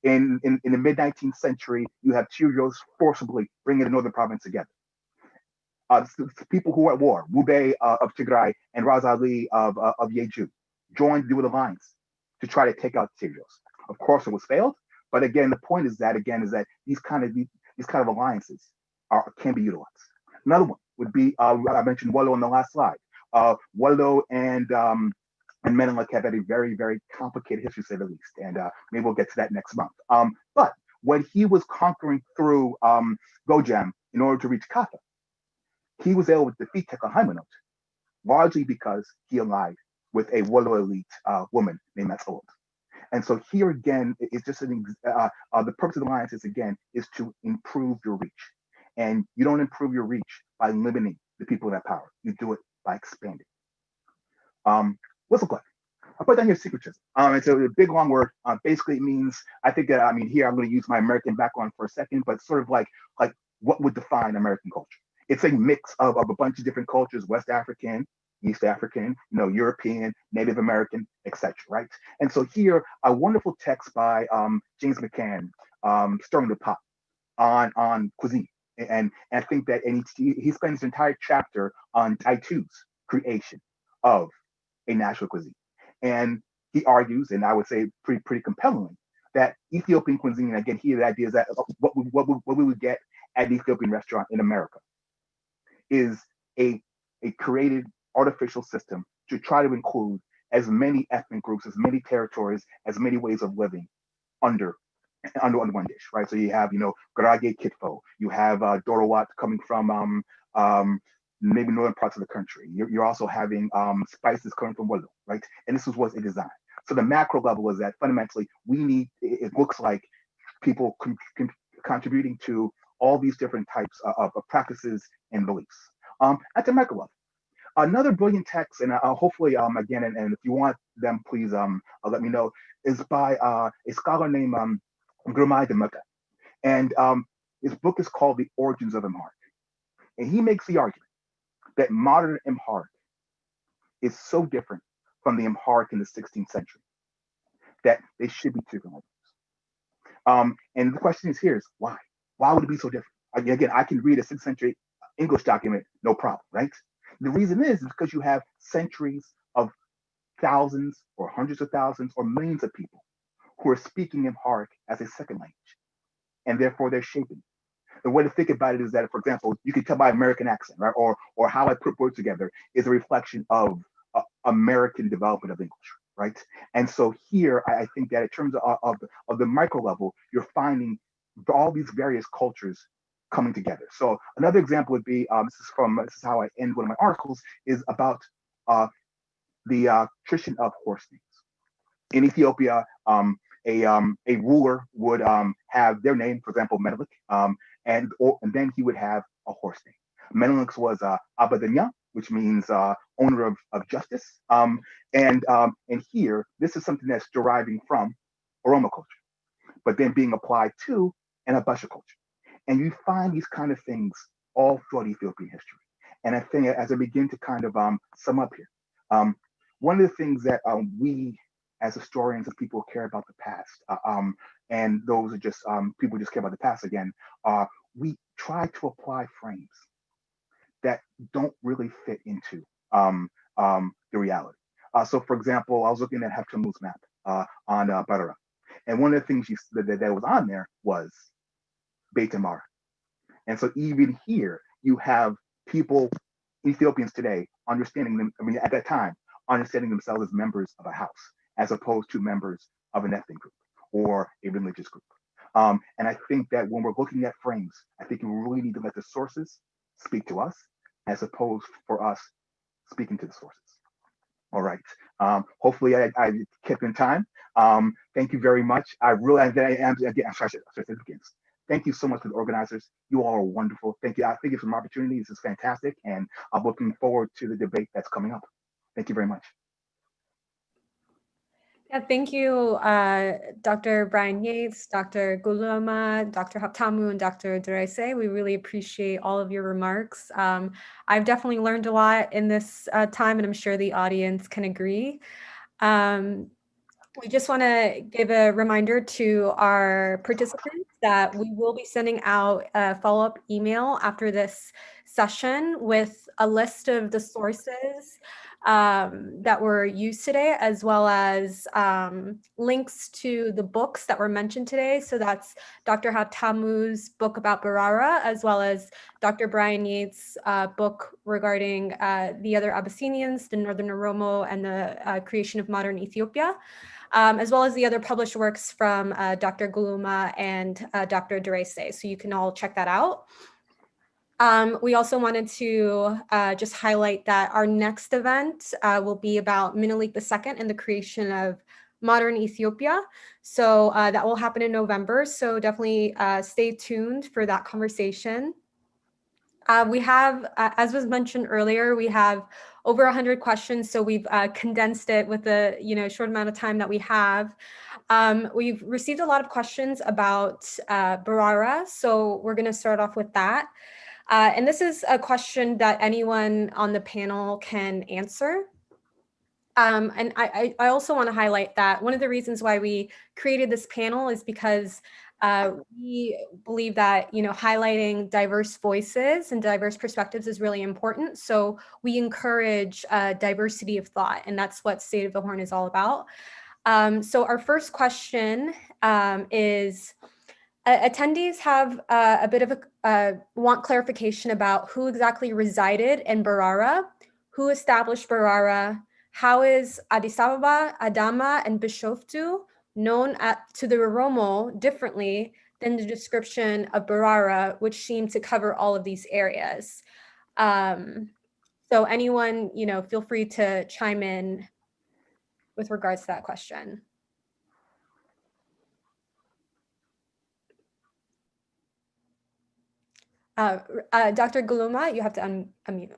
in the mid-19th century, you have Chirios forcibly bringing the northern province together. People who were at war, Wube of Tigray and Raz Ali of Yeju, joined to do an alliance to try to take out Chirios. Of course, it was failed, but again, the point is that these kind of alliances can be utilized. Another one would be I mentioned Wollo on the last slide. Wollo and Menelik have had a very, very complicated history, to say the least, and maybe we'll get to that next month. But when he was conquering through Gojam in order to reach Kaffa, he was able to defeat Tekle largely because he allied with a Wollo elite woman named Matsolot. And so here again, it's just the purpose of the alliances again is to improve your reach. And you don't improve your reach by limiting the people that have power. You do it by expanding. What's it like? I put down here secretism. It's a big long word. Basically, it means here I'm going to use my American background for a second, but sort of like what would define American culture? It's a mix of a bunch of different cultures: West African, East African, European, Native American, etc. Right? And so here, a wonderful text by James McCann, Stirring the Pot, on cuisine, and I think that he spends an entire chapter on Taitu's creation of a national cuisine, and he argues, and I would say pretty compellingly, that Ethiopian cuisine, again, here the idea is that what we would get at an Ethiopian restaurant in America is a created artificial system to try to include as many ethnic groups, as many territories, as many ways of living under one dish, right? So you have, Garage Kitfo, you have Dorowat coming from maybe northern parts of the country. You're also having spices coming from Wollo, right? And this was a design. So the macro level is that fundamentally it looks like people contributing to all these different types of practices and beliefs. At the micro level, another brilliant text, and hopefully, again, and if you want them, please let me know, is by a scholar named Gulema Demuka. And his book is called The Origins of Amharic. And he makes the argument that modern Amharic is so different from the Amharic in the 16th century that they should be two different languages. And the question is why? Why would it be so different? Again, I can read a 6th century English document, no problem, right? The reason is because you have centuries of thousands or hundreds of thousands or millions of people who are speaking Amharic as a second language, and therefore they're shaping. The way to think about it is that, for example, you can tell by American accent, right? Or how I put words together is a reflection of American development of English, right? And so here, I think that in terms of the micro level, you're finding all these various cultures coming together. So another example would be, this is how I end one of my articles, is about the tradition of horse names. In Ethiopia, a ruler would have their name, for example, Menelik, and then he would have a horse name. Menelik's was Abadanya, which means owner of justice. And here, this is something that's deriving from Oromo culture, but then being applied to an Habesha culture. And you find these kind of things all throughout Ethiopian history. And I think as I begin to kind of sum up here, one of the things that we as historians and people who care about the past, and those are just people who just care about the past again, we try to apply frames that don't really fit into the reality. So for example, I was looking at Haptamu's map on Barara. And one of the things that was on there was Beit Amar. And so even here, you have people, Ethiopians today, understanding them, I mean, at that time, understanding themselves as members of a house, as opposed to members of an ethnic group or a religious group. And I think that when we're looking at frames, I think we really need to let the sources speak to us, as opposed for us speaking to the sources. All right. Hopefully I kept in time. Thank you very much. I really, I'm sorry, thank you so much to the organizers. You all are wonderful. Thank you. I think it's an opportunity. This is fantastic. And I'm looking forward to the debate that's coming up. Thank you very much. Yeah, thank you, Dr. Brian Yates, Dr. Gulema, Dr. Haptamu, and Dr. Deresa. We really appreciate all of your remarks. I've definitely learned a lot in this time, and I'm sure the audience can agree. We just want to give a reminder to our participants that we will be sending out a follow-up email after this session with a list of the sources that were used today, as well as links to the books that were mentioned today. So that's Dr. Habtamu's book about Barara, as well as Dr. Brian Yates' book regarding the other Abyssinians, the Northern Oromo, and the creation of modern Ethiopia. As well as the other published works from Dr. Gulema and Dr. Deresa. So you can all check that out. We also wanted to just highlight that our next event will be about Menelik II and the creation of modern Ethiopia. So that will happen in November. So definitely stay tuned for that conversation. We have, as was mentioned earlier, we have over 100 questions, so we've condensed it with the short amount of time that we have. We've received a lot of questions about Barara, so we're going to start off with that. And this is a question that anyone on the panel can answer. And I also want to highlight that one of the reasons why we created this panel is because we believe that highlighting diverse voices and diverse perspectives is really important. So we encourage diversity of thought, and that's what State of the Horn is all about. So our first question is, attendees have a bit of want clarification about who exactly resided in Barara, who established Barara, how is Addis Ababa, Adama, and Bishoftu known to the Oromo differently than the description of Barara, which seem to cover all of these areas. So anyone, feel free to chime in with regards to that question. Dr. Gulema, you have to unmute.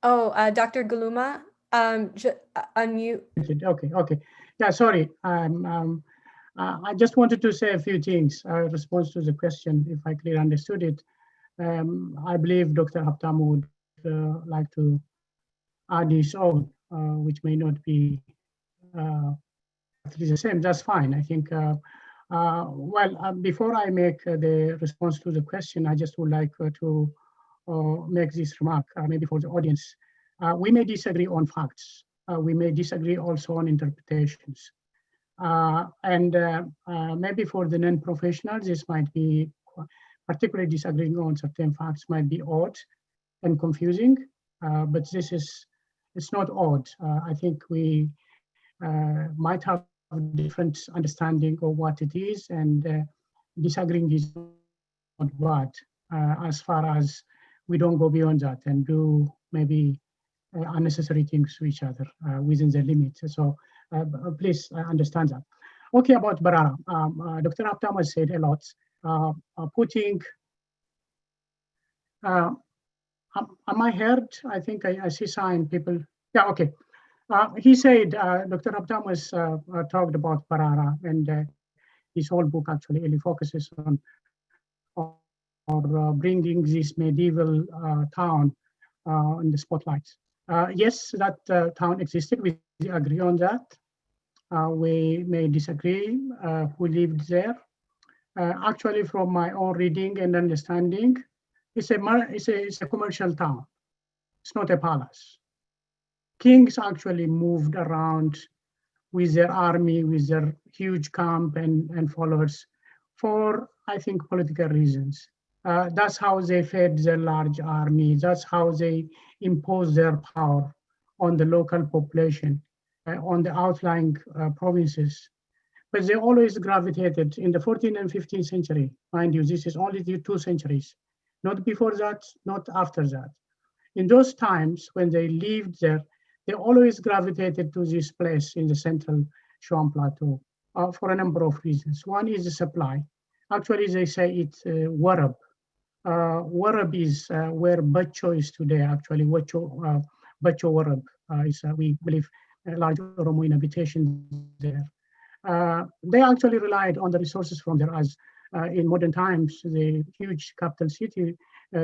Oh, Dr. Gulema, unmute. Okay. Yeah, sorry. I just wanted to say a few things in response to the question, if I clearly understood it. I believe Dr. Haptamu would like to add his own, which may not be the same. That's fine. I think, before I make the response to the question, I just would like to make this remark, maybe for the audience. We may disagree on facts. We may disagree also on interpretations. And maybe for the non-professionals, this might be particularly disagreeing on certain facts might be odd and confusing, but it's not odd. I think we might have a different understanding of what it is, and disagreeing is not bad as far as we don't go beyond that and do maybe unnecessary things to each other within the limits. So please understand that. Okay, about Barara, Dr. Haptamu said a lot, putting Am I heard? I think I see sign people. Yeah, okay. He said, Dr. Habtamu has talked about Barara, and his whole book actually really focuses on bringing this medieval town in the spotlight. Yes, that town existed. We agree on that. We may disagree who lived there. Actually, from my own reading and understanding, it's a commercial town. It's not a palace. Kings actually moved around with their army, with their huge camp and followers for, I think, political reasons. That's how they fed their large army. That's how they imposed their power on the local population, on the outlying provinces. But they always gravitated in the 14th and 15th century. Mind you, this is only the 2 centuries, not before that, not after that. In those times when they lived there, they always gravitated to this place in the central Shuang Plateau for a number of reasons. One is the supply. Actually, they say it's Warab. Warab is where Bacho is today, actually. Bacho Warab is, we believe, a large Oromo inhabitation there. They actually relied on the resources from there, as in modern times, the huge capital city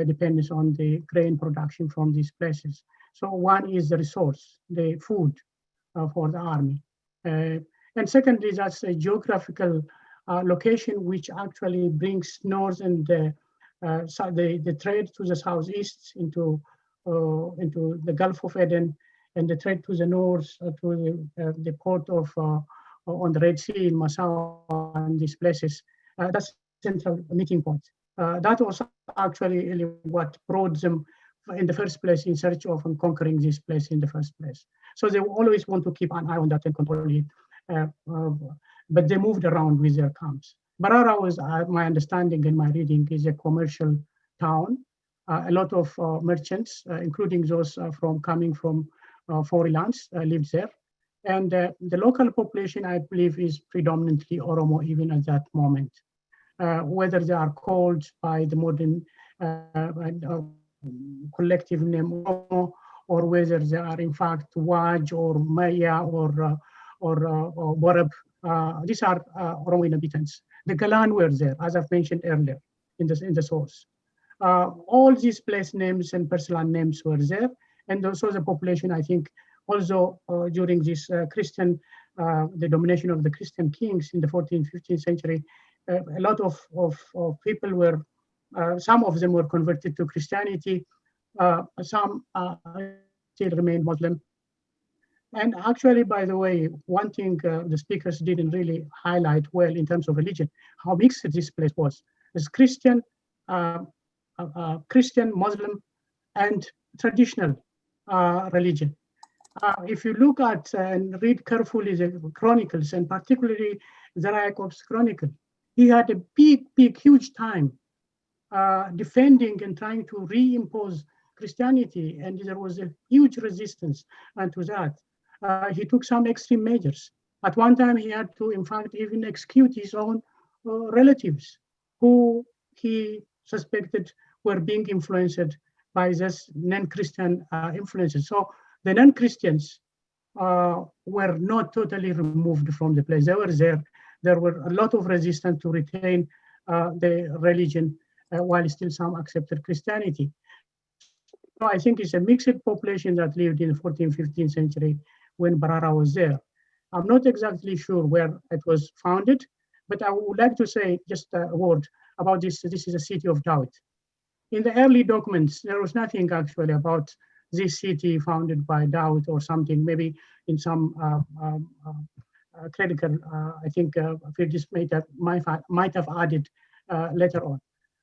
depends on the grain production from these places. So one is the resource, the food for the army. And secondly, that's a geographical location which actually brings north and the trade to the southeast into the Gulf of Eden, and the trade to the north to the port of on the Red Sea in Massawa and these places. That's central meeting point. That was actually what brought them in the first place in search of and conquering this place in the first place. So they always want to keep an eye on that and control it. But they moved around with their camps. Barara was, my understanding and my reading, is a commercial town. A lot of merchants, including those coming from foreign lands, lived there. And the local population, I believe, is predominantly Oromo even at that moment. Whether they are called by the modern collective name Oromo, or whether they are in fact Waj or Maya or Warab, these are Oromo inhabitants. The Galan were there, as I've mentioned earlier in the source. All these place names and personal names were there, and also the population, I think, also during this the domination of the Christian kings in the 14th, 15th century, a lot of people were, some of them were converted to Christianity, some still remained Muslim. And actually, by the way, one thing the speakers didn't really highlight well in terms of religion, how mixed this place was. It's Christian, Muslim, and traditional religion. If you look at and read carefully the chronicles, and particularly Zarayakov's chronicle, he had a big, huge time defending and trying to reimpose Christianity, and there was a huge resistance to that. He took some extreme measures. At one time, he had to, in fact, even execute his own relatives who he suspected were being influenced by this non-Christian influences. So the non-Christians were not totally removed from the place. They were there. There were a lot of resistance to retain the religion, while still some accepted Christianity. So I think it's a mixed population that lived in the 14th, 15th century when Barara was there. I'm not exactly sure where it was founded, but I would like to say just a word about this. This is a city of doubt. In the early documents, there was nothing actually about this city founded by Daud or something, maybe in some critical, I think Firdis might have added later on.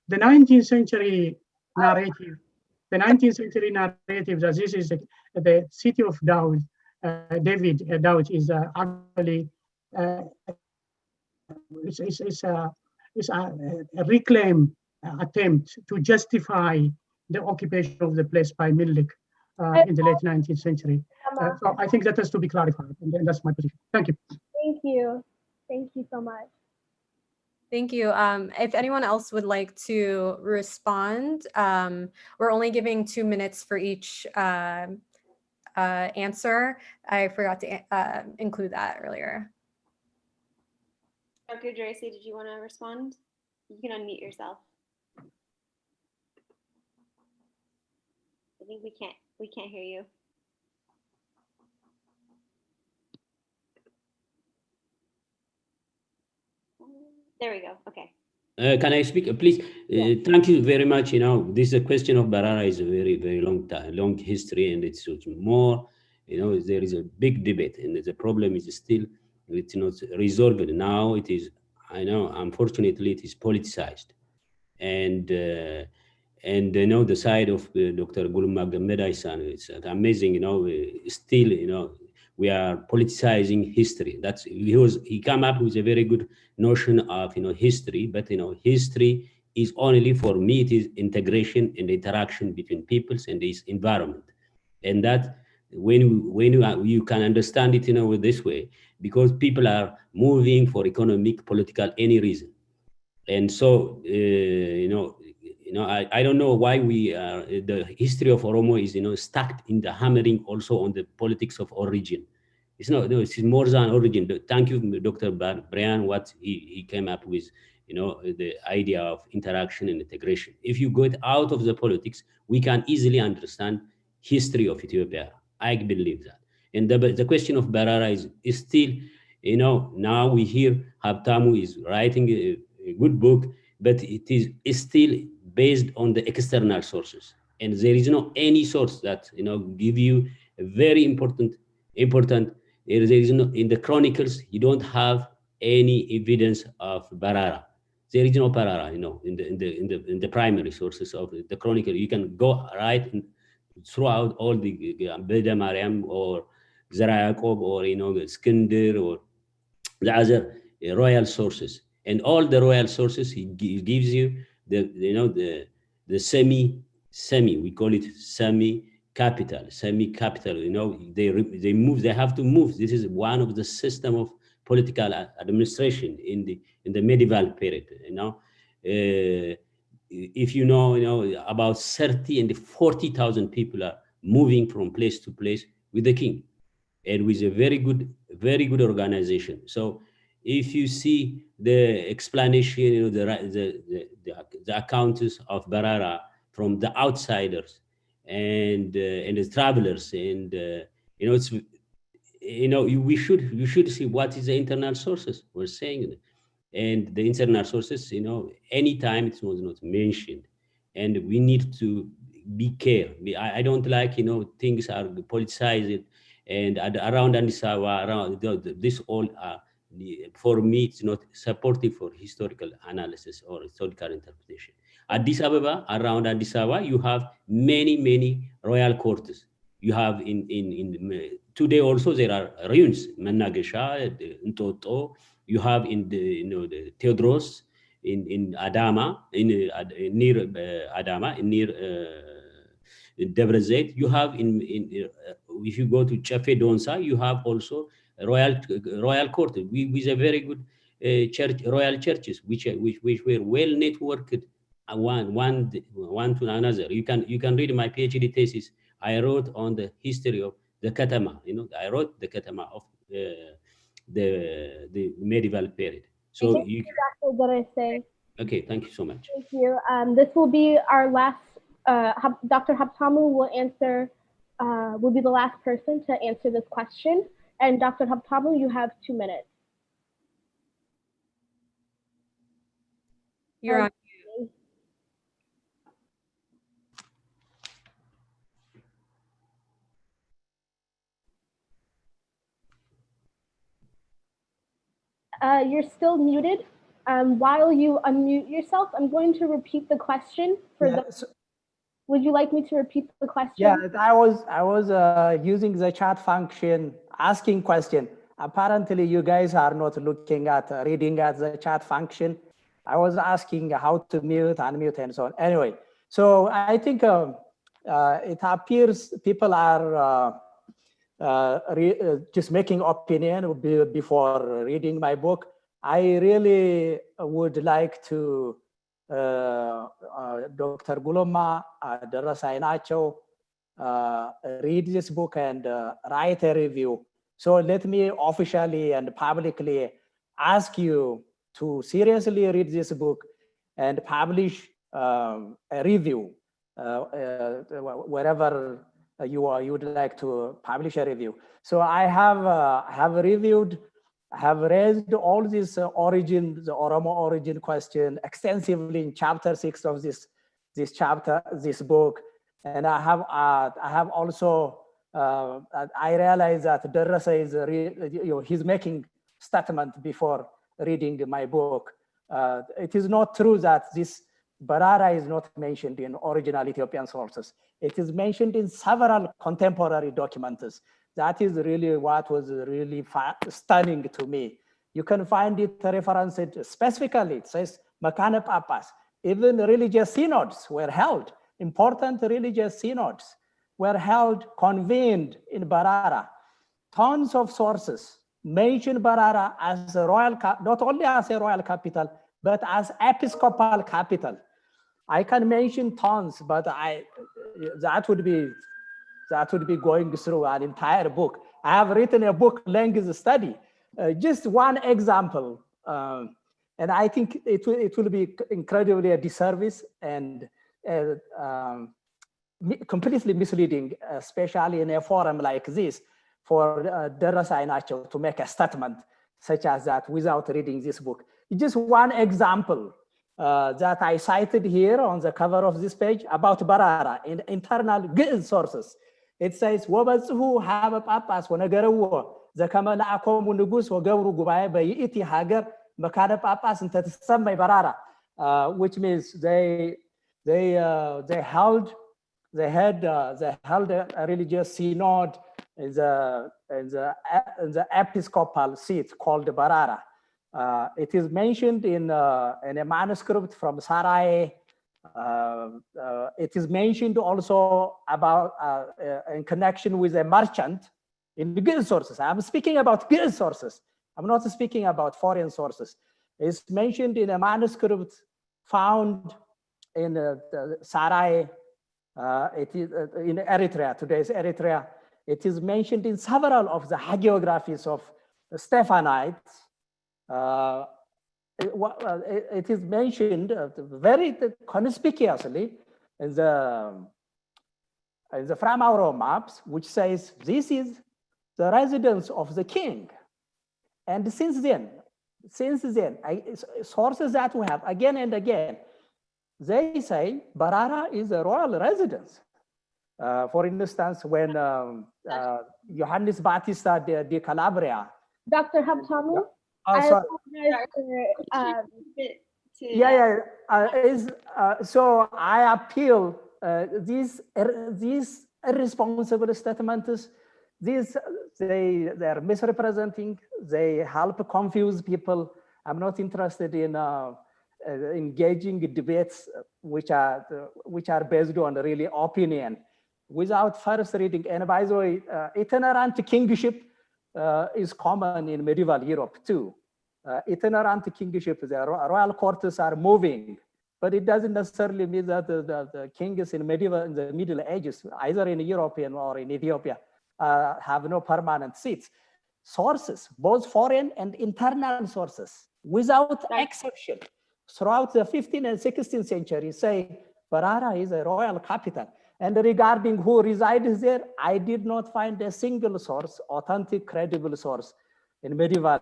The 19th century narrative, that this is the city of Daud, Daud is actually it's a reclaim attempt to justify the occupation of the place by Menelik in the late 19th century. So I think that has to be clarified, and that's my position. Thank you. Thank you. Thank you so much. Thank you. If anyone else would like to respond, we're only giving 2 minutes for each answer. I forgot to include that earlier. Dr. Deresa, did you want to respond? You can unmute yourself. I think we can't hear you. There we go. Okay. Can I speak, please? Thank you very much. You know, this question of Barara is a very, very long history, and it's more. You know, there is a big debate, and the problem is still it's not resolved. Now it is. I know, unfortunately, it is politicized, and you know the side of Dr. Gulema Gameda-san, it's amazing. You know, still, you know, we are politicizing history. That's he came up with a very good notion of, you know, history, but you know, history is only, for me, it is integration and interaction between peoples and this environment, and that when you can understand it, you know, this way, because people are moving for economic, political, any reason, and so you know, I don't know why we are the history of Oromo is, you know, stuck in the hammering also on the politics of origin. It's not, no, it's more than origin. Thank you, Dr. Brian, what he came up with, you know, the idea of interaction and integration. If you get out of the politics, we can easily understand history of Ethiopia. I believe that. And the question of Barara is still, you know, now we hear Habtamu is writing a good book, but it is still based on the external sources. And there is no any source that, you know, give you a very important, there is no, in the chronicles, you don't have any evidence of Barara. There is no Barara, you know, in the primary sources of the chronicle. You can go right throughout all the Beda Mariam or Zara Yacob or, you know, Skinder or the other royal sources, and all the royal sources he gives you the, you know, the semi, we call it semi capital, you know, they move, they have to move. This is one of the system of political administration in the medieval period, you know. If you know about 30 and 40,000 people are moving from place to place with the king, and with a very good organization. So if you see the explanation, you know, the accounts of Barara from the outsiders and the travelers, and you know, it's, you know, we should see what is the internal sources we're saying, and the internal sources, you know, anytime it was not mentioned, and we need to be careful. I don't like, you know, things are politicized, and around Addis Ababa, around this all for me, it's not supportive for historical analysis or historical interpretation. Addis Ababa, around Addis Ababa, you have many royal courts. You have in today also there are ruins, Managesha, Ntoto. You have in the, you know, the Theodros in Adama, near Adama, near Debre Zeit. You have in if you go to Chefe Donsa, you have also royal court with a very good royal churches, which were well networked, one to another. You can read my PhD thesis. I wrote on the history of the Katama. You know, I wrote the Katama of the medieval period. So thank you, Dr. Deresa. Okay, thank you so much. Thank you. This will be our last. Dr. Haptamu will be the last person to answer this question. And Dr. Haptamu, you have 2 minutes. You're on. You're still muted. While you unmute yourself, I'm going to repeat the question for the. Would you like me to repeat the question? Yeah, I was using the chat function, asking question. Apparently, you guys are not looking at reading at the chat function. I was asking how to mute, unmute, and so on. Anyway, so I think it appears people are just making opinion before reading my book. I really would like to Dr. Gulema, Deresa Inacho, read this book and write a review. So let me officially and publicly ask you to seriously read this book and publish a review wherever you would like to publish a review. So I have reviewed, have raised all these origin, the Oromo origin question extensively in chapter 6 of this book, and I have also I realize that Deresa is he's making statement before reading my book. It is not true that this Barara is not mentioned in original Ethiopian sources. It is mentioned in several contemporary documents. That is really what was really stunning to me. You can find it referenced specifically. It says Makane Papas. Even religious synods were held. Important religious synods were held, convened in Barara. Tons of sources mention Barara as a royal, not only as a royal capital, but as episcopal capital. I can mention tons, but that would be going through an entire book. I have written a book, language study, just one example. And I think it will be incredibly a disservice and completely misleading, especially in a forum like this, for Deresa Inacho to make a statement such as that without reading this book. Just one example that I cited here on the cover of this page about Barara in internal good sources. It says, "Wabazhu have a papas whenever the Kamala Akom Nugus or Guru Gubai by Iti Hager, Makada papas and Tatsam Barara," which means they held a religious synod in the episcopal seat called Barara. It is mentioned in a manuscript from Sarai. It is mentioned also about in connection with a merchant in the good sources. I'm speaking about good sources. I'm not speaking about foreign sources. It's mentioned in a manuscript found in Sarai. It is in Eritrea, today's Eritrea. It is mentioned in several of the hagiographies of Stephanites. It is mentioned very conspicuously in the Framauro maps, which says this is the residence of the king. And since then, sources that we have again and again, they say Barara is a royal residence. For instance, when Johannes Battista de Calabria. Dr. Habtamu, so I appeal these irresponsible statements. They are misrepresenting. They help confuse people. I'm not interested in engaging debates which are based on really opinion without first reading. And by the way, itinerant kingship is common in medieval Europe too. Itinerant kingship, the royal courts are moving, but it doesn't necessarily mean that the kings in the Middle Ages, either in Europe or in Ethiopia, have no permanent seats. Sources, both foreign and internal sources, without exception, throughout the 15th and 16th century, say Barara is a royal capital. And regarding who resides there, I did not find a single source, authentic, credible source in medieval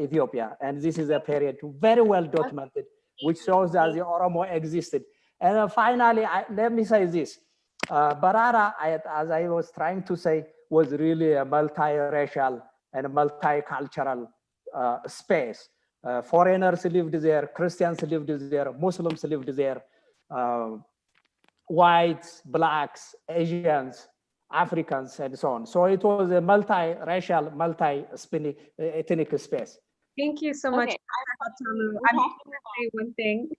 Ethiopia. And this is a period very well documented, which shows that the Oromo existed. And finally, let me say this. Barara, as I was trying to say, was really a multiracial and multicultural space. Foreigners lived there, Christians lived there, Muslims lived there, whites, blacks, Asians, Africans, and so on. So it was a multiracial, multi-ethnic space. Thank you so much, Dr. Haptamu. I'm going to say one thing.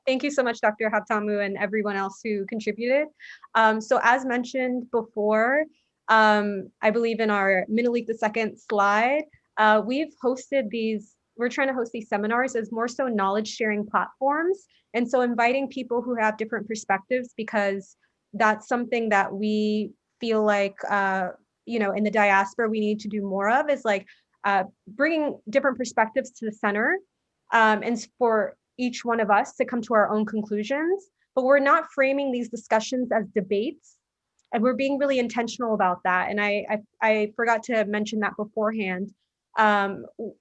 Thank you so much, Dr. Haptamu, and everyone else who contributed. So as mentioned before, I believe in our Menelik II slide, we've hosted these host these seminars as more so knowledge sharing platforms. And so inviting people who have different perspectives, because that's something that we feel like, you know, in the diaspora, we need to do more of, is like bringing different perspectives to the center, and for each one of us to come to our own conclusions. But we're not framing these discussions as debates, and we're being really intentional about that. And I forgot to mention that beforehand.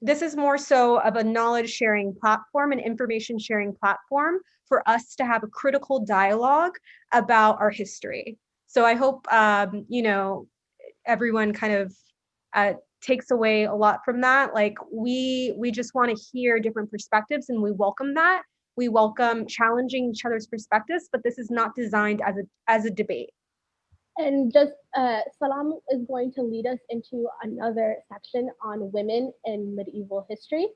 This is more so of a knowledge sharing platform and information sharing platform for us to have a critical dialogue about our history. So I hope, you know, everyone kind of takes away a lot from that. Like we just want to hear different perspectives, and we welcome that. We welcome challenging each other's perspectives, but this is not designed as a debate. And just Salam is going to lead us into another section on women in medieval history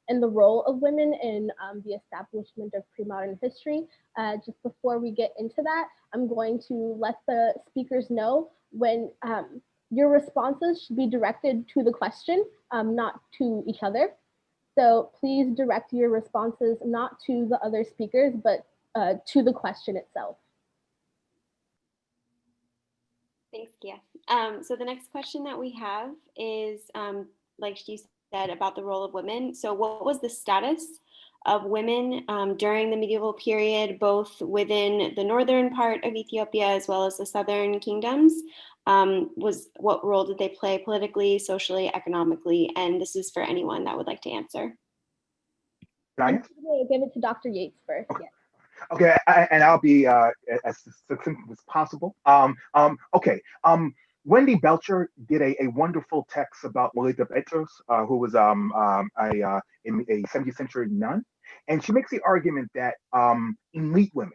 and the role of women in the establishment of pre-modern history. Just before we get into that, I'm going to let the speakers know when your responses should be directed to the question, not to each other. So please direct your responses not to the other speakers, but to the question itself. Thanks, Kia. So the next question that we have is, like you said, about the role of women. So what was the status of women during the medieval period, both within the northern part of Ethiopia as well as the southern kingdoms? What role did they play politically, socially, economically? And this is for anyone that would like to answer. I'm going to give it to Dr. Yates first. Okay. Yes. Okay, and I'll be as succinct as possible. Wendy Belcher did a wonderful text about Lolita Petros, who was a 17th century nun, and she makes the argument that elite women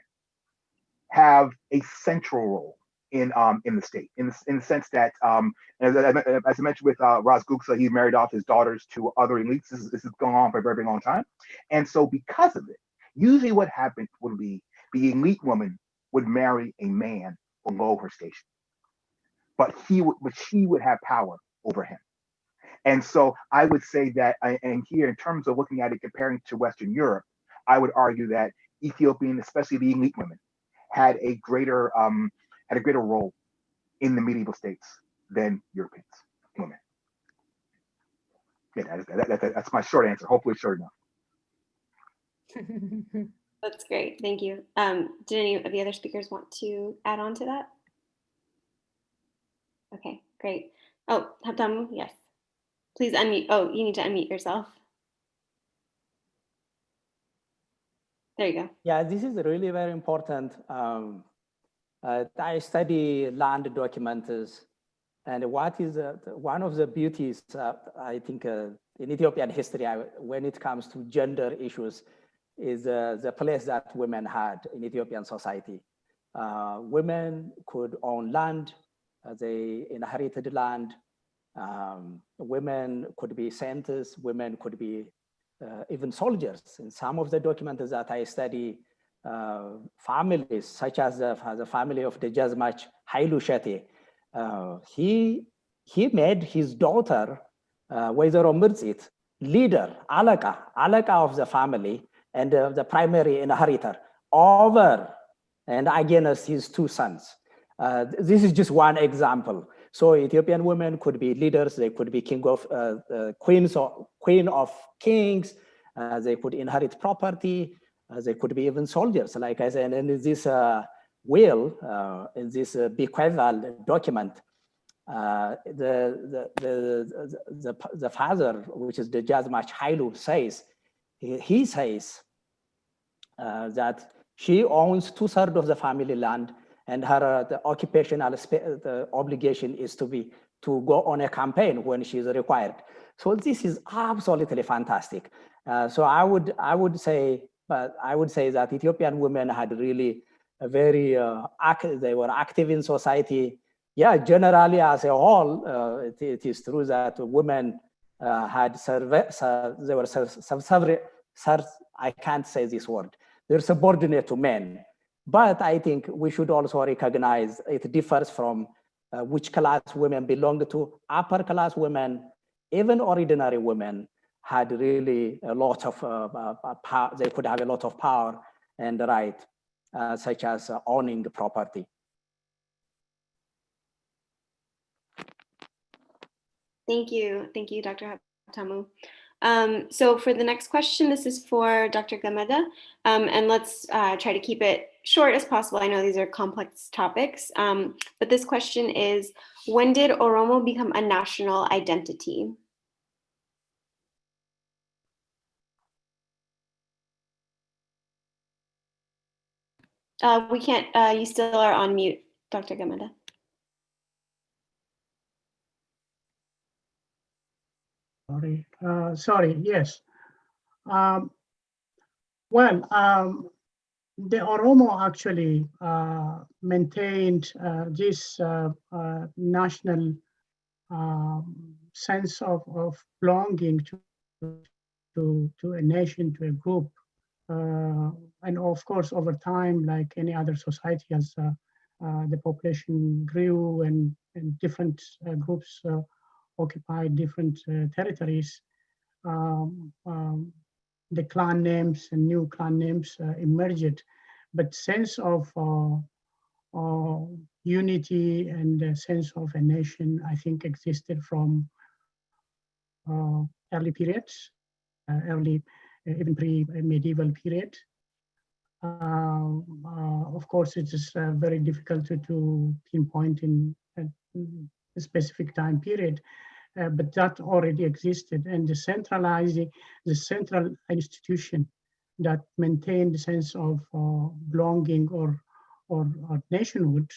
have a central role in the state, in the sense that, as I mentioned with Ras Guksa, he married off his daughters to other elites. This has gone on for a very, very long time, and so because of it, usually what happened would be the elite woman would marry a man below her station, but she would have power over him. And so I would say that, and here in terms of looking at it, comparing to Western Europe, I would argue that Ethiopian, especially the elite women, had a greater role in the medieval states than Europeans women. Yeah, that's my short answer. Hopefully short enough. That's great. Thank you. Did any of the other speakers want to add on to that? Okay, great. Oh, Habtamu, yes. Please unmute. Oh, you need to unmute yourself. There you go. Yeah, this is really very important. I study land documents, and what is one of the beauties, I think, in Ethiopian history, when it comes to gender issues, is the place that women had in Ethiopian society. Women could own land, they inherited land. Women could be saints, women could be even soldiers. In some of the documents that I study, families such as the family of Dejazmach Hailu Shete, he made his daughter, Wezero Mirzit, leader, alaka of the family, and the primary inheritor over and against his two sons. This is just one example. So Ethiopian women could be leaders, they could be queen of kings, they could inherit property, they could be even soldiers, like I said. And in this will, in this bequeathal document, the father, which is the Dejazmach Hailu, says, he says that she owns 2/3 of the family land, and her the occupational the obligation is to go on a campaign when she is required. So this is absolutely fantastic. So I would say that Ethiopian women had really a very they were active in society. Yeah, generally as a whole, it is true that women had they were I can't say this word. They're subordinate to men. But I think we should also recognize it differs from which class women belong to. Upper class women, even ordinary women, had really a lot of power. They could have a lot of power and right, such as owning the property. Thank you, Dr. Haptamu. So for the next question, this is for Dr. Gameda, and let's try to keep it short as possible. I know these are complex topics, but this question is, when did Oromo become a national identity? We can't, you still are on mute, Dr. Gameda. Sorry, yes. The Oromo actually maintained this national sense of belonging to a nation, to a group. And of course, over time, like any other society, as the population grew and different groups occupied different territories, the clan names and new clan names emerged. But sense of unity and a sense of a nation, I think, existed from early periods, even pre-medieval period. Of course, it is very difficult to pinpoint in a specific time period, but that already existed. And the central institution that maintained the sense of belonging or nationhood,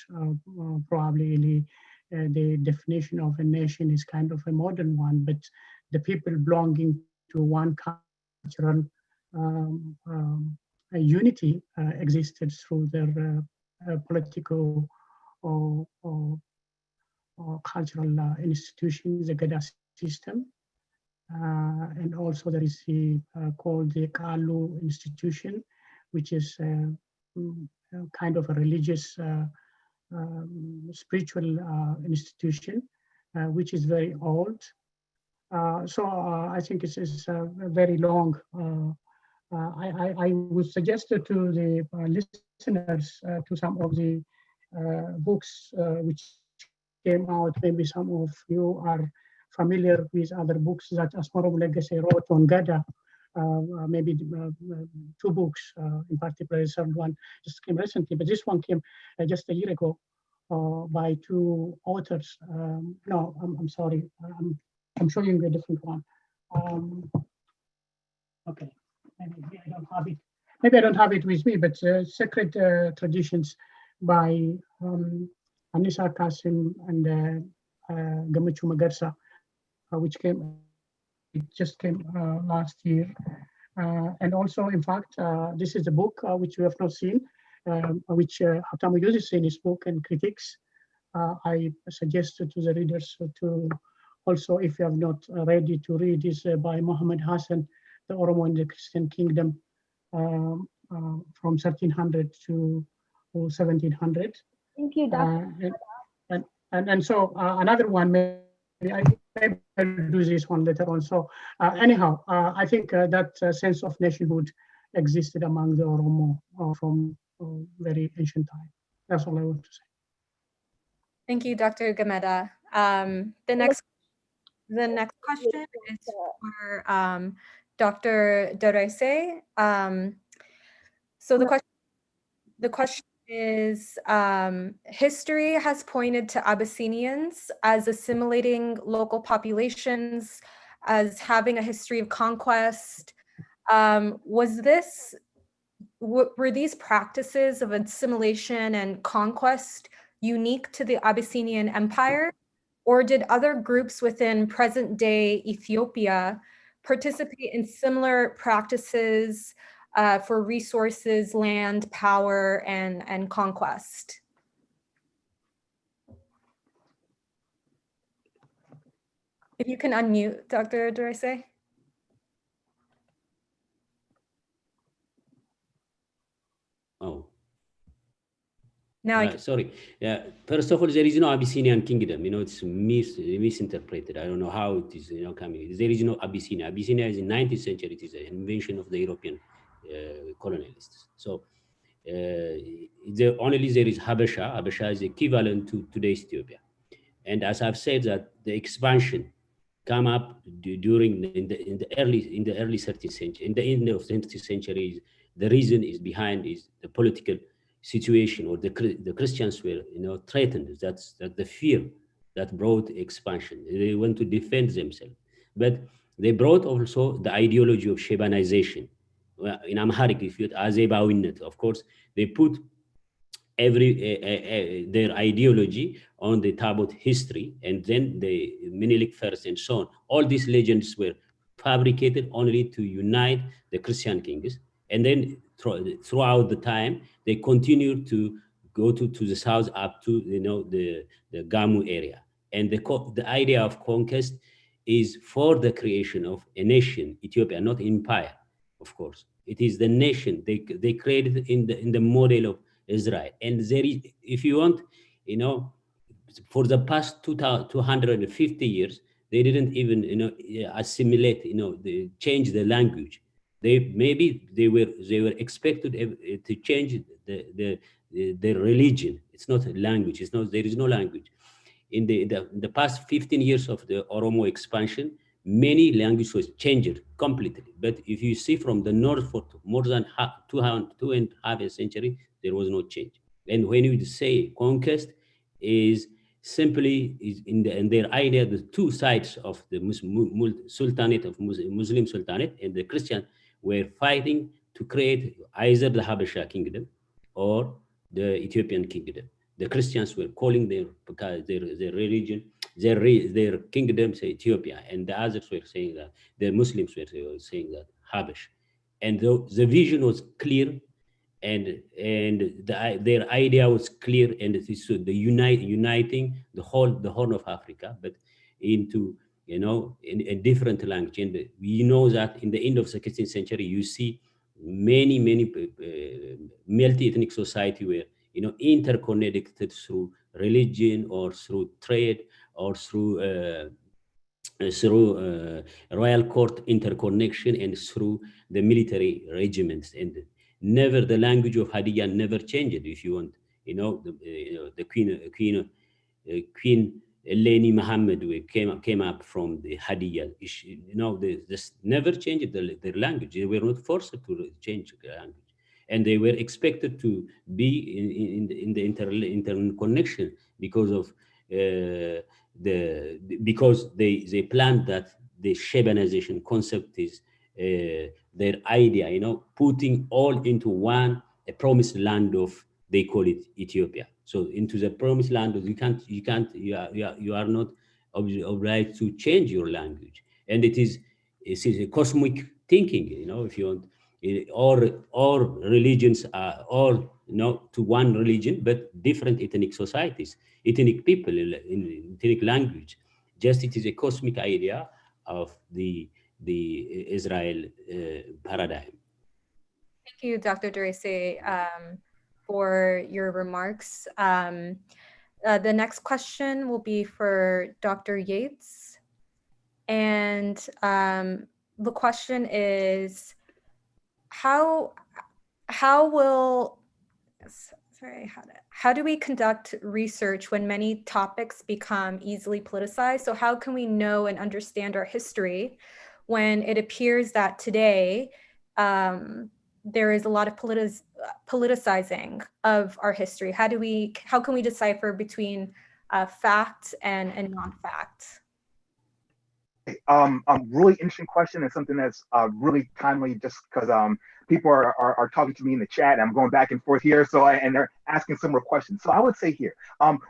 probably the definition of a nation is kind of a modern one, but the people belonging to one cultural unity existed through their political or cultural institutions, the Gada system. And also there is called the Kalu institution, which is kind of a religious, spiritual institution, which is very old. So I think it is very long. I would suggest to the listeners to some of the books which came out. Maybe some of you are familiar with other books that Oromo Legacy wrote on Gada. Maybe two books in particular. The third one just came recently, but this one came just a year ago by two authors. No, I'm sorry. I'm showing you a different one. Okay, maybe I don't have it. Maybe I don't have it with me, but Sacred Traditions by Anissa Kasim and Gamachu Magarsa, which just came last year. And also, in fact, this is a book which we have not seen, which Haptamu uses in his book and critiques. I suggest to the readers to also, if you have not ready to read, is by Muhammad Hassan, the Oromo in the Christian Kingdom, from 1300 to 1700. Thank you, Dr. And so another one, maybe I'll do this one later on. So anyhow, I think that sense of nationhood existed among the Oromo from very ancient time. That's all I want to say. Thank you, Dr. Gameda. The next question is for Dr. Deresa. So the question is, history has pointed to Abyssinians as assimilating local populations, as having a history of conquest. Were these practices of assimilation and conquest unique to the Abyssinian Empire, or did other groups within present-day Ethiopia participate in similar practices for resources, land, power, and conquest? If you can unmute, Dr. Deresa. Oh. Now I can. Sorry. First of all, there is no Abyssinian kingdom. It's misinterpreted. I don't know how it is, coming. There is no Abyssinia. Abyssinia is in 19th century. It is an invention of the European colonialists. So only there is Habesha. Habesha is equivalent to today's Ethiopia. And as I've said, that the expansion come up during in the early 30th century, in the end of the 20th century. The reason is behind is the political situation, or the Christians were threatened. That's the fear that brought expansion. They want to defend themselves, but they brought also the ideology of Shebanization. In Amharic, if you Azebawinnet, of course, they put their ideology on the Tabot history, and then the Menelik first and so on. All these legends were fabricated only to unite the Christian kings, and then throughout the time they continued to go to the south up to the Gamu area. And the idea of conquest is for the creation of a nation, Ethiopia, not empire, of course. It is the nation they created in the model of Israel. And there is, if you want, for the past 250 years, they didn't even, assimilate, they change the language. They were expected to change the religion. It's not a language. There is no language. In the past 15 years of the Oromo expansion, many languages was changed completely. But if you see from the north for more than two and a half a century, there was no change. And when you say conquest, is simply in their idea, the two sides of the Sultanate of Muslim Sultanate and the Christian were fighting to create either the Habesha kingdom or the Ethiopian kingdom. The Christians were calling their religion, their kingdom, say Ethiopia, and the others were saying that the Muslims were saying that Habesh. And the vision was clear, and their idea was clear, and it is the uniting the Horn of Africa, but into in a different language. And we know that in the end of the 16th century, you see many multi-ethnic society where interconnected through religion or through trade or through royal court interconnection and through the military regiments. And never the language of Hadiya never changed. If you want, the Queen Eleni Muhammad came up from the Hadiya. This never changed their language. They were not forced to change the language, and they were expected to be in the interconnection because of because they planned that the Shebanization concept is their idea, putting all into one, a promised land of, they call it Ethiopia. So into the promised land, you are not obliged to change your language. And it's a cosmic thinking, if you want. All religions are all to one religion, but different ethnic societies, ethnic people in ethnic language. Just it is a cosmic idea of the Israel paradigm. Thank you, Dr. Deresa, for your remarks. The next question will be for Dr. Yates. And the question is, how do we conduct research when many topics become easily politicized? So how can we know and understand our history when it appears that today there is a lot of politicizing of our history? How can we decipher between fact and non-fact? Really interesting question, and something that's really timely, just because people are talking to me in the chat, and I'm going back and forth here, and they're asking similar questions. So I would say here,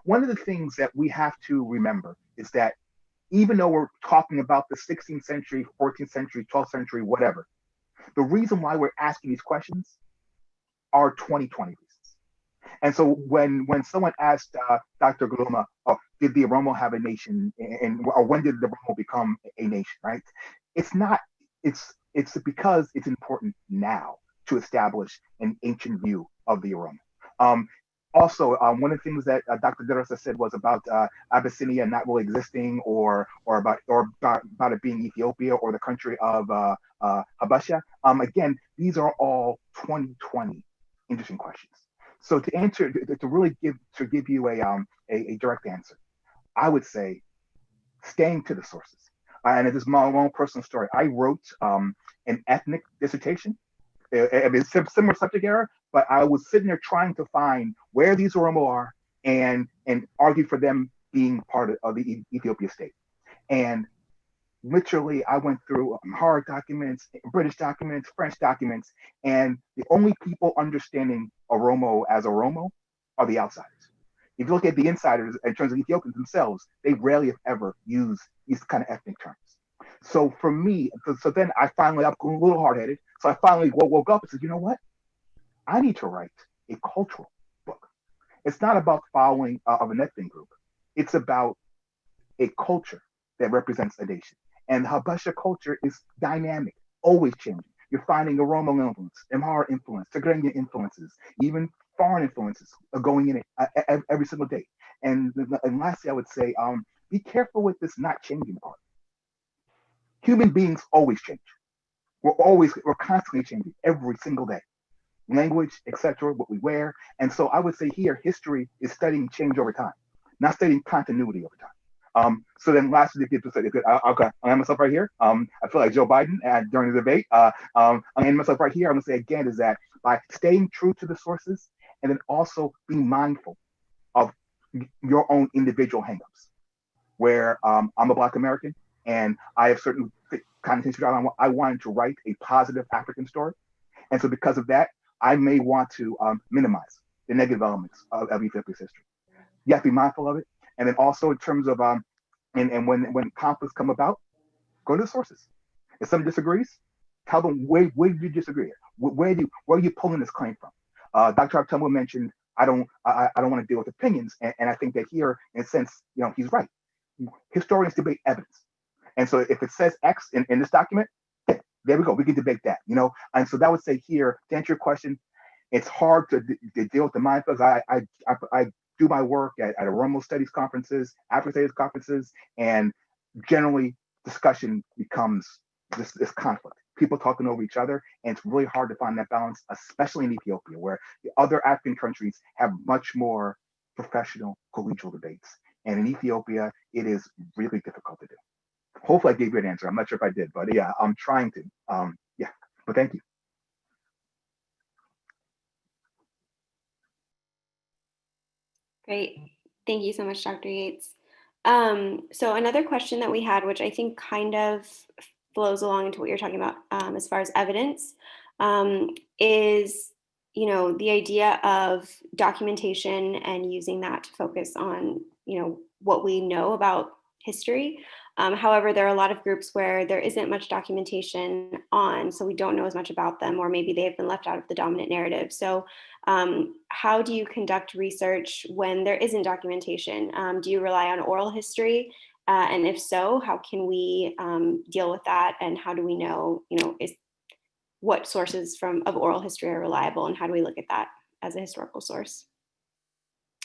one of the things that we have to remember is that even though we're talking about the 16th century, 14th century, 12th century, whatever, the reason why we're asking these questions are 2020 reasons. And so when someone asked Dr. Gulema, did the Oromo have a nation, or when did the Oromo become a nation, right? It's not, it's because it's important now to establish an ancient view of the Oromo. Also, one of the things that Dr. Deresa said was about Abyssinia not really existing, or about it being Ethiopia or the country of Habasha. Again, these are all 2020 interesting questions. So to answer, to really give you a direct answer, I would say staying to the sources. And it is my own personal story. I wrote an ethnic dissertation. It's a similar subject area, but I was sitting there trying to find where these Oromo are and argue for them being part of the Ethiopia state. And literally, I went through hard documents, British documents, French documents, and the only people understanding Oromo as Oromo are the outsiders. If you look at the insiders in terms of Ethiopians themselves, they rarely, if ever, use these kind of ethnic terms. So for me, so then I finally, I'm a little hard-headed, so I finally woke up and said, you know what? I need to write a cultural book. It's not about following of an ethnic group. It's about a culture that represents a nation. And Habesha culture is dynamic, always changing. You're finding Oromo influence, Amhara influence, Tegegne influences, even foreign influences are going in it every single day. And lastly, I would say, be careful with this not changing part. Human beings always change. We're constantly changing every single day. Language, etc., what we wear. And so I would say here, history is studying change over time, not studying continuity over time. So then lastly, I'll end myself right here. I feel like Joe Biden during the debate. I'll end myself right here. I'm gonna say again is that by staying true to the sources and then also being mindful of your own individual hangups, where I'm a Black American and I have certain connotations. I wanted to write a positive African story. And so because of that, I may want to minimize the negative elements of Ethiopia's history. You have to be mindful of it. And then also in terms of, and when conflicts come about, go to the sources. If someone disagrees, tell them where did you disagree? Where are you pulling this claim from? Dr. Habtamu mentioned, I don't want to deal with opinions. And I think that here, in a sense, he's right. Historians debate evidence. And so if it says X in this document, there we go. We can debate that, And so that would say here, to answer your question, it's hard to deal with the mindfulness. I do my work at Oromo Studies conferences, African Studies conferences, and generally discussion becomes this conflict. People talking over each other, and it's really hard to find that balance, especially in Ethiopia, where the other African countries have much more professional, collegial debates. And in Ethiopia, it is really difficult to do. Hopefully I gave you an answer. I'm not sure if I did, but yeah, I'm trying to. Yeah, but thank you. Great. Thank you so much, Dr. Yates. So another question that we had, which I think kind of flows along into what you're talking about as far as evidence, is the idea of documentation and using that to focus on what we know about history. However, there are a lot of groups where there isn't much documentation on, so we don't know as much about them, or maybe they've been left out of the dominant narrative. So how do you conduct research when there isn't documentation? Do you rely on oral history? And if so, how can we deal with that? And how do we know, what sources of oral history are reliable, and how do we look at that as a historical source?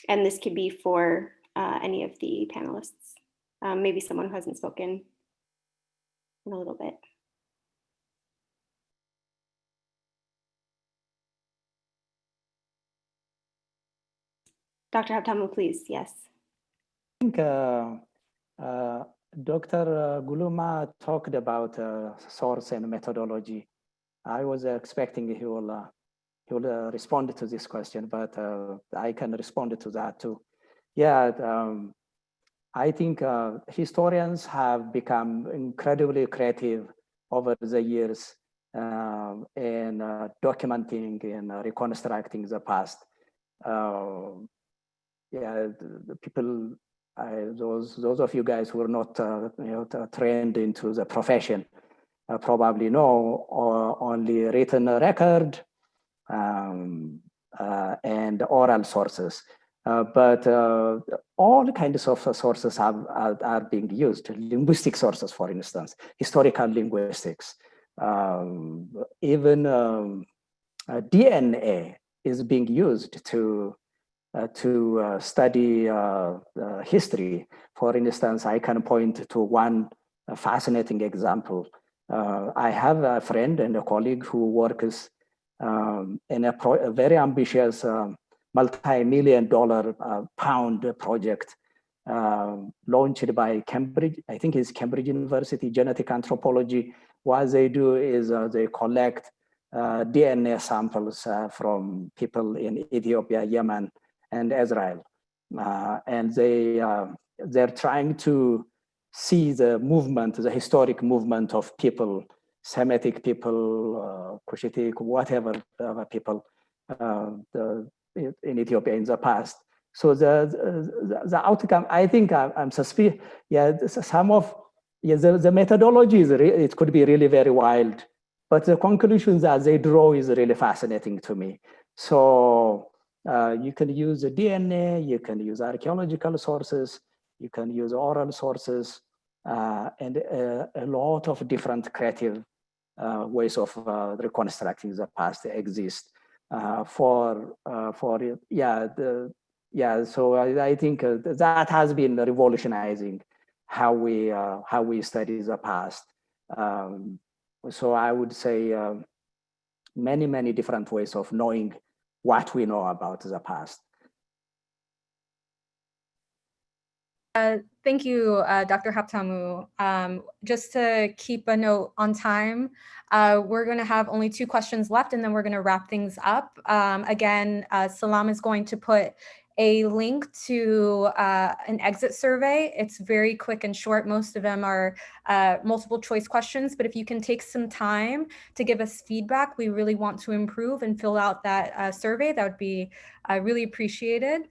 And this could be for any of the panelists. Maybe someone who hasn't spoken in a little bit. Dr. Habtamu, please, yes. I think Dr. Gulema talked about source and methodology. I was expecting he will respond to this question, but I can respond to that too. Yeah, I think historians have become incredibly creative over the years in documenting and reconstructing the past. Yeah, the people, those of you guys who are not trained into the profession probably know only written record and oral sources. But all kinds of sources are being used. Linguistic sources, for instance, historical linguistics. Even DNA is being used to study history. For instance, I can point to one fascinating example. I have a friend and a colleague who works in a very ambitious multi-million-dollar pound project launched by Cambridge. I think it's Cambridge University Genetic Anthropology. What they do is they collect DNA samples from people in Ethiopia, Yemen, and Israel, and they're trying to see the movement, the historic movement of people, Semitic people, Cushitic, whatever people in Ethiopia in the past. So the outcome, I think I'm suspicious. Yeah, some of the methodology it could be really very wild, but the conclusions that they draw is really fascinating to me. So you can use the DNA, you can use archaeological sources, you can use oral sources, and a lot of different creative ways of reconstructing the past exist. So I think that has been revolutionizing how we study the past. So I would say many different ways of knowing what we know about the past. Thank you, Dr. Haptamu. Just to keep a note on time, we're going to have only 2 questions left, and then we're going to wrap things up. Again, Salam is going to put a link to an exit survey. It's very quick and short. Most of them are multiple choice questions, but if you can take some time to give us feedback, we really want to improve and fill out that survey. That would be really appreciated.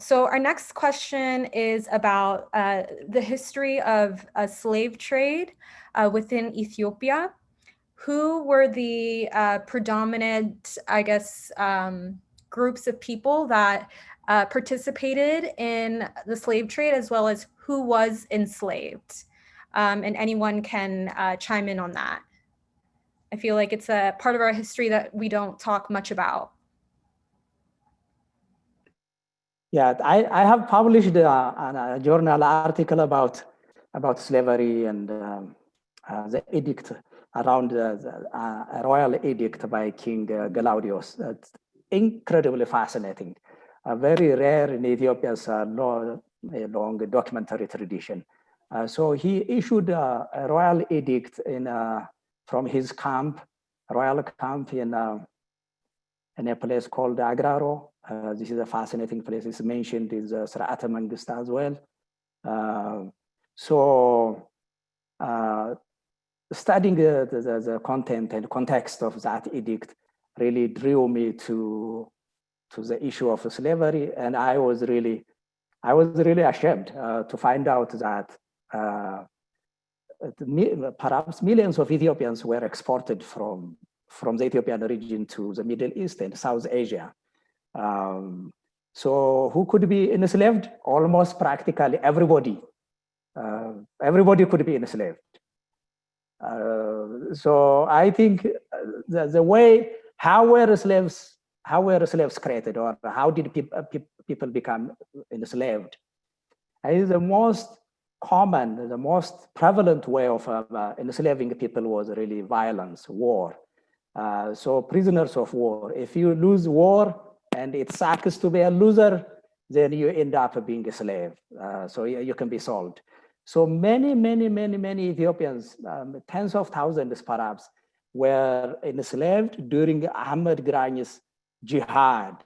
So our next question is about the history of slave trade within Ethiopia. Who were the predominant, I guess, groups of people that participated in the slave trade, as well as who was enslaved? And anyone can chime in on that. I feel like it's a part of our history that we don't talk much about. Yeah, I have published a journal article about slavery and the edict around a royal edict by King Gelaudius. That's incredibly fascinating, very rare in Ethiopia's long documentary tradition. So he issued a royal edict from his camp, royal camp in a place called Agraro. This is a fascinating place. It's mentioned in the Sra'at Mangist as well. Studying the content and context of that edict really drew me to the issue of slavery, and I was really ashamed to find out that perhaps millions of Ethiopians were exported from the Ethiopian region to the Middle East and South Asia. So who could be enslaved? Almost practically everybody. Everybody could be enslaved. So I think the way how were slaves created, or how did people become enslaved? And the most common, the most prevalent way of enslaving people was really violence, war. So prisoners of war. If you lose war and it sucks to be a loser, then you end up being a slave. So you can be sold. So many Ethiopians, tens of thousands perhaps, were enslaved during Ahmed Grany's jihad.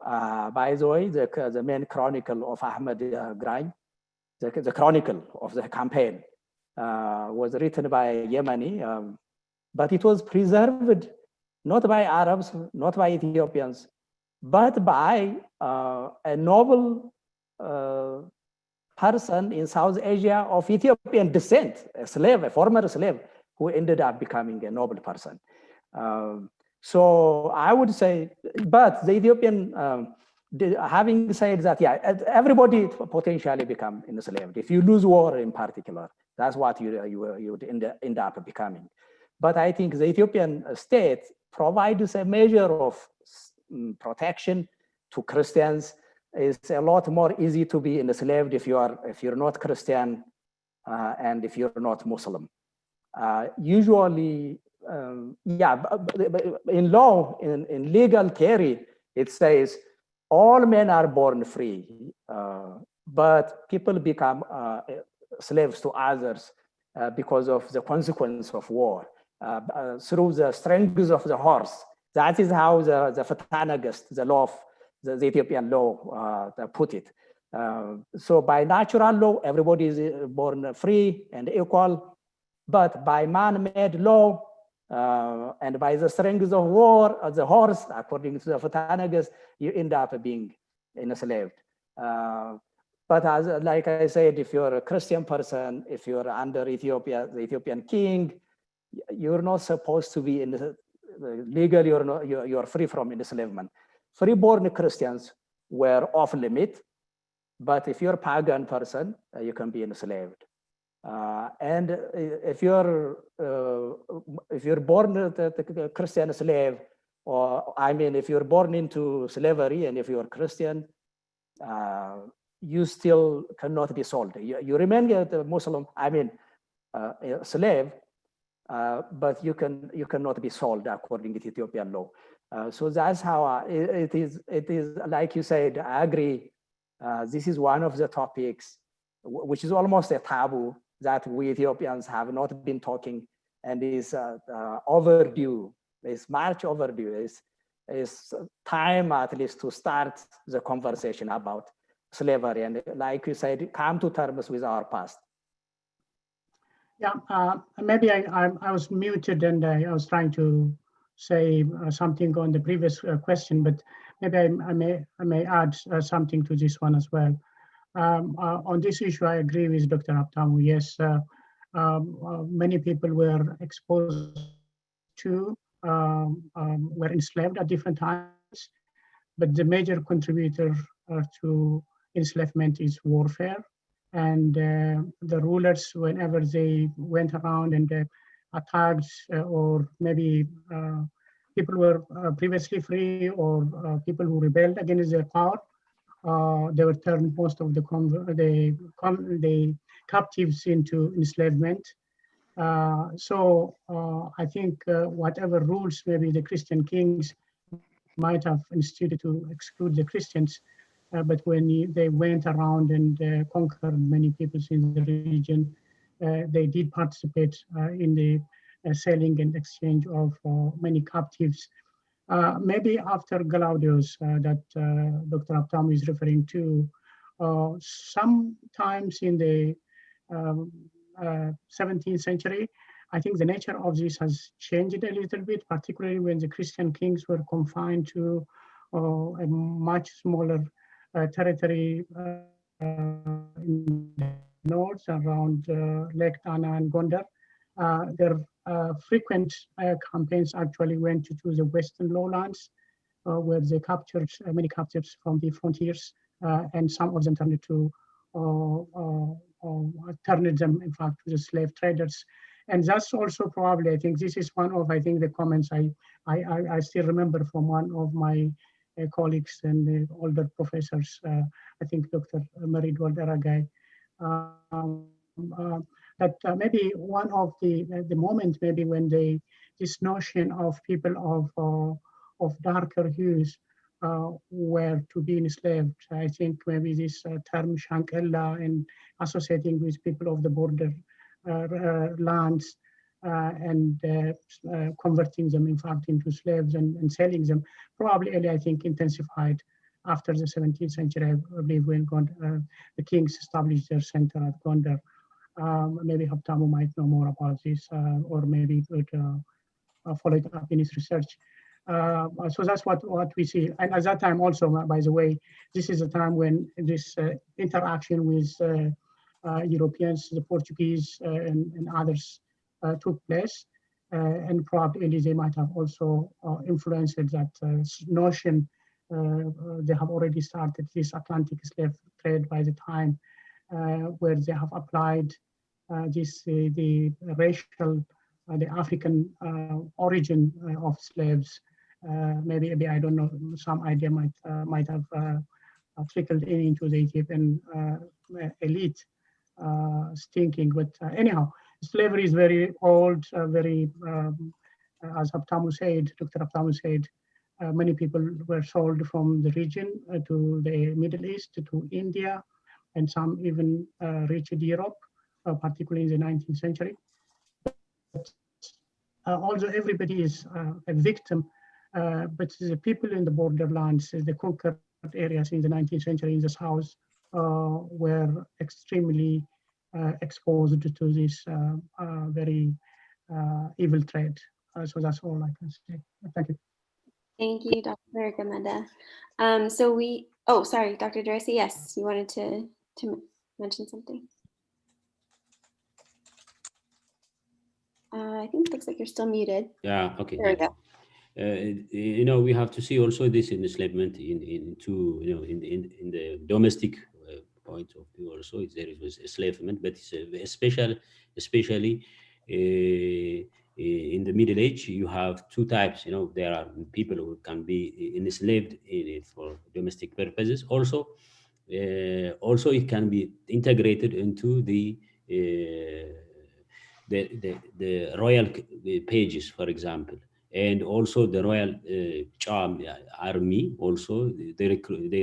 By the way, the main chronicle of Ahmed Grany, the chronicle of the campaign, was written by Yemeni, but it was preserved not by Arabs, not by Ethiopians, but by a noble person in South Asia of Ethiopian descent, a former slave, who ended up becoming a noble person. So I would say, but the Ethiopian, having said that, yeah, everybody potentially become enslaved. If you lose war in particular, that's what you would end up becoming. But I think the Ethiopian state provides a measure of protection to Christians. It's a lot more easy to be enslaved if you're not Christian and if you're not Muslim. Usually, in law, in legal theory, it says all men are born free, but people become slaves to others because of the consequence of war, through the strength of the horse. That is how the Fatanagist, the law of the Ethiopian law, put it. So by natural law, everybody is born free and equal, but by man-made law and by the strength of war, the horse, according to the Fatanagist, you end up being enslaved. But as, like I said, if you're a Christian person, if you're under Ethiopia, the Ethiopian king, you're not supposed to be legally, you're free from enslavement. Free-born Christians were off limit, but if you're a pagan person, you can be enslaved. And if you're born a Christian slave, or I mean, if you're born into slavery and if you're Christian, you still cannot be sold. You remain a Muslim, I mean, a slave, but you cannot be sold according to Ethiopian law. So that's how it is. It is like you said. I agree. This is one of the topics which is almost a taboo that we Ethiopians have not been talking, and is overdue. It's much overdue. It's time at least to start the conversation about slavery, and like you said, come to terms with our past. Yeah, maybe I was muted and I was trying to say something on the previous question, but maybe I may add something to this one as well. On this issue, I agree with Dr. Haptamu. Yes, many people were exposed to, were enslaved at different times, but the major contributor to enslavement is warfare. And the rulers, whenever they went around and attacked, or maybe people were previously free, or people who rebelled against their power, they were turned most of the captives into enslavement. So I think whatever rules maybe the Christian kings might have instituted to exclude the Christians, but when they went around and conquered many peoples in the region, they did participate in the selling and exchange of many captives. Maybe after Galaudius that Dr. Abtamu is referring to, sometimes in the 17th century, I think the nature of this has changed a little bit, particularly when the Christian kings were confined to a much smaller territory in the north around Lake Tana and Gondar. Their frequent campaigns actually went to the western lowlands, where they captured many captives from the frontiers, and some of them turned them, in fact, to the slave traders. And that's also probably, I think this is one of, I think, the comments I still remember from one of my colleagues and the older professors, I think Dr. Marie Dwalderagai, that maybe one of the moment maybe when this notion of people of darker hues were to be enslaved. I think maybe this term Shankella and associating with people of the border lands and converting them, in fact, into slaves and selling them, probably, I think, intensified after the 17th century, I believe, when the kings established their center at Gondar. Maybe Haptamu might know more about this, or maybe could follow it up in his research. So that's what we see. And at that time also, by the way, this is a time when this interaction with Europeans, the Portuguese and others took place. And probably they might have also influenced that notion. They have already started this Atlantic slave trade by the time where they have applied the racial, the African origin of slaves maybe I don't know, some idea might have trickled into the Ethiopian elite thinking. But anyhow, slavery is very old, as Habtamu said, Dr. Habtamu said, many people were sold from the region to the Middle East, to India, and some even reached Europe, particularly in the 19th century. Although everybody is a victim, but the people in the borderlands, the conquered areas in the 19th century in the South, were extremely exposed to this very evil trade. So that's all I can say. Thank you. Thank you, Dr. Gameda. Sorry, Dr. Deresa, yes, you wanted to mention something. I think it looks like you're still muted. Yeah, okay. There we go. We have to see also this enslavement into in the domestic point of view also. There is enslavement, but it's especially in the Middle Age. You have two types. There are people who can be enslaved for domestic purposes. Also it can be integrated into the royal pages, for example, and also the royal army. Also, they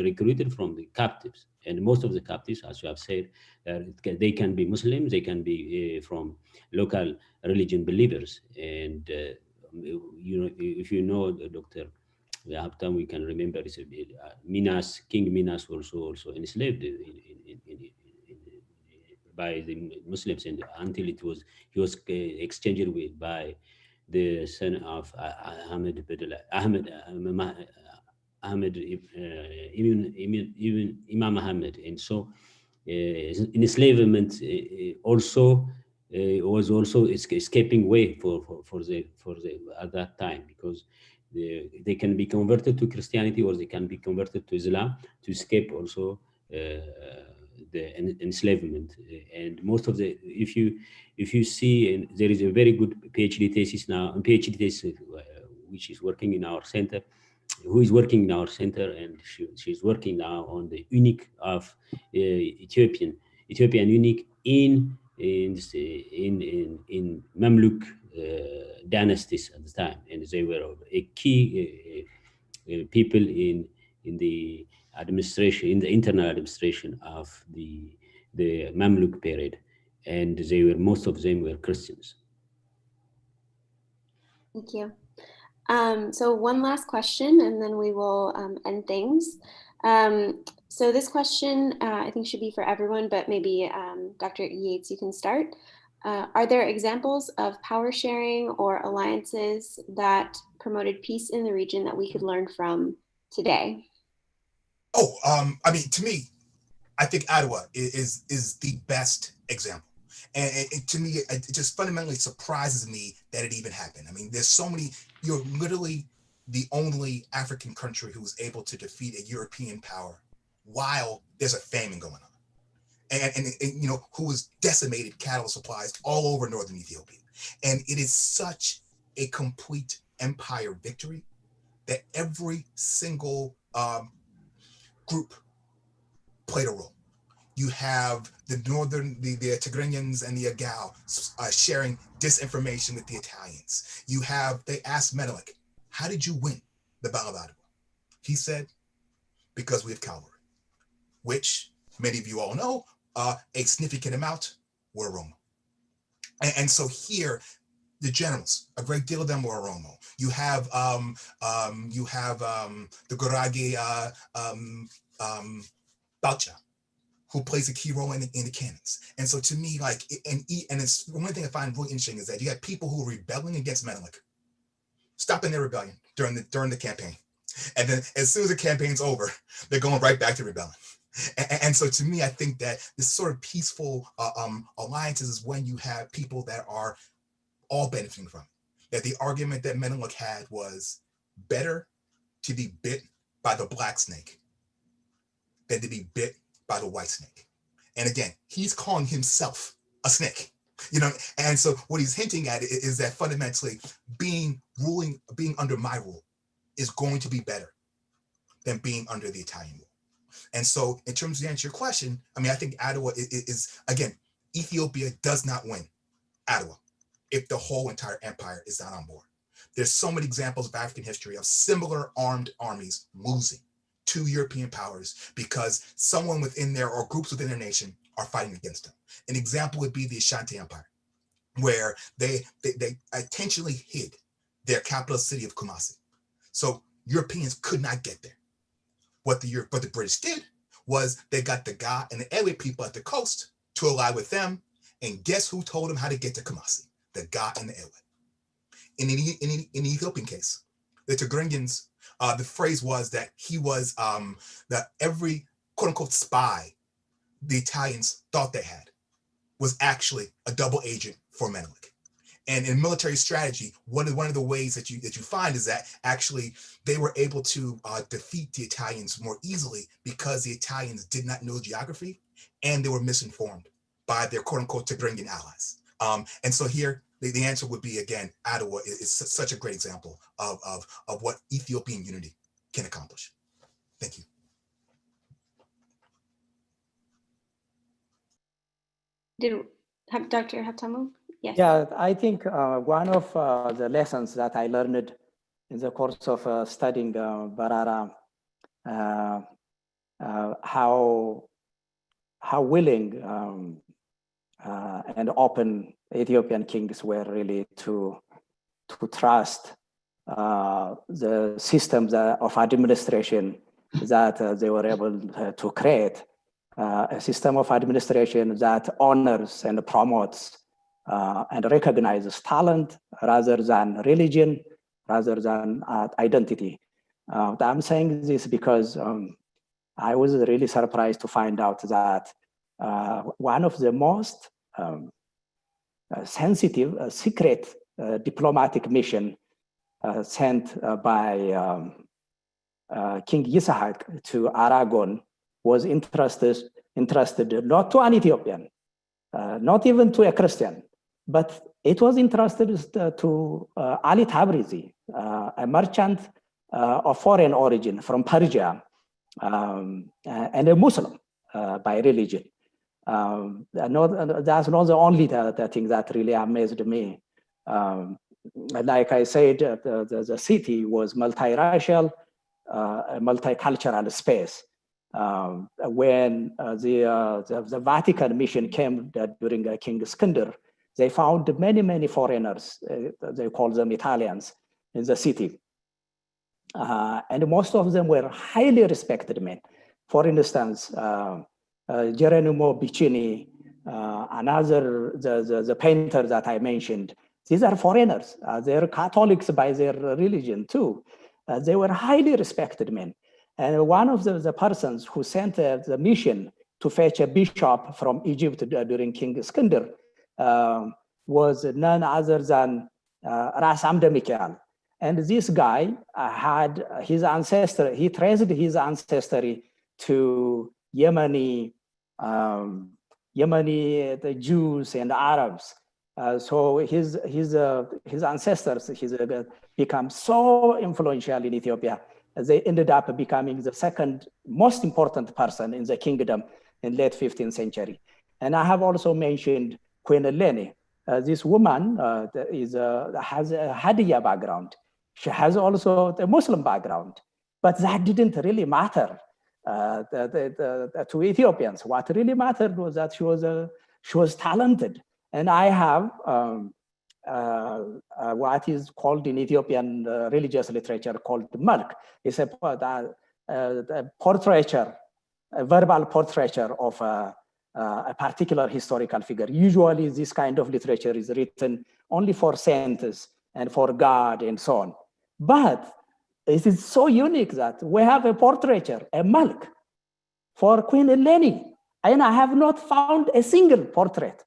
recruited from the captives, and most of the captives, as you have said, they can be Muslims, they can be from local religion believers, and if you know Dr. Haptamu, we can remember Minas, King Minas also enslaved by the Muslims, and until he was exchanged by the son of Ahmed even Imam Muhammad. And so enslavement also was also escaping way for the at that time, because they can be converted to Christianity or they can be converted to Islam to escape also the enslavement. And most of the, if you see, and there is a very good PhD thesis now, which is working in our center, and she's working now on the unique of Ethiopian unique in Mamluk dynasties at the time, and they were a key people in the administration, in the internal administration of the Mamluk period, and most of them were Christians. Thank you. So one last question, and then we will end things. So this question, I think, should be for everyone, but maybe Dr. Yates, you can start. Are there examples of power sharing or alliances that promoted peace in the region that we could learn from today? I mean, to me, I think Ottawa is the best example. And to me, it just fundamentally surprises me that it even happened. I mean, there's so many, you're literally the only African country who was able to defeat a European power while there's a famine going on. And who has decimated cattle supplies all over northern Ethiopia. And it is such a complete empire victory that every single group played a role. You have the Tegrenyans and the Agal sharing disinformation with the Italians. They asked Menelik, how did you win the Battle of Ottawa? He said, because we have cavalry, which many of you all know, a significant amount were Oromo. And so here, the generals, a great deal of them were Oromo. You have the Gurage Balcha, who plays a key role in the cannons. And so to me, and it's one thing I find really interesting is that you have people who are rebelling against Menelik, stopping their rebellion during the campaign. And then as soon as the campaign's over, they're going right back to rebelling. And so to me, I think that this sort of peaceful alliances is when you have people that are all benefiting from it. That the argument that Menelik had was better to be bit by the black snake than to be bit by the white snake. And again, he's calling himself a snake, and so what he's hinting at is that fundamentally being under my rule is going to be better than being under the Italian rule. And so in terms of answer your question, I mean, I think Addis is again, Ethiopia does not win Addis if the whole entire empire is not on board. There's so many examples of African history of similar armed armies losing to European powers because someone within there or groups within their nation are fighting against them. An example would be the Ashanti Empire, where they intentionally hid their capital city of Kumasi. So Europeans could not get there. What the British did was they got the Ga and the Ewe people at the coast to ally with them, and guess who told them how to get to Kumasi? The Ga and the Ewe. In the Ethiopian case, the Tegegnans, the phrase was that he was that every quote unquote spy the Italians thought they had was actually a double agent for Menelik. And in military strategy, one of the ways that you find is that actually they were able to defeat the Italians more easily because the Italians did not know geography and they were misinformed by their quote unquote Tegregnan allies. And so here the answer would be, again, Addis is such a great example of what Ethiopian unity can accomplish. Thank you. Dr. Haptamu? Yes. Yeah, I think one of the lessons that I learned in the course of studying Barara, how willing and open Ethiopian kings were really to trust the systems of administration that they were able to create, a system of administration that honors and promotes and recognizes talent rather than religion, rather than identity. I'm saying this because I was really surprised to find out that one of the most sensitive, secret diplomatic mission sent by King Yitzhak to Aragon was interested not to an Ethiopian, not even to a Christian, but it was entrusted to Ali Tabrizi, a merchant of foreign origin from Persia, and a Muslim by religion. That's not the only thing that really amazed me. Like I said, the city was multiracial, a multicultural space. When the Vatican mission came during King Iskandar, they found many foreigners, they call them Italians, in the city. And most of them were highly respected men. For instance, Geronimo Bicini, another, the painter that I mentioned, these are foreigners. They're Catholics by their religion too. They were highly respected men. And one of the persons who sent the mission to fetch a bishop from Egypt during King Iskandar was none other than Ras Amda Mikael. And this guy had his ancestor, he traced his ancestry to Yemeni, the Jews and Arabs. So his ancestors become so influential in Ethiopia. They ended up becoming the second most important person in the kingdom in late 15th century. And I have also mentioned Queen Eleni. This woman has a Hadiya background. She has also a Muslim background, but that didn't really matter to Ethiopians. What really mattered was that she was talented. And I have what is called in Ethiopian religious literature called Malk. It's a portraiture, a verbal portraiture of a particular historical figure. Usually this kind of literature is written only for saints and for God and so on. But it is so unique that we have a portraiture, a Malk, for Queen Eleni. And I have not found a single portrait,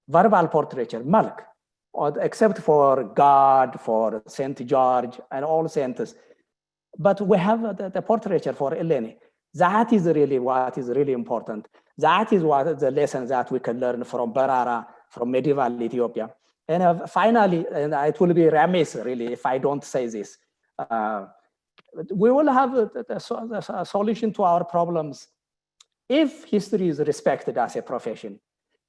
verbal portraiture, Malk, except for God, for Saint George, and all saints. But we have the portraiture for Eleni. That is really what is really important. That is what the lesson that we can learn from Barara, from medieval Ethiopia. And finally, and it will be remiss really if I don't say this, we will have a solution to our problems if history is respected as a profession,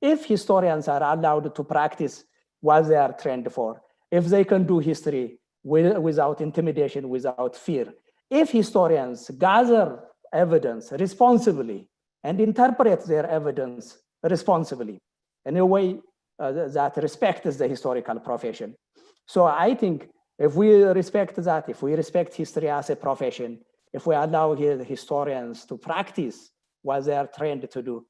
if historians are allowed to practice what they are trained for, if they can do history without intimidation, without fear, if historians gather evidence responsibly and interpret their evidence responsibly in a way that respects the historical profession. So I think if we respect that, if we respect history as a profession, if we allow the historians to practice what they are trained to do,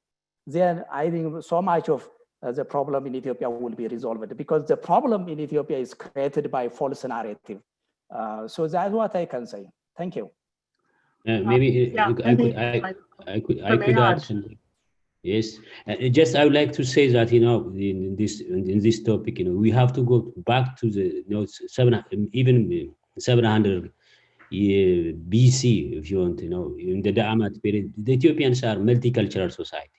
then I think so much of the problem in Ethiopia will be resolved, because the problem in Ethiopia is created by false narrative. So that's what I can say. Thank you. Maybe yeah, I could add something. Yes, just I would like to say that in this topic, we have to go back to the 700 BC, if you want, in the Da'amat period. The Ethiopians are multicultural society.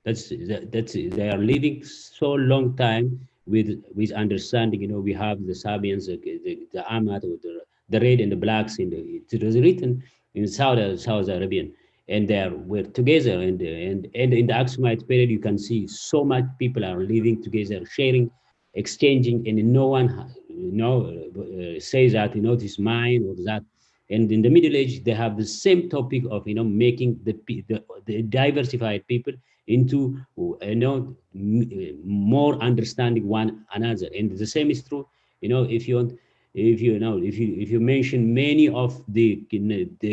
That's they are living so long time with understanding. We have the Sabians, the Amat, or the red and the blacks it was written in South Arabian, and we're together. And in the Aksumite period, you can see so much people are living together, sharing, exchanging, and no one says that it is mine or that. And in the Middle Age, they have the same topic of making the diversified people into more understanding one another. And the same is true, if you mention many of the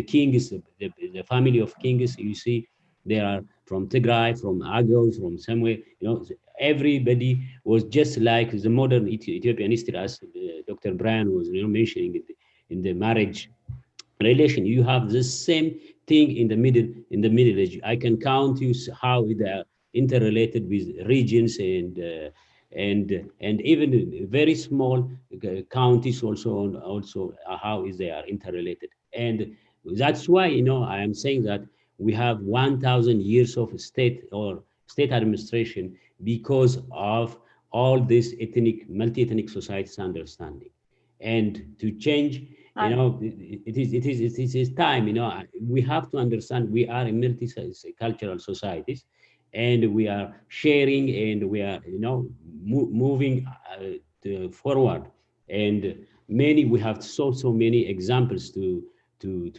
kings, the family of kings, you see they are from Tigray, from Agos, from somewhere. Everybody was just like the modern Ethiopian history, as Dr. Brian was mentioning in the marriage relation. You have the same thing in the Middle Age. I can count you how they are interrelated with regions and even very small counties also how is they are interrelated. And that's why I am saying that we have 1,000 years of state administration because of all this multi-ethnic societies understanding. And to change, it is time. We have to understand we are in multicultural societies, and we are sharing, and we are moving forward. And we have so many examples to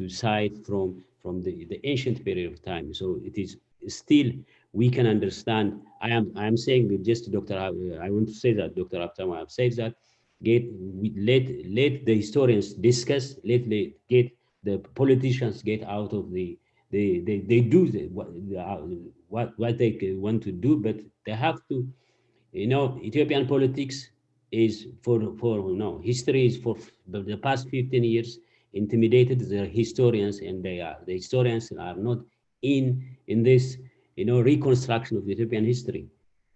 cite from the ancient period of time. So it is still we can understand. I am saying that just Dr. I want to say that Dr. Haptamu have said that let the historians discuss, let the politicians get out of they do what they want to do, but they have to. Ethiopian politics is for history is for the past 15 years intimidated the historians, and the historians are not in this reconstruction of the Ethiopian history.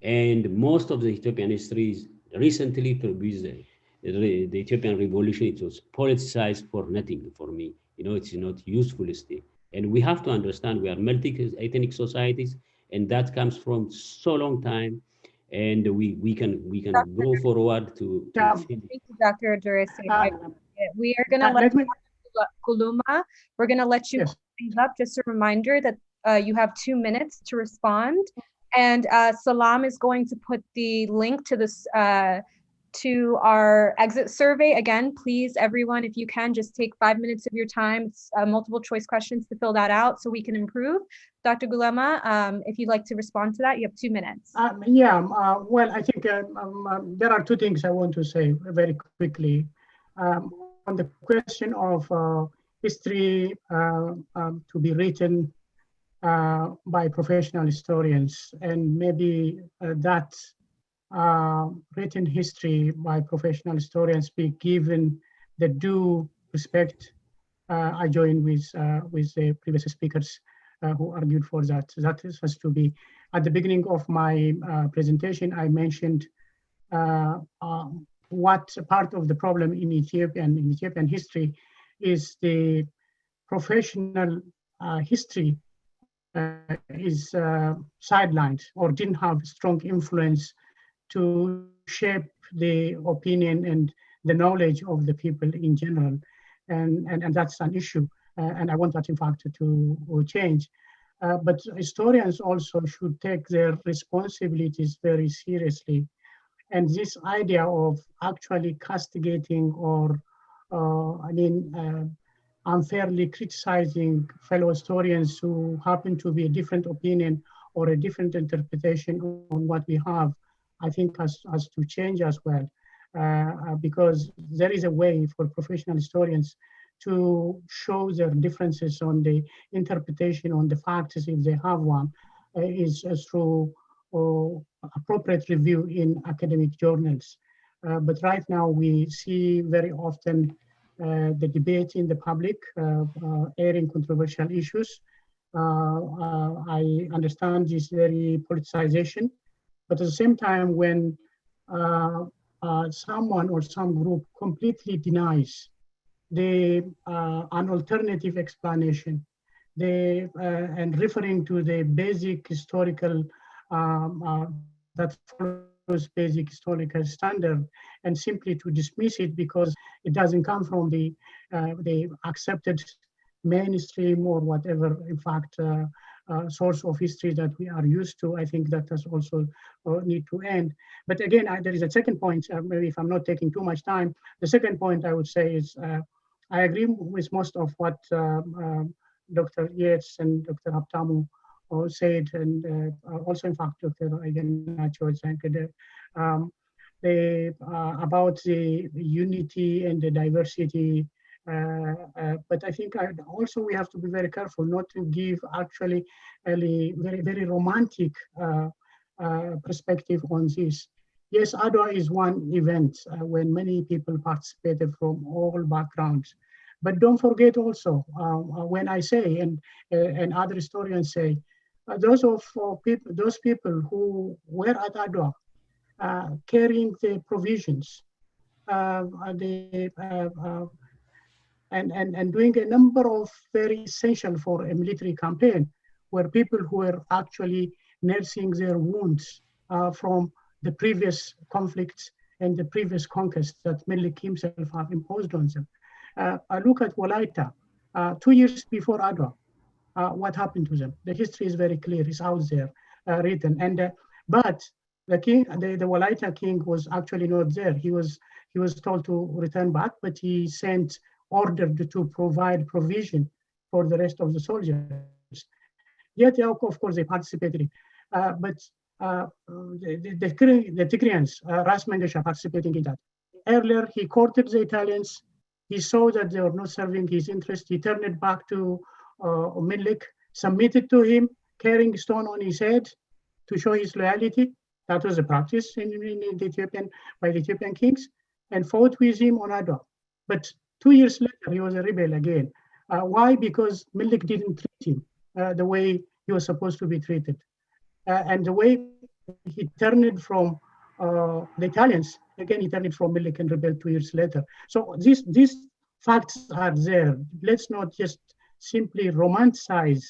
And most of the Ethiopian history is recently with the Ethiopian revolution. It was politicized for nothing for me. It's not useful still. And we have to understand we are multi-ethnic societies, and that comes from so long time. And we can go forward to Thank you, Dr. Deresa. We are going to let Gulema, we're going to let you close things up. Just a reminder that you have 2 minutes to respond. And Salam is going to put the link to this to our exit survey. Again, please, everyone, if you can, just take 5 minutes of your time. It's multiple choice questions to fill that out so we can improve. Dr. Gulema, if you'd like to respond to that, you have 2 minutes. Well, I think there are two things I want to say very quickly. On the question of history to be written by professional historians, and maybe that written history by professional historians be given the due respect. I join with the previous speakers who argued for that. That has to be. At the beginning of my presentation, I mentioned what part of the problem in Ethiopian history is the professional history is sidelined or didn't have strong influence to shape the opinion and the knowledge of the people in general. and that's an issue. And I want that, in fact, to change. But historians also should take their responsibilities very seriously. And this idea of actually castigating or, unfairly criticizing fellow historians who happen to be a different opinion or a different interpretation on what we have, I think has to change as well. Because there is a way for professional historians to show their differences on the interpretation on the facts, if they have one, is through appropriate review in academic journals. But right now we see very often the debate in the public airing controversial issues. I understand this very politicization, but at the same time, when someone or some group completely denies an alternative explanation, and referring to the basic historical that follows basic historical standard, and simply to dismiss it because it doesn't come from the accepted mainstream or whatever, in fact, source of history that we are used to. I think that has also need to end. But again, there is a second point, maybe if I'm not taking too much time, the second point I would say is, I agree with most of what Dr. Yates and Dr. Habtamu said, and also, in fact, Dr. Nacho about the unity and the diversity. But I think also we have to be very careful not to give actually a very, very romantic perspective on this. Yes, Adwa is one event when many people participated from all backgrounds. But don't forget also, when I say, and other historians say, those people who were at Adwa carrying the provisions, and doing a number of very essential for a military campaign, were people who were actually nursing their wounds from the previous conflicts and the previous conquests that Melik himself have imposed on them. I look at Walaita, 2 years before Adwa. What happened to them? The history is very clear; it's out there, written. And but the king, the Walaita king, was actually not there. He was told to return back, but he sent ordered to provide provision for the rest of the soldiers. Yet, of course, they participated. But the Tigrians, Ras Mengesha, participating in that. Earlier, he courted the Italians. He saw that they were not serving his interest. He turned it back to Melik, submitted to him, carrying stone on his head to show his loyalty. That was a practice in the by the Ethiopian kings, and fought with him on Adwa. But 2 years later, he was a rebel again. Why? Because Melik didn't treat him the way he was supposed to be treated. And the way he turned it from the Italians, again, he turned it from Melik and rebelled 2 years later. So these facts are there. Let's not just simply romanticize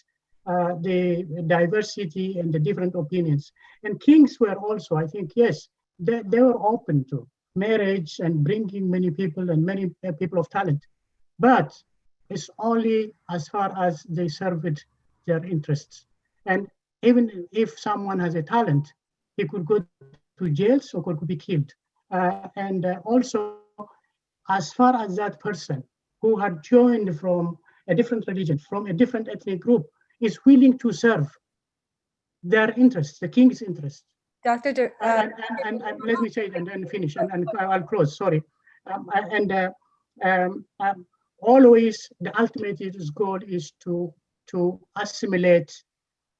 the diversity and the different opinions. And kings were also, I think, yes, they were open to marriage and bringing many people and many people of talent. But it's only as far as they served their interests. And even if someone has a talent, he could go to jail or could be killed. Also, as far as that person who had joined from a different religion, from a different ethnic group, is willing to serve their interests, the king's interests. Dr. And let me say it and then finish, and I'll close, sorry. Always the ultimate goal is to assimilate,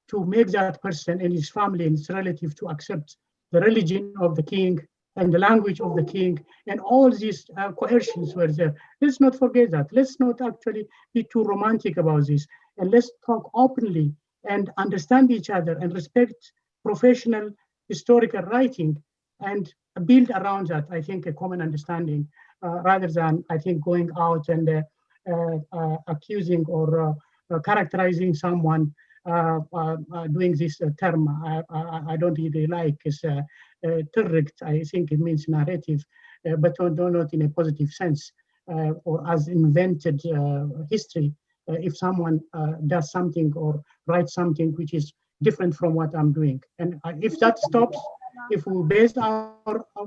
to make that person and his family and his relative to accept the religion of the king and the language of the king, and all these coercions were there. Let's not forget that. Let's not actually be too romantic about this, and let's talk openly and understand each other and respect professional historical writing and build around that, I think, a common understanding, rather than, I think, going out and accusing or characterizing someone doing this term. I don't really like. It's direct. I think it means narrative, but not in a positive sense. or as invented history if someone does something or writes something which is different from what I'm doing. And if that stops, if we base our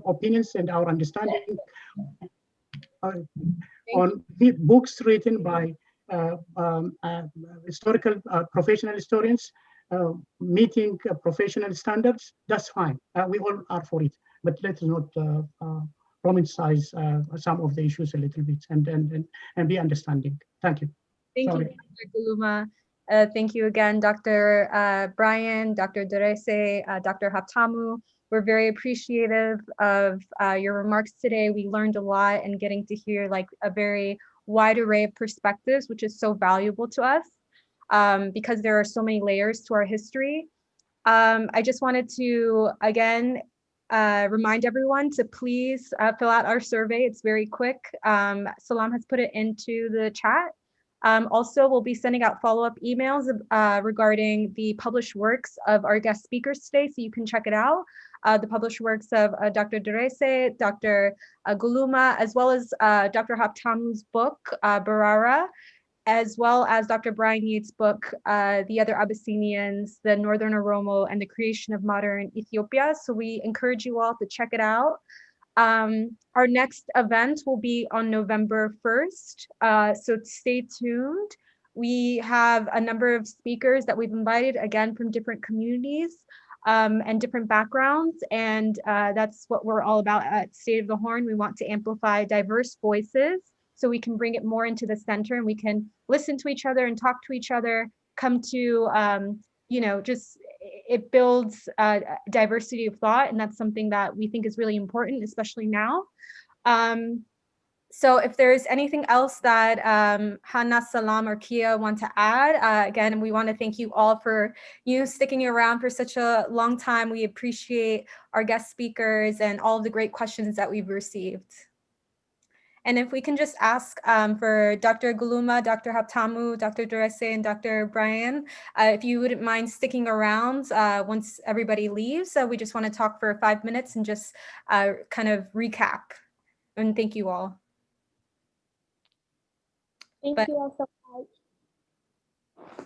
opinions and our understanding on books written by historical professional historians, meeting professional standards, that's fine. We all are for it, but let's not romanticize some of the issues a little bit and be understanding. Thank you. Thank Sorry. you, Dr. Gulema. Thank you again, Dr. Brian, Dr. Deresa, Dr. Haptamu. We're very appreciative of your remarks today. We learned a lot and getting to hear like a very wide array of perspectives, which is so valuable to us because there are so many layers to our history. I just wanted to, again, remind everyone to please fill out our survey. It's very quick. Salam has put it into the chat. Also, we'll be sending out follow-up emails regarding the published works of our guest speakers today, so you can check it out. The published works of Dr. Deresa, Dr. Gulema, as well as Dr. Habtamu's book, Barara, as well as Dr. Brian Yates' book, The Other Abyssinians, the Northern Oromo, and the Creation of Modern Ethiopia. So we encourage you all to check it out. Our next event will be on November 1st, so stay tuned. We have a number of speakers that we've invited, again, from different communities and different backgrounds, and that's what we're all about at State of the Horn. We want to amplify diverse voices so we can bring it more into the center and we can listen to each other and talk to each other, come to, you know, just it builds diversity of thought, and that's something that we think is really important, especially now. So if there's anything else that Hannah, Salam, or Kia want to add, again, we want to thank you all for sticking around for such a long time. We appreciate our guest speakers and all of the great questions that we've received. And if we can just ask for Dr. Gulema, Dr. Haptamu, Dr. Deresa, and Dr. Brian, if you wouldn't mind sticking around once everybody leaves. We just want to talk for 5 minutes and just kind of recap. And thank you all. Thank you all so much.